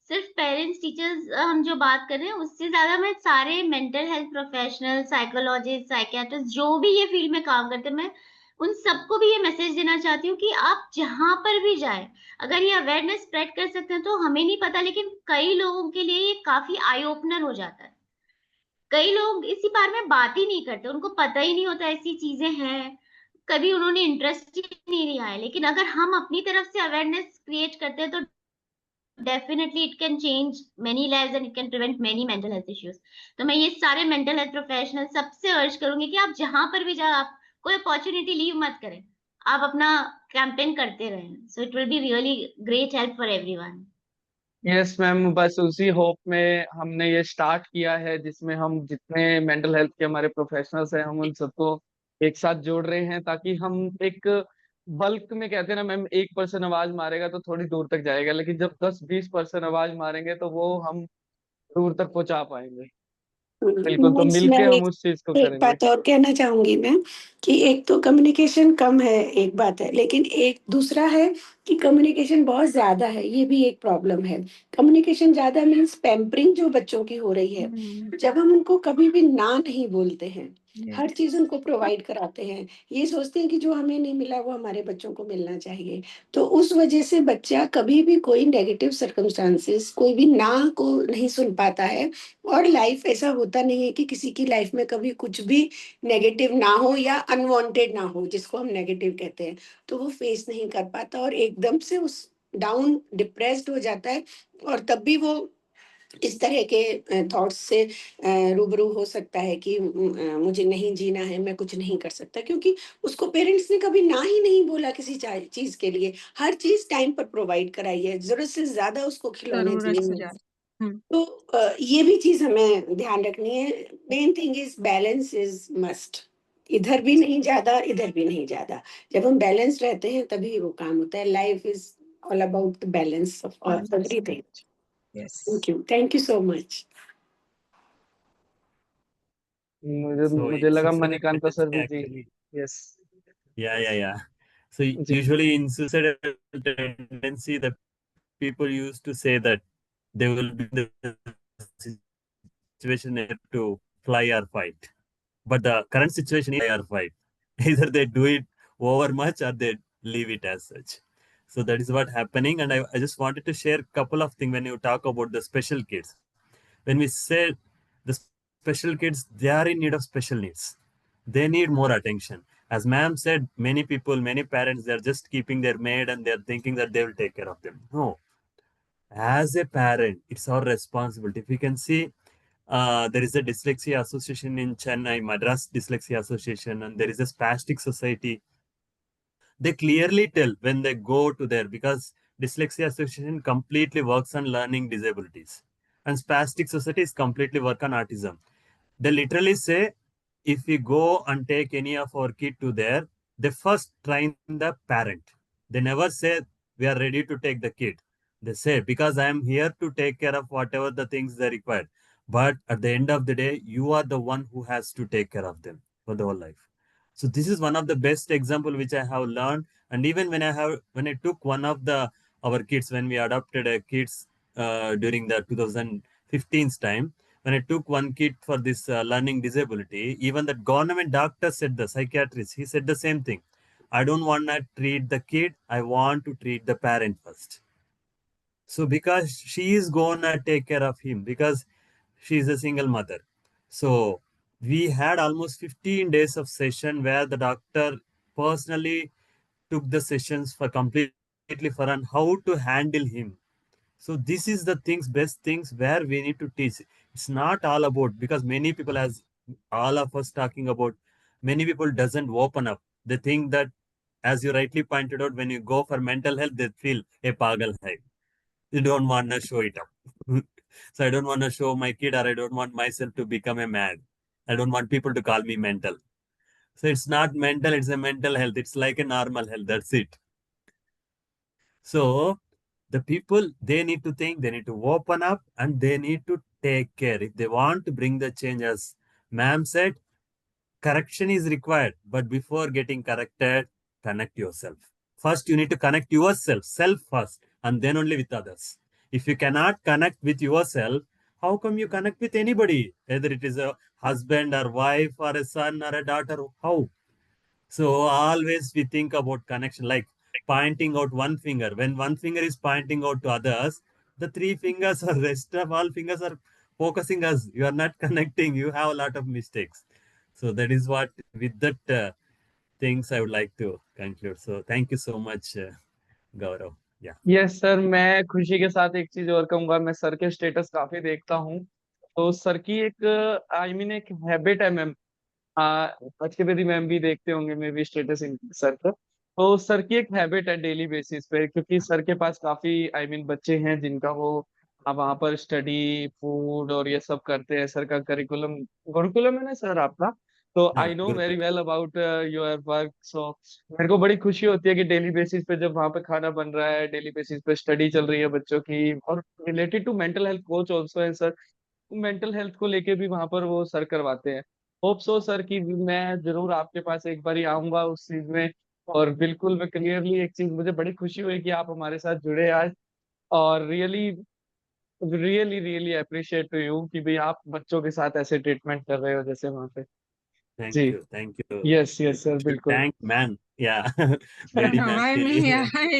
सिर्फ पेरेंट्स टीचर्स हम जो बात कर रहे हैं उससे ज्यादा मैं सारे mental health professional, psychologist, psychiatrist, जो भी ये फील्ड में काम करते हैं, मैं उन सबको भी ये मैसेज देना चाहती हूँ कि आप जहां पर भी जाए, अगर ये अवेयरनेस स्प्रेड कर सकते हैं तो हमें नहीं पता, लेकिन कई लोगों के लिए ये काफी आई ओपनर हो जाता है। कई लोग इसी बारे में बात ही नहीं करते, उनको पता ही नहीं होता ऐसी चीजें हैं, कभी उन्होंने इंटरेस्ट ही नहीं लिया है। लेकिन अगर हम अपनी तरफ से अवेयरनेस क्रिएट करते हैं तो definitely it can change many lives and it can prevent many mental health issues. तो मैं ये सारे मेंटल हेल्थ प्रोफेशनल सबसे अर्ज करूंगी कि आप जहां पर भी जाओ, आप कोई अपॉर्चुनिटी लीव मत करें, आप अपना कैंपेन करते रहें। So it will be really great help for everyone. Yes ma'am, बस उसी होप में हमने ये स्टार्ट किया है, जिसमें हम जितने मेंटल हेल्थ के हमारे प्रोफेशनल्स हैं हम उन सबको एक साथ जोड़ रहे हैं, ताकि हम एक बल्क में, कहते हैं ना मैम, 1% आवाज मारेगा तो थोड़ी दूर तक जाएगा, लेकिन जब 10-20% आवाज मारेंगे तो वो हम दूर तक पहुंचा पाएंगे। बिल्कुल, तो मीन्स मैं मिलके हम एक उस चीज को एक करेंगे। बात और कहना चाहूंगी मैं कि एक तो कम्युनिकेशन कम है, एक बात है, लेकिन एक दूसरा है कि कम्युनिकेशन बहुत ज्यादा है, ये भी एक प्रॉब्लम है। कम्युनिकेशन ज्यादा मीन्स पैम्परिंग जो बच्चों की हो रही है, जब हम उनको कभी भी ना नहीं बोलते हैं, हर चीज उनको प्रोवाइड कराते हैं, ये सोचते हैं कि जो हमें नहीं मिला वो हमारे बच्चों को मिलना चाहिए, तो उस वजह से बच्चा कभी भी कोई नेगेटिव सर्कमस्टांसेस, कोई भी ना को नहीं सुन पाता है। और लाइफ ऐसा होता नहीं है कि किसी की लाइफ में कभी कुछ भी नेगेटिव ना हो या अनवांटेड ना हो, जिसको हम नेगेटिव कहते हैं, तो वो फेस नहीं कर पाता और एकदम से उस डाउन डिप्रेस्ड हो जाता है। और तब भी वो इस तरह के थॉट्स से रूबरू हो सकता है कि मुझे नहीं जीना है, मैं कुछ नहीं कर सकता, क्योंकि उसको पेरेंट्स ने कभी ना ही नहीं बोला किसी चीज के लिए, हर चीज टाइम पर प्रोवाइड कराई है, जरूरत से ज्यादा उसको खिलौने जरूरत दिए से हैं। ज्यादा। हम्म। तो ये भी चीज हमें ध्यान रखनी है। Main thing is balance is must, इधर भी नहीं ज्यादा, इधर भी नहीं ज्यादा। जब हम बैलेंस रहते हैं तभी वो काम होता है। Life is all about the balance of everything. Yes. Thank you so much. मुझे So मुझे in लगा suicidal मणिकांता सर tendency, भी जी। actually, yes yeah. So जी। usually in suicidal tendency, the people used to say that they will be in the situation to fly or fight. But the current situation is fly or fight. Either they do it over much or they leave it as such. So that is what happening. And I just wanted to share a couple of things when you talk about the special kids. When we say the special kids, they are in need of special needs. They need more attention. As ma'am said, many people, many parents, they're just keeping their maid and they're thinking that they will take care of them. No, as a parent, it's our responsibility. If you can see, there is a dyslexia association in Chennai, Madras Dyslexia Association, and there is a spastic society. They clearly tell when they go to there, because Dyslexia Association completely works on learning disabilities, and spastic society is completely work on autism. They literally say, if we go and take any of our kid to there, they first train the parent. They never say we are ready to take the kid. They say, because I am here to take care of whatever the things they require. But at the end of the day, you are the one who has to take care of them for the whole life. So this is one of the best example which I have learned. And even when I took one of the our kids, when we adopted a kids during the 2015 time, when I took one kid for this learning disability, even the government doctor said, the psychiatrist, he said the same thing. I don't want to treat the kid. I want to treat the parent first. So because she is gonna take care of him, because she is a single mother. So we had almost 15 days of session where the doctor personally took the sessions for completely for on how to handle him. So this is the things, best things where we need to teach. It's not all about, because many people, as all of us talking about, many people doesn't open up. They think that, as you rightly pointed out, when you go for mental health, they feel a pagal hai. You don't want to show it up. So I don't want to show my kid, or I don't want myself to become a mad. I don't want people to call me mental. So it's not mental, it's a mental health. It's like a normal health. That's it. So the people, they need to think, they need to open up, and they need to take care. If they want to bring the change, as ma'am said, correction is required. But before getting corrected, connect yourself. First, you need to connect yourself, self first, and then only with others. If you cannot connect with yourself, how come you connect with anybody? Whether it is a husband or wife or a son or a daughter, how? So always we think about connection, like pointing out one finger. When one finger is pointing out to others, the three fingers or rest of all fingers are focusing us. You are not connecting. You have a lot of mistakes. So that is what, with that things I would like to conclude. So thank you so much, Gaurav. Yeah. Yes sir, मैं खुशी के साथ एक चीज और कहूंगा। मैं sir के स्टेटस काफी देखता हूँ, तो सर की एक आई मीन एक हैबिट है मैम। अच्छी मैम भी देखते होंगे मे बी स्टेटस सर का। तो सर की एक हैबिट है डेली बेसिस पे, क्योंकि सर के पास काफी आई मीन बच्चे हैं जिनका वो वहाँ पर स्टडी फूड और ये सब करते हैं। सर का करिकुलम गुरुकुलम है ना सर आपका? तो हाँ, I know very Gurukul. Well about your work. So मेरे को बड़ी खुशी होती है कि डेली बेसिस पे जब वहाँ पे खाना बन रहा है, डेली बेसिस पे स्टडी चल रही है बच्चों की, और related to mental health coach also है सर। मेंटल हेल्थ को लेके भी वहां पर वो सर करवाते हैं। होप सो सर कि मैं जरूर आपके पास एक बार आऊंगा उस चीज में। और बिल्कुल मैं क्लियरली एक चीज, मुझे बड़ी खुशी हुई कि आप हमारे साथ जुड़े आज। और really really really appreciate to you कि भाई आप बच्चों के साथ ऐसे ट्रीटमेंट कर रहे हो जैसे वहां पे। Thank जी, you. Thank you. Yes yes sir, Should बिल्कुल। thank man. Yeah. Lady ma'am. Why me?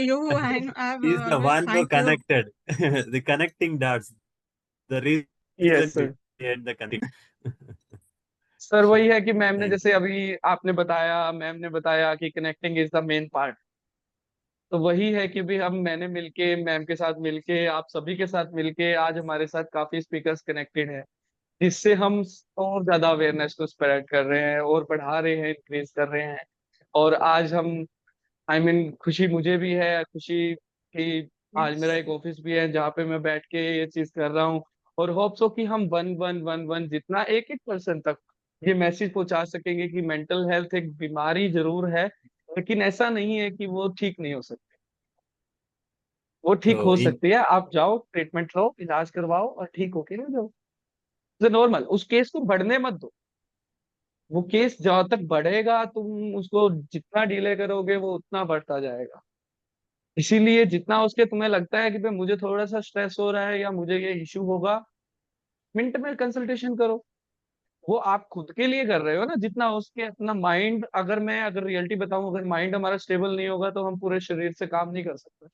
You, I've He's the always one who thank you. connected the connecting dots. The yes reason sir. behind the connecting. Sir वही है कि ma'am ने Thank जैसे अभी आपने बताया, ma'am ने बताया कि connecting is the main part. तो वही है कि भी हम मैंने मिलके, मैम के साथ मिलके, आप सभी के साथ मिलके आज हमारे साथ काफी स्पीकर्स कनेक्टेड हैं, जिससे हम और ज्यादा अवेयरनेस को स्प्रेड कर रहे हैं और बढ़ा रहे हैं, इंक्रीज कर रहे हैं। और आज हम आई मीन खुशी मुझे भी है, खुशी कि आज मेरा Yes. एक ऑफिस भी है जहाँ पे मैं बैठ के ये चीज कर रहा हूँ। और होप सो कि हम वन वन वन वन जितना एक एक पर्सन तक ये मैसेज पहुंचा सकेंगे कि मेंटल हेल्थ एक बीमारी जरूर है, लेकिन ऐसा नहीं है कि वो ठीक नहीं हो सकती। वो ठीक So हो in सकती है। आप जाओ, ट्रीटमेंट लो, इलाज करवाओ और ठीक होके ना जाओ। नॉर्मल उस केस को बढ़ने मत दो। वो केस जहां तक बढ़ेगा तुम उसको जितना डिले करोगे वो उतना बढ़ता जाएगा। इसीलिए जितना उसके तुम्हें लगता है कि भाई मुझे थोड़ा सा स्ट्रेस हो रहा है या मुझे ये इश्यू होगा, मिनट में कंसल्टेशन करो। वो आप खुद के लिए कर रहे हो ना, जितना उसके अपना माइंड, अगर रियलिटी बताऊं, अगर माइंड हमारा स्टेबल नहीं होगा तो हम पूरे शरीर से काम नहीं कर सकते।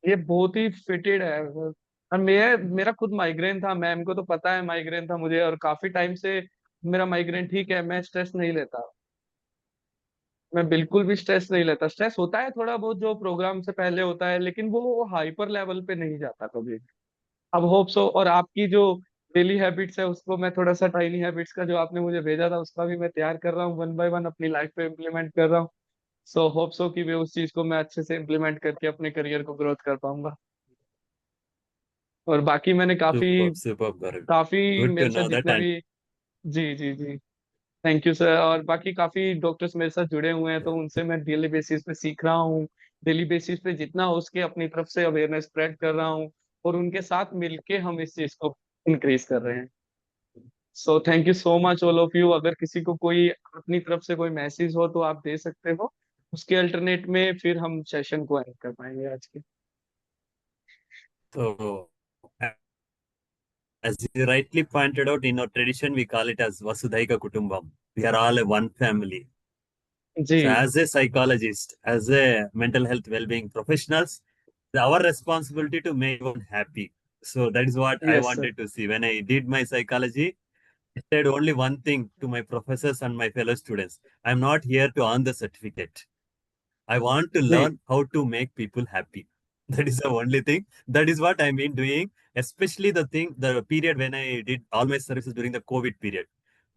ये बहुत ही फिटेड है। और मेरा खुद माइग्रेन था, मैम को तो पता है माइग्रेन था मुझे, और काफी टाइम से मेरा माइग्रेन ठीक है। मैं स्ट्रेस नहीं लेता, मैं बिल्कुल भी स्ट्रेस नहीं लेता। स्ट्रेस होता है थोड़ा बहुत जो प्रोग्राम से पहले होता है, लेकिन वो हाइपर लेवल पे नहीं जाता कभी। अब होप सो, और आपकी जो डेली हैबिट्स है उसको मैं थोड़ा सा, टाइनी हैबिट्स का जो आपने मुझे भेजा था उसका भी मैं तैयार कर रहा हूँ, वन बाय वन अपनी लाइफ पे इम्प्लीमेंट कर रहा हूँ। सो होप सो कि मैं उस चीज को मैं अच्छे से इम्प्लीमेंट करके अपने करियर को ग्रोथ कर पाऊंगा। और बाकी मैंने काफी superb, Gaurav. काफी Good to मेरे साथ know that. जितने And भी, जी जी जी, थैंक यू सर। और बाकी काफी डॉक्टर्स मेरे साथ जुड़े हुए हैं, yeah. तो उनसे मैं डेली बेसिस पे सीख रहा हूँ। डेली बेसिस पे जितना हो उसके अपनी तरफ से अवेयरनेस स्प्रेड कर रहा हूँ, और उनके साथ मिलके हम इस चीज को इंक्रीज कर रहे हैं। सो thank you so much all of you. अगर किसी को कोई अपनी तरफ से कोई मैसेज हो तो आप दे सकते हो, उसके अल्टरनेट में फिर हम सेशन को एंड कर पाएंगे आज के। So as you rightly pointed out, in our tradition, we call it as Vasudhaiga Kutumbam. We are all a one family. जी, So as a psychologist, as a mental health well-being professionals, our responsibility to make everyone happy. So that is what I yes sir, wanted to see. When I did my psychology, I said only one thing to my professors and my fellow students. I'm not here to earn the certificate. I want to जी, learn how to make people happy. That is the only thing. That is what I've been doing, especially the period when I did all my services during the COVID period.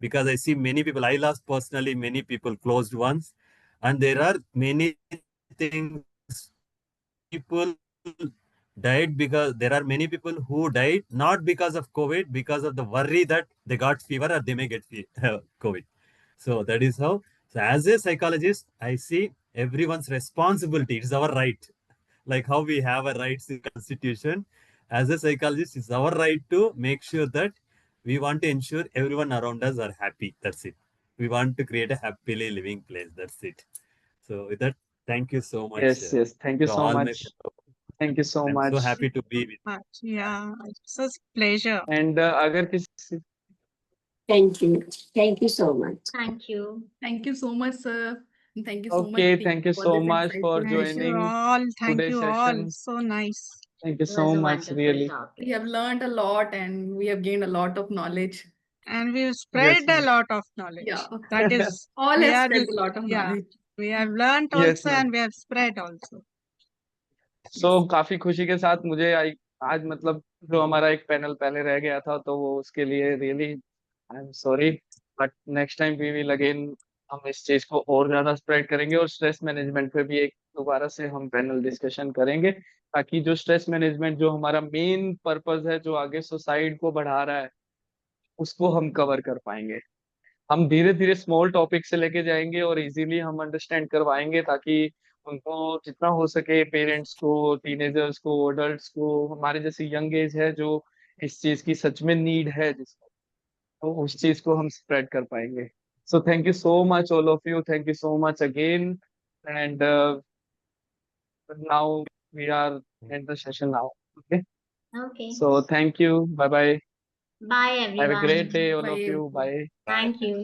Because I see many people, I lost personally many people, closed ones. And there are many things, people died because there are many people who died not because of COVID, because of the worry that they got fever or they may get COVID. So that is how. So as a psychologist, I see everyone's responsibility. It's our right, like how we have a rights in Constitution. As a psychologist, it's our right to make sure that we want to ensure everyone around us are happy. That's it. We want to create a happily living place. That's it. So with that, thank you so much yes yes, thank you to so all my much, fellow. Thank you so I'm so much. happy to be with. Yeah, it's such pleasure. And अगर किसी, Thank you. Thank you so much. Thank you. Thank you so much, sir. And thank you so much okay, team, thank you for so this much for insightful Thank you session. Joining all. Thank today you all. Session. So nice. Thank you It so was a much, wonderful really. topic. We have learned a lot and we have gained a lot of knowledge. And we've Yes, spread a ma'am. lot of knowledge. Yeah, That is, all we have are, spread a lot of yeah, knowledge. we have learned Yes, also ma'am. and we have spread also. सो काफी खुशी के साथ मुझे आज मतलब जो हमारा एक पैनल पहले रह गया था तो वो उसके लिए really I am sorry, but next time we will again हम इस चीज को और ज्यादा स्प्रेड करेंगे और स्ट्रेस मैनेजमेंट पे भी एक दोबारा से हम पैनल डिस्कशन करेंगे, ताकि जो स्ट्रेस मैनेजमेंट जो हमारा मेन पर्पस है जो आगे सोसाइटी को बढ़ा रहा है उसको हम कवर कर पाएंगे। हम धीरे धीरे स्मॉल टॉपिक से लेके जाएंगे और इजीली हम अंडरस्टैंड करवाएंगे, ताकि उनको जितना हो सके पेरेंट्स को, टीनेजर्स को, अडल्ट्स को, हमारे जैसे यंग एज है जो इस चीज की सच में नीड है जिसको, तो उस चीज को हम स्प्रेड कर पाएंगे। So thank you so much all of you, thank you so much again, and now we are at the session now. Okay, Okay. So thank you, bye bye, Bye have a great everyone. Day all of Bye. You, bye. Thank you.